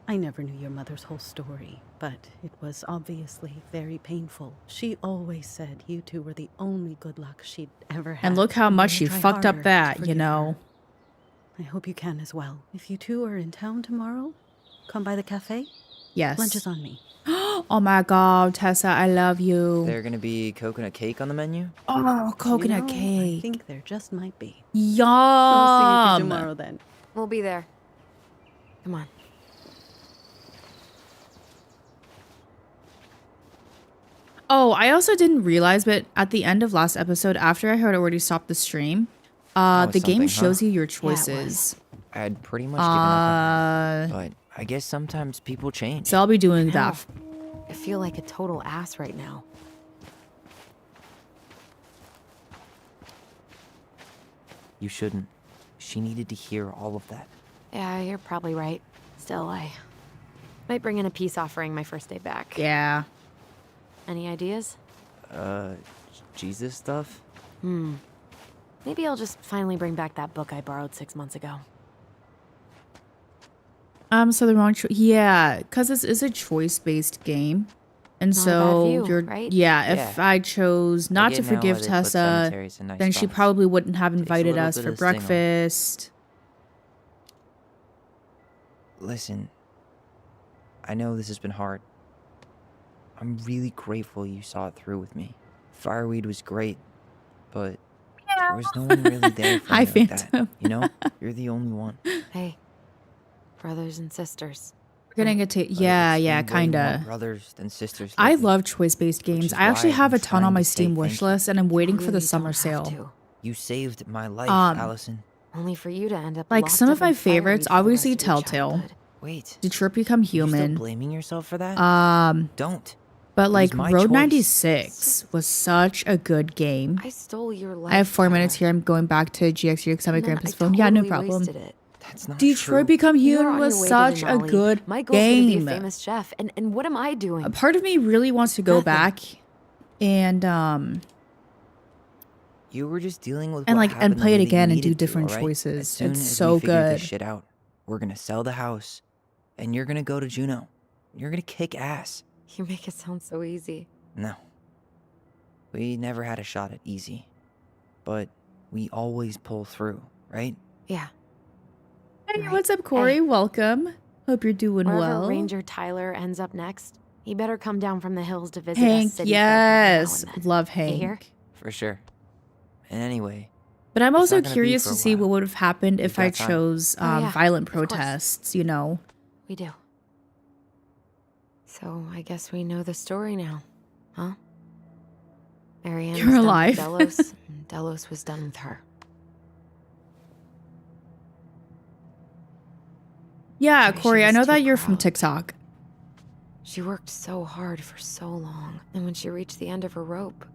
I never knew your mother's whole story, but it was obviously very painful. She always said you two were the only good luck she'd ever had. And look how I'm much gonna she try fucked up harder to that, you forgive know? her. I hope you can as well. If you two are in town tomorrow, come by the cafe. Yes. Lunch is on me. Oh my god, Tessa, I love you. There gonna be coconut cake on the menu? Oh, coconut You know, cake. I think there just might be. Yum. I'll see you tomorrow then. We'll be there. Come on. Oh, I also didn't realize, but at the end of last episode, after I had already stopped the stream, That was the game something, shows huh? you your Yeah, it choices. I had pretty much given up on that. But I guess sometimes people change. So I'll be doing Hell, that. I feel like a total ass right now. You shouldn't. She needed to hear all of that. Yeah, you're probably right. Still, I might bring in a peace offering my first day back. Yeah. Any ideas? Jesus stuff? Maybe I'll just finally bring back that book I borrowed 6 months ago. So the wrong choice. Yeah, because this is a choice-based game. And Not a bad so view, you're, right? yeah, if Yeah. I chose not to get now forgive why they put Tessa, cemeteries in nice then she spots. probably wouldn't have Takes a invited little us bit for of the sting off. breakfast. Listen, I know this has been hard. I'm really grateful you saw it through with me. Fireweed was great, but there was no one really there for Hi, me like Phantom. that. You know, you're the only one. Hey, brothers and sisters. We're getting a But yeah, it's yeah, been way more kinda. brothers than sisters. I lately. love choice-based games. is I actually why have a I'm ton on trying my to say Steam thank wish you. list, and I'm waiting for the Really summer don't have sale. to. You saved my life, Um, Allison. Only for you to end up Like locked some up of my in favorites, Fireweed for the obviously rest of your Telltale. childhood. Wait. Detroit Become You still Human. blaming yourself for that? But Don't. It was like my Road choice. 96 was such a good game. I stole your life. I have 4 minutes Tyler. here. I'm going back to GX because my And then grandpa's I phone. Yeah, no totally problem. wasted it. That's not Detroit true. Become You're Human on was your way to such a Denali. good Michael's gonna be a game. famous chef, and what am I doing? A part of me really wants to go Nothing. back and You were just dealing with and what like happened and play the it way that you again and do needed to, different all right? choices. As soon It's as so we figure good. this shit out, we're gonna sell the house, and you're gonna go to Juneau. You're gonna kick ass. You make it sound so easy. No. We never had a shot at easy. But we always pull through, right? Yeah. Hey, Right. what's up, Corey? Hey. Welcome. Hope you're doing Wherever well. Ranger Tyler ends up next, he better come down from the hills to visit Hank, us city folk yes. every now and then. Love You Hank. hear? For sure. And anyway, But I'm It's also not gonna be curious for to a see while. what would have happened if We've I got time. chose Oh, yeah, violent of course. protests, you know? We do. So I guess we know the story now, huh? Marianne You're was alive. done with Delos, and Delos was done with her. Yeah, Maybe she Corey, I was know too that you're from proud. TikTok. She worked so hard for so long, and when she reached the end of her rope,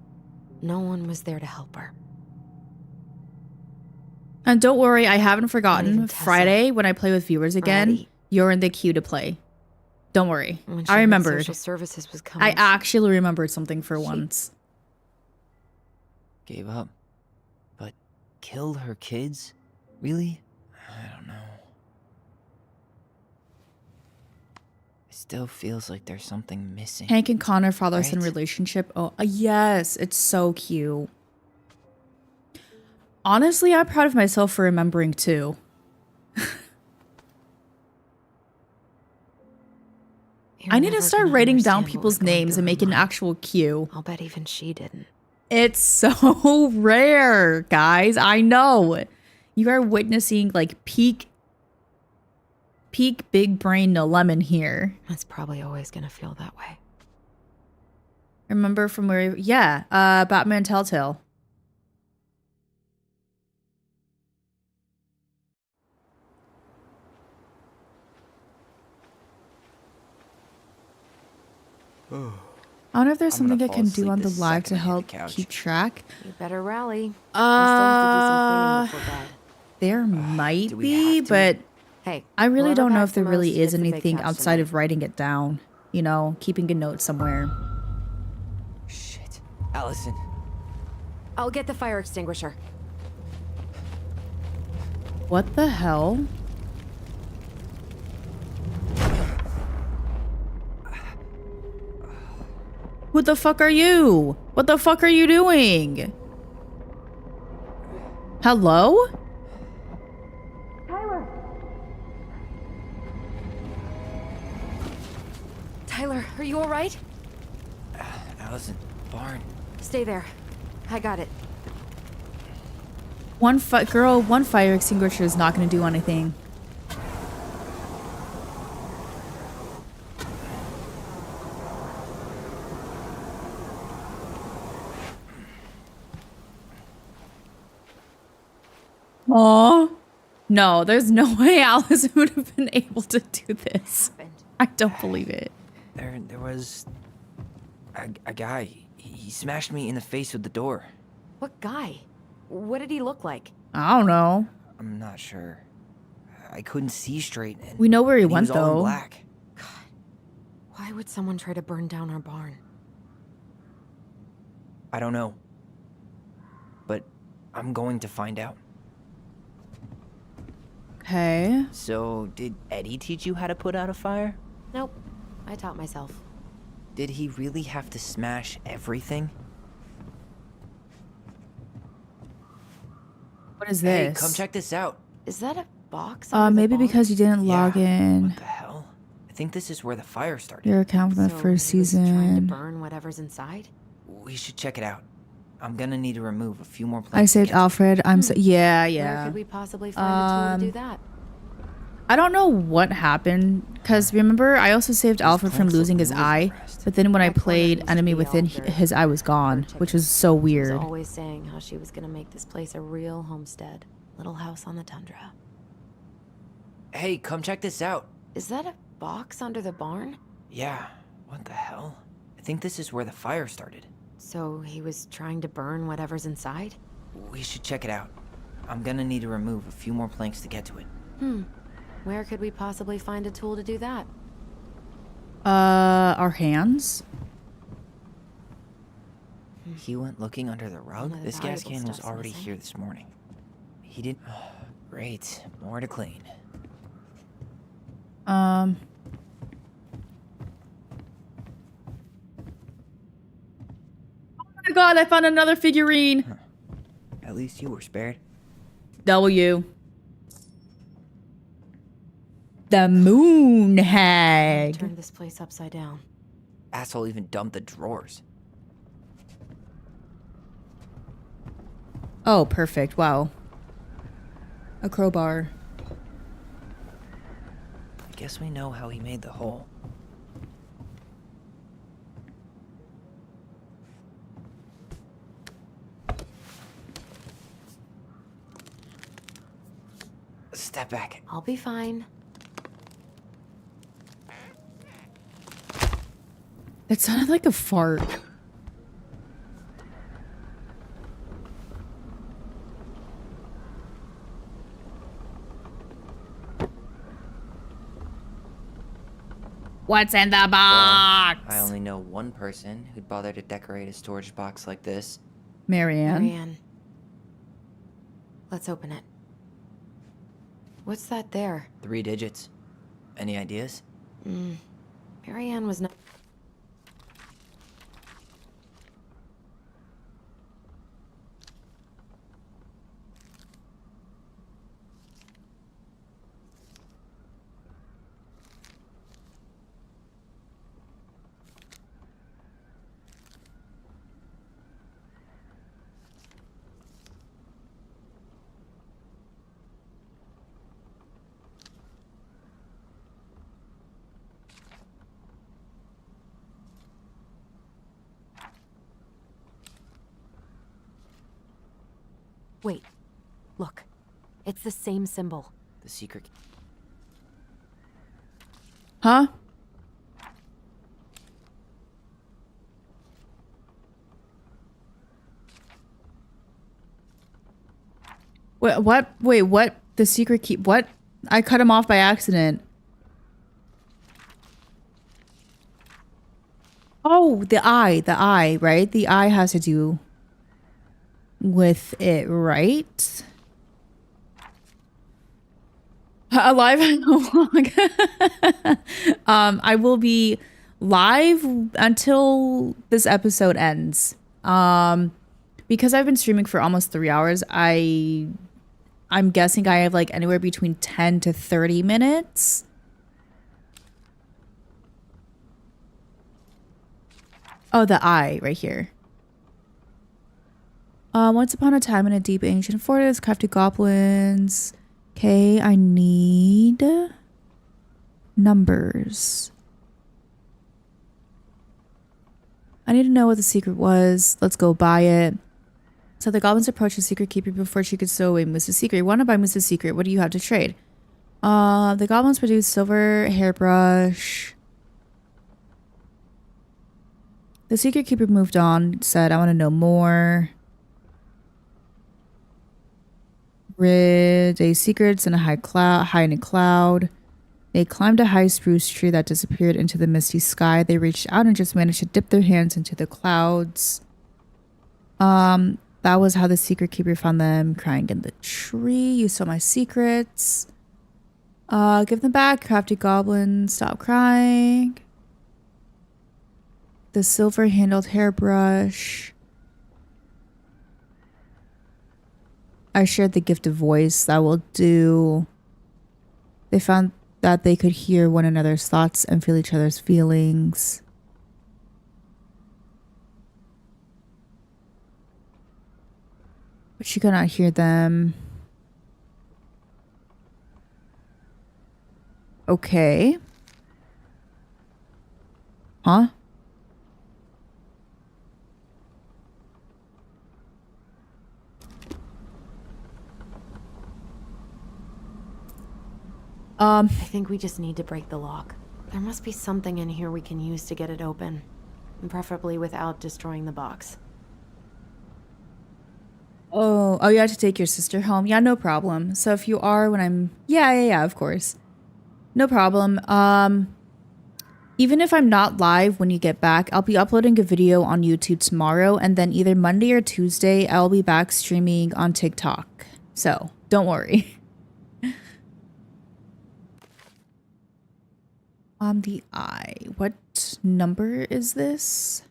no one was there to help her. And don't worry, I haven't forgotten. even Tessa. Friday, when I play with viewers again, Eddie. you're in the queue to play. Don't worry. And when she I heard remembered. Social services was coming. I actually remembered something for once. gave up. But killed her kids? Really? I don't know. It still feels like there's something missing. Hank and Connor father-son Right. relationship. Oh, yes, it's so cute. Honestly, I'm proud of myself for remembering too. You're I need to never start gonna writing down understand what was people's going names through and her make an mind. actual queue. I'll bet even she didn't. It's so rare, guys. I know. You are witnessing like peak big brain no lemon here. It's probably always gonna feel that way. Remember from where? Yeah, Batman Telltale. I wonder if there's I'm gonna something I fall can do asleep on the the live to second I hit the help couch. keep track. You better rally. We still have to do some cleaning before bed. There might do we be, have to? but Hey, I really whoever don't know packs if there the really most is gets the big anything couch outside tonight. of writing it down. You know, keeping a note somewhere. Shit. Allison. I'll get the fire extinguisher. What the hell? Who the fuck are you? What the fuck are you doing? Hello? Tyler, are you all right? Allison. Barn. Stay there. I got it. One fire extinguisher is not going to do anything. Aw. No, there's no way Alice would have been able to do this. I don't believe it. There was a guy. He smashed me in the face with the door. What guy? What did he look like? I don't know. I'm not sure. I couldn't see straight. And, We know where he and went, was all in though. black. Why would someone try to burn down our barn? I don't know. But I'm going to find out. Okay. So, did Eddie teach you how to put out a fire? Nope. I taught myself. Did he really have to smash everything? What is Hey, this? come check this out. Is that a box? under the Maybe bunk? because you didn't log in. What the hell? I think this is where the fire started. Your account from the So first he was trying to season. burn whatever's inside? We should check it out. I'm gonna need to remove a few more plants. I to saved get to it. Alfred. I'm so yeah, Where yeah. could we possibly find a tool to do that? I don't know what happened because remember I also saved Alfred from plants look losing his really eye, depressed. but then when I That corner played used to Enemy be Within, all dirt. his eye was gone, which was so She was weird. always saying how she was gonna make this place a real homestead. Little house on the tundra. Hey, come check this out. Is that a box under the barn? Yeah, what the hell? I think this is where the fire started. So he was trying to burn whatever's inside? We should check it out. I'm gonna need to remove a few more planks to get to it. Where could we possibly find a tool to do that? Our hands? He went looking under the rug? of the This gas valuable can was stuff's already missing. here this morning. He did... Great. More to clean. Oh my god, I found another figurine! Huh. At least you were spared. W. The moon hag. Turn this place upside down. Asshole even dumped the drawers. Oh, perfect. Wow. A crowbar. I guess we know how he made the hole. Step back. I'll be fine. It sounded like a fart. What's in the box? Well, I only know one person who'd bother to decorate a storage box like this. Marianne. Marianne. Let's open it. What's that there? 3 digits. Any ideas? Marianne was not... Wait. Look. It's the same symbol. The secret... Huh? What? Wait, what? The secret key? What? I cut him off by accident. Oh, the eye, right? The eye has to do with it, right? Alive vlog. I will be live until this episode ends. Because I've been streaming for almost 3 hours, I'm guessing I have like anywhere between 10 to 30 minutes. Oh, the eye right here. Once upon a time in a deep ancient forest, crafty goblins. Okay, I need numbers. I need to know what the secret was. Let's go buy it. So the goblins approached the secret keeper before she could stow away Moose's secret. You want to buy Moose's secret? What do you have to trade? The goblins produced silver hairbrush. The secret keeper moved on, said, I want to know more. Rid a secrets in a high in a cloud. They climbed a high spruce tree that disappeared into the misty sky. They reached out and just managed to dip their hands into the clouds. That was how the secret keeper found them crying in the tree. You stole my secrets. Give them back, crafty goblin. Stop crying. The silver-handled hairbrush. I shared the gift of voice. That will do. They found that they could hear one another's thoughts and feel each other's feelings. But she could not hear them. Okay. Huh? I think we just need to break the lock. There must be something in here we can use to get it open. And preferably without destroying the box. Oh, you have to take your sister home? Yeah, no problem. So if you are when I'm... Yeah, of course. No problem. Even if I'm not live when you get back, I'll be uploading a video on YouTube tomorrow, and then either Monday or Tuesday, I'll be back streaming on TikTok. So, don't worry. The eye. What number is this?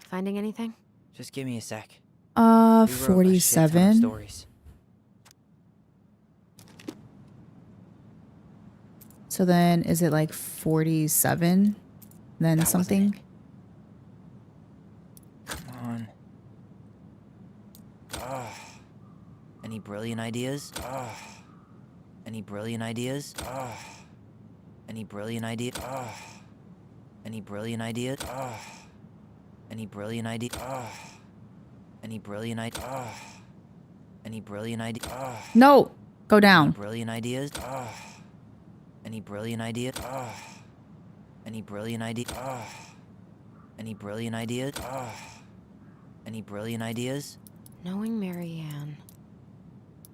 Finding anything? Just give me a sec. We wrote a shit ton of 47. stories. So then, is it like 47? Then That something? Come on. Any brilliant ideas? Any brilliant ideas? Any brilliant ideas? Any brilliant ideas? Any brilliant idea? Any brilliant idea? Any brilliant idea? No! Go down. Brilliant ideas? Any brilliant ideas? Any brilliant ideas? Any brilliant ideas? Any brilliant ideas? Knowing Marianne.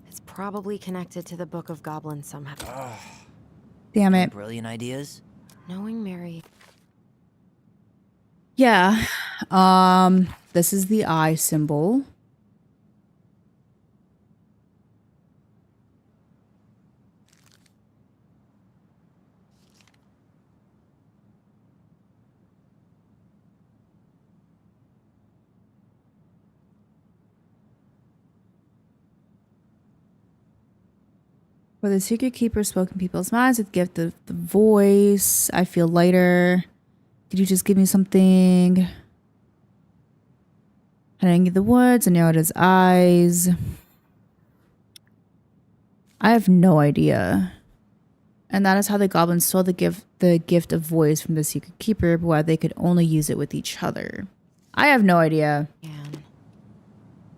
It's probably connected to the Book of Goblins somehow. Damn Any it. brilliant ideas? Knowing Mary. Yeah. This is the eye symbol. For the secret keeper spoke in people's minds with the gift of the voice. I feel lighter. Could you just give me something? Hiding in the woods and narrowed his eyes. I have no idea. And that is how the goblins stole the gift of voice from the secret keeper, but why they could only use it with each other. I have no idea. Anne.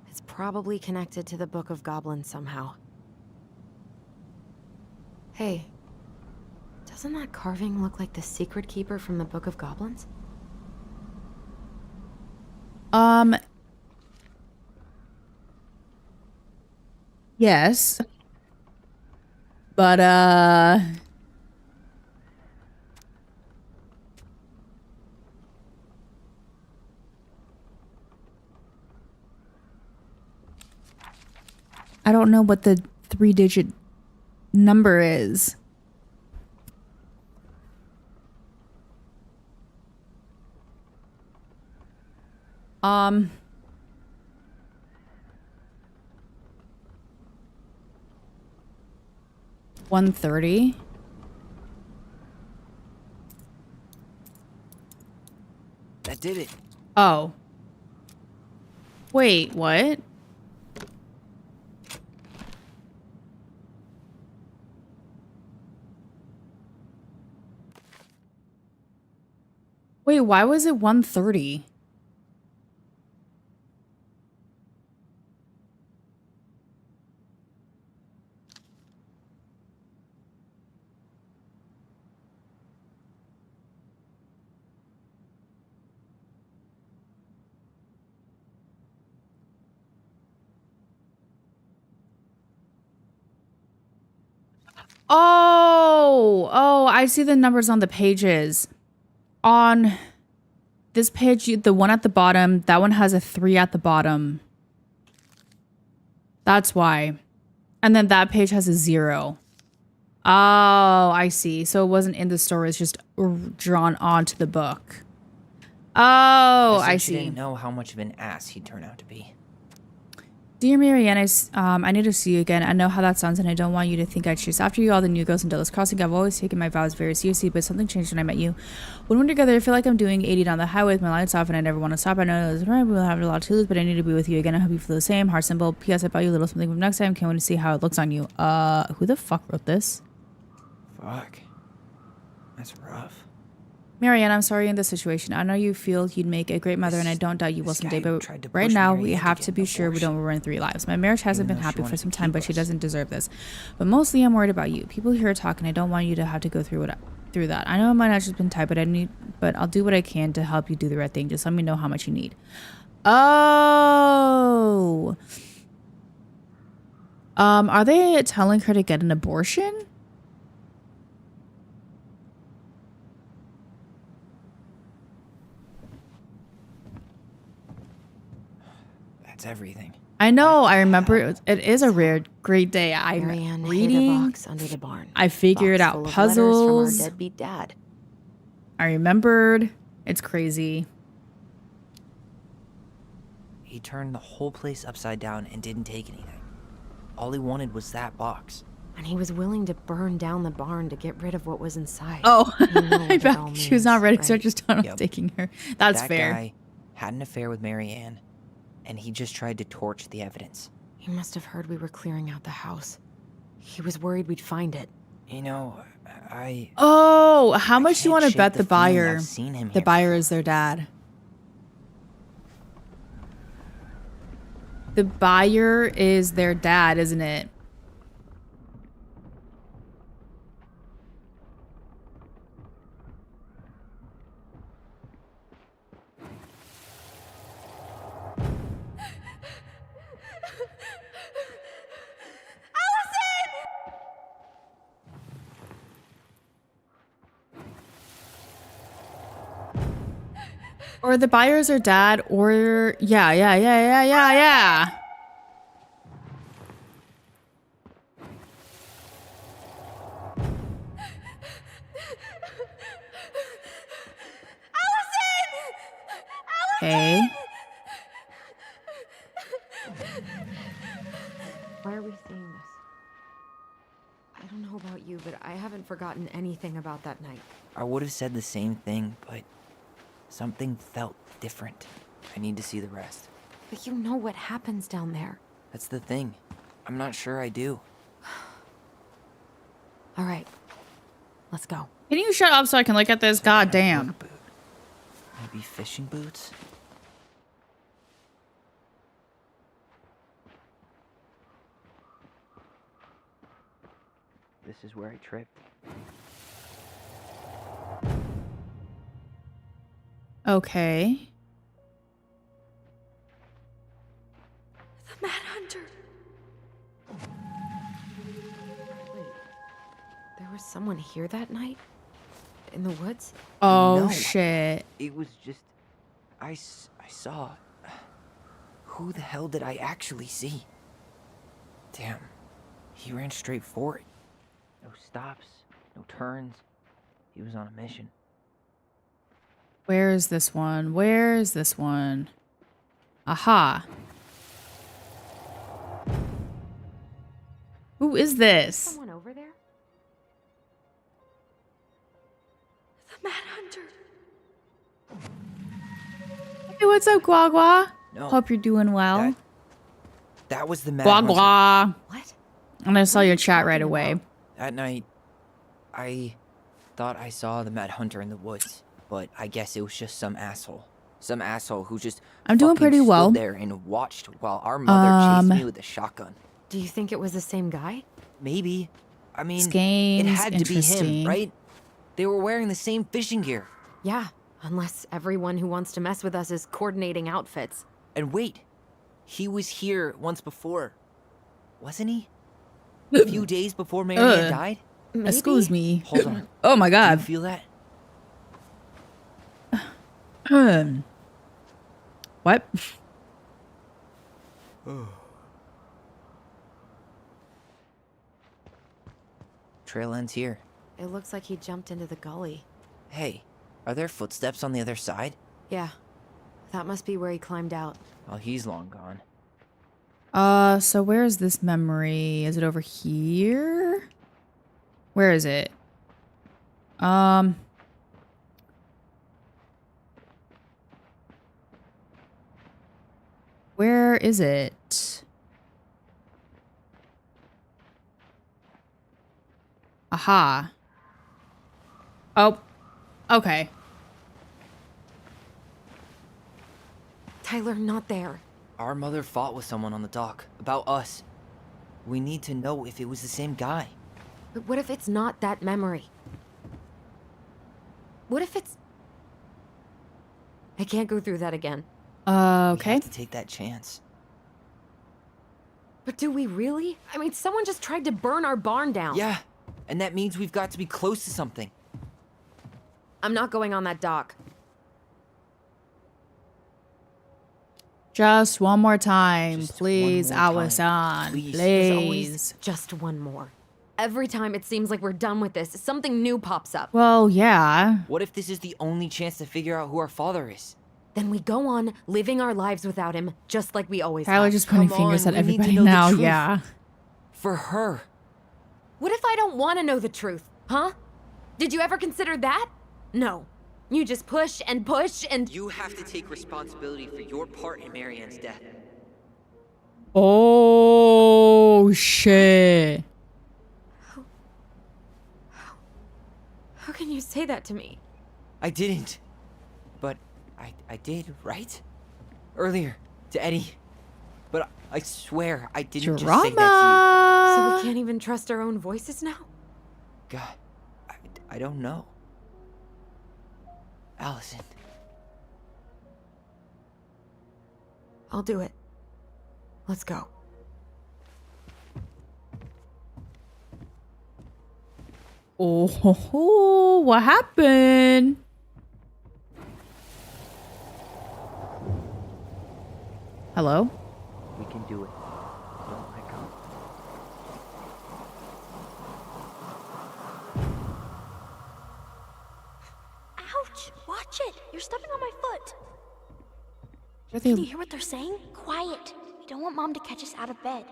It's probably connected to the Book of Goblins somehow. Hey, doesn't that carving look like the secret keeper from the Book of Goblins? Yes. But, I don't know what the 3-digit number is. Um, 130. That did it. Oh. Wait, what? Wait, why was it 130? Oh, I see the numbers on the pages. On this page, the one at the bottom, that one has a 3 at the bottom. That's why. And then that page has a 0. Oh, I see. So it wasn't in the story. It's just drawn onto the book. Oh, I She see. didn't know how much of an ass he'd turn out to be. Dear Marianne, I need to see you again. I know how that sounds, and I don't want you to think I chase after you. All the new girls in Delos Crossing. I've always taken my vows very seriously, but something changed when I met you. When we're together, I feel like I'm doing 80 down the highway with my lights off, and I never want to stop. I know that's right. We'll have a lot to lose, but I need to be with you again. I hope you feel the same. Heart symbol. P.S. I bought you a little something from next time. Can't wait to see how it looks on you. Who the fuck wrote this? Fuck. That's rough. Marianne, I'm sorry in this situation. I know you feel you'd make a great mother, and I don't doubt you will someday, but right now we have to be sure we don't ruin 3 lives. My marriage hasn't been happy for some time, but she doesn't deserve this. But mostly I'm worried about you. People here are talking. I don't want you to have to go through that. I know it might not just been tight, but I'll do what I can to help you do the right thing. Just let me know how much you need. Oh. Are they telling her to get an abortion? That's everything. I know. I remember it is a rare, great day. I'm reading. Hid a box under the barn. I figured Box out full of puzzles. letters from our deadbeat dad. I remembered. It's crazy. He turned the whole place upside down and didn't take anything. All he wanted was that box. And he was willing to burn down the barn to get rid of what was inside. Oh, You know what I it bet all she was not means, ready, so I right? just thought of taking her. That's that fair. Guy had an affair with Mary Ann, and he just tried to torch the evidence. He must have heard we were clearing out the house. He was worried we'd find it. You know, Oh, how much do you want to shake bet the the feeling buyer? I've seen him The here buyer is their dad. The buyer is their dad, isn't it? Or the buyer's their dad, or yeah. Okay. Why are we seeing this? I don't know about you, but I haven't forgotten anything about that night. I would have said the same thing, but something felt different. I need to see the rest. But you know what happens down there. That's the thing. I'm not sure I do. All right, let's go. Can you shut up so I can look at this? God damn. Maybe fishing boots? This is where I tripped. Okay. The Mad Hunter. Wait, there was someone here that night? In the woods? Oh, No, shit. It was just... I saw... Who the hell did I actually see? Damn. He ran straight for it. No stops, no turns. He was on a mission. Where is this one? Where is this one? Aha. Who is this? Someone over there? The Mad Hunter. Hey, what's up, Guagua? No, Hope you're doing well. That was the Mad Hunter. Guagua. What? And I saw your chat right away. That night, I thought I saw the Mad Hunter in the woods, but I guess it was just some asshole. Some asshole who just I'm doing fucking pretty well. stood there and watched while our mother chased me with a shotgun. Do you think it was the same guy? Maybe. I mean, This game's it had to be him, interesting. right? They were wearing the same fishing gear. Yeah, unless everyone who wants to mess with us is coordinating outfits. And wait, he was here once before, wasn't he? A few days before Mary Ann died? Maybe? Excuse me. Hold on. Oh my Do you god. feel that? What? Trail ends here. It looks like he jumped into the gully. Hey, are there footsteps on the other side? Yeah, that must be where he climbed out. Well, he's long gone. So where is this memory? Is it over here? Where is it? Where is it? Aha. Oh, okay. Tyler, not there. Our mother fought with someone on the dock about us. We need to know if it was the same guy. But what if it's not that memory? What if it's... I can't go through that again. We Okay. have to take that chance. But do we really? I mean, someone just tried to burn our barn down. Yeah, and that means we've got to be close to something. I'm not going on that dock. Just one more time, Just please, one more time. Allison. Please. There's Please. always just one more. Every time it seems like we're done with this, something new pops up. Well, yeah. What if this is the only chance to figure out who our father is? Then we go on living our lives without him, just like we always Tyler have. just pointing Come fingers on, at we need to everybody know the now. truth. Yeah. For her. What if I don't want to know the truth, huh? Did you ever consider that? No. You just push and push and... You have to take responsibility for your part in Marianne's death. Oh, shit. How can you say that to me? I didn't. But I did, right? Earlier, to Eddie. But I swear I didn't just say that So Drama. we can't even trust our own voices now? to you. God, I don't know. Allison. I'll do it. Let's go. Oh, ho, ho, what happened? Hello? We can do it. Don't let go. Ouch! Watch it! You're stepping on my foot! Are Can you they... hear what they're saying? Quiet! We don't want Mom to catch us out of bed.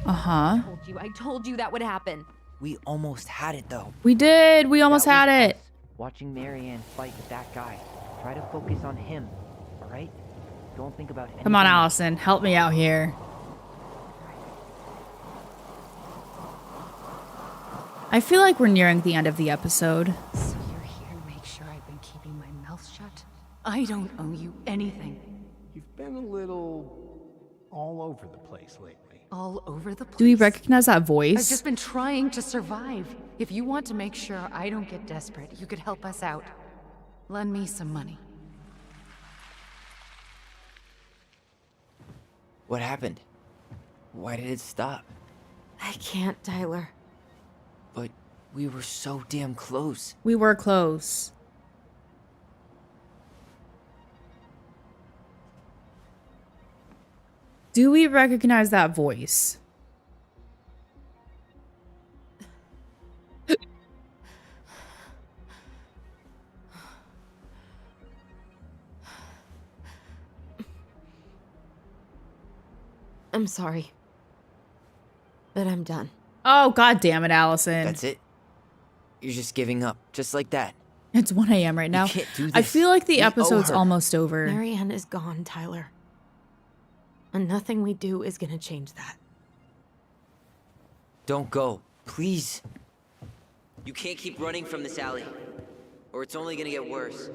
Uh-huh. I told you that would happen. We almost had it, though. We did. We almost That had was it. us, watching Marianne fight with that guy. Try to focus on him, alright? Don't think about anything Come on, else. Allison. Help me out here. I feel like we're nearing the end of the episode. So you're here to make sure I've been keeping my mouth shut? I don't owe you anything. You've been a little all over the place lately. All over the place. Do we recognize that I've voice? just been trying to survive. If you want to make sure I don't get desperate, you could help us out. Lend me some money. What happened? Why did it stop? I can't, Tyler. But we were so damn close. We were close. Do we recognize that voice? I'm sorry. But I'm done. Oh, god damn it, Allison. That's it? You're just giving up, just like that. It's 1 a.m. right now. can't do I this. feel like the We owe episode's her. almost over. Marianne is gone, Tyler. And nothing we do is gonna change that. Don't go, please. You can't keep running from this alley, or it's only gonna get worse.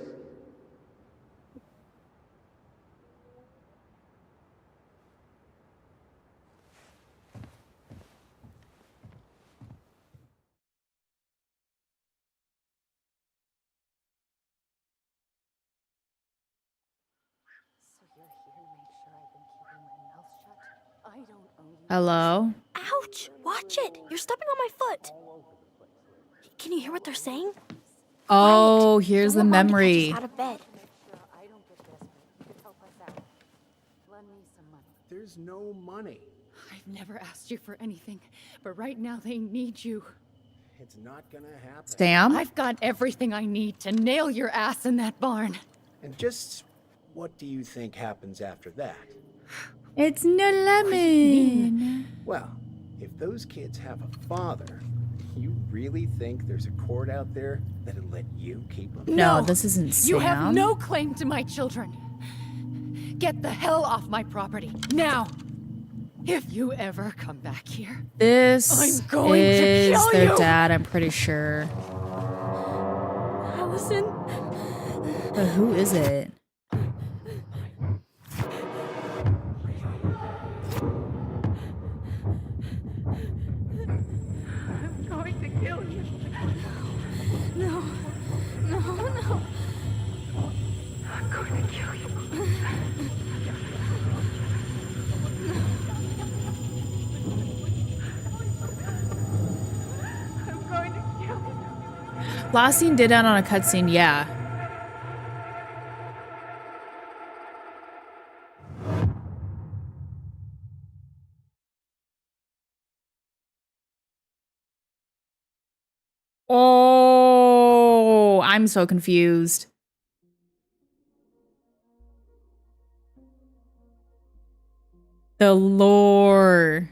So you're here to make sure I've been keeping my mouth shut? I don't owe you. Hello? Ouch! Watch it! You're stepping on my foot! Can you hear what they're saying? Oh, here's the Don't want Mom to catch us memory. out of bed. I don't get desperate. You could help us out. Lend me some money. There's no money. I've never asked you for anything, but right now they need you. It's not gonna happen. Sam? I've got everything I need to nail your ass in that barn. And just what do you think happens after that? It's no lemon. Well, if those kids have a father, you really think there's a court out there that'll let you keep them? No, this isn't Sam. You have no claim to my children. Get the hell off my property, now! If you ever come back here, This I'm going to is kill their you! dad, I'm pretty sure. Allison. But who is it? I'm going to kill you. No. No, no. I'm going to kill you. I'm going to kill you. Last scene did end on a cutscene, yeah. Oh, I'm so confused. The lore.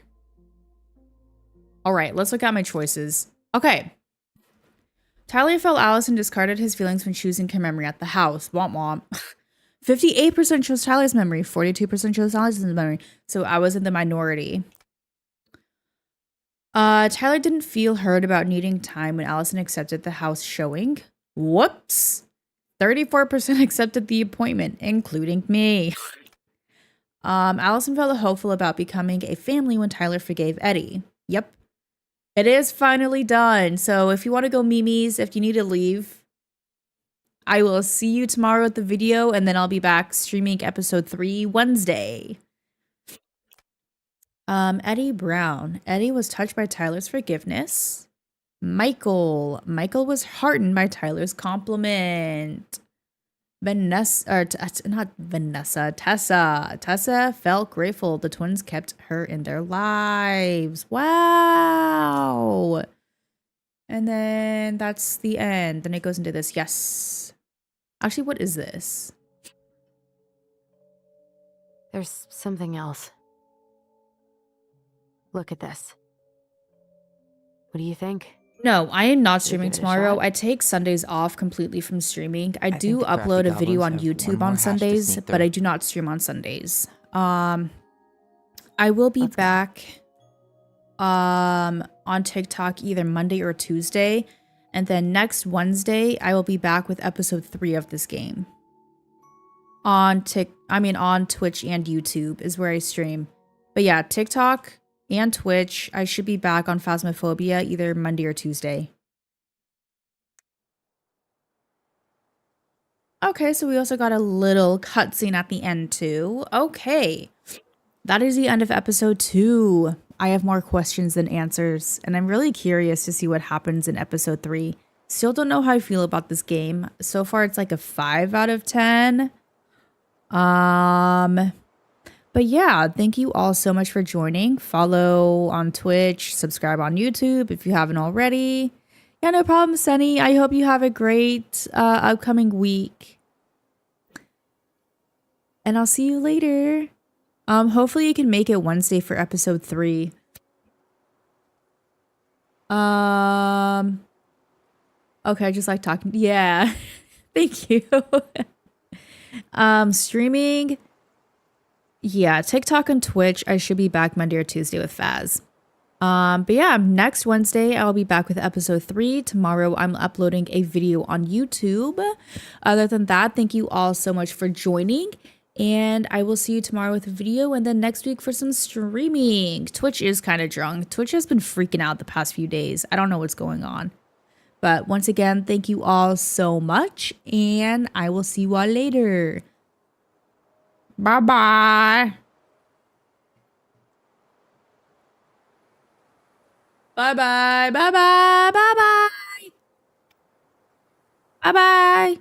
All right, let's look at my choices. Okay. Tyler felt Allison discarded his feelings when choosing Kim memory at the house. Womp womp. 58% chose Tyler's memory. 42% chose Allison's memory. So I was in the minority. Tyler didn't feel heard about needing time when Allison accepted the house showing. Whoops. 34% accepted the appointment, including me. Allison felt hopeful about becoming a family when Tyler forgave Eddie. Yep. It is finally done. So if you want to go memes, if you need to leave, I will see you tomorrow at the video, and then I'll be back streaming episode 3 Wednesday. Eddie Brown. Eddie was touched by Tyler's forgiveness. Michael was heartened by Tyler's compliment. Tessa felt grateful the twins kept her in their lives. Wow. And then that's the end. Then it goes into this. Yes. Actually, what is this? There's something else. Look at this. What do you think? No, I am not streaming give it a tomorrow. shot? I take Sundays off completely from streaming. I do think the crafty upload a video on goblins have one YouTube more on hatch to Sundays, sneak but through. I do not stream on Sundays. I will be back on TikTok either Monday or Tuesday, and then next Wednesday I will be back with episode 3 of this game. On Twitch and YouTube is where I stream. But yeah, TikTok and Twitch, I should be back on Phasmophobia either Monday or Tuesday. Okay, so we also got a little cutscene at the end too. Okay, that is the end of episode 2. I have more questions than answers, and I'm really curious to see what happens in episode 3. Still don't know how I feel about this game. So far, it's like a 5 out of 10. But yeah, thank you all so much for joining. Follow on Twitch, subscribe on YouTube if you haven't already. Yeah, no problem, Sunny. I hope you have a great upcoming week. And I'll see you later. Hopefully you can make it Wednesday for episode 3. Okay, I just like talking. Yeah. Thank you. Streaming. Yeah, TikTok and Twitch. I should be back Monday or Tuesday with Faz. But yeah, next Wednesday I'll be back with episode 3. Tomorrow I'm uploading a video on YouTube. Other than that, thank you all so much for joining. And I will see you tomorrow with a video, and then next week for some streaming. Twitch is kind of drunk. Twitch has been freaking out the past few days. I don't know what's going on. But once again, thank you all so much, and I will see you all later. Bye-bye. Bye-bye. Bye-bye. Bye-bye. Bye-bye.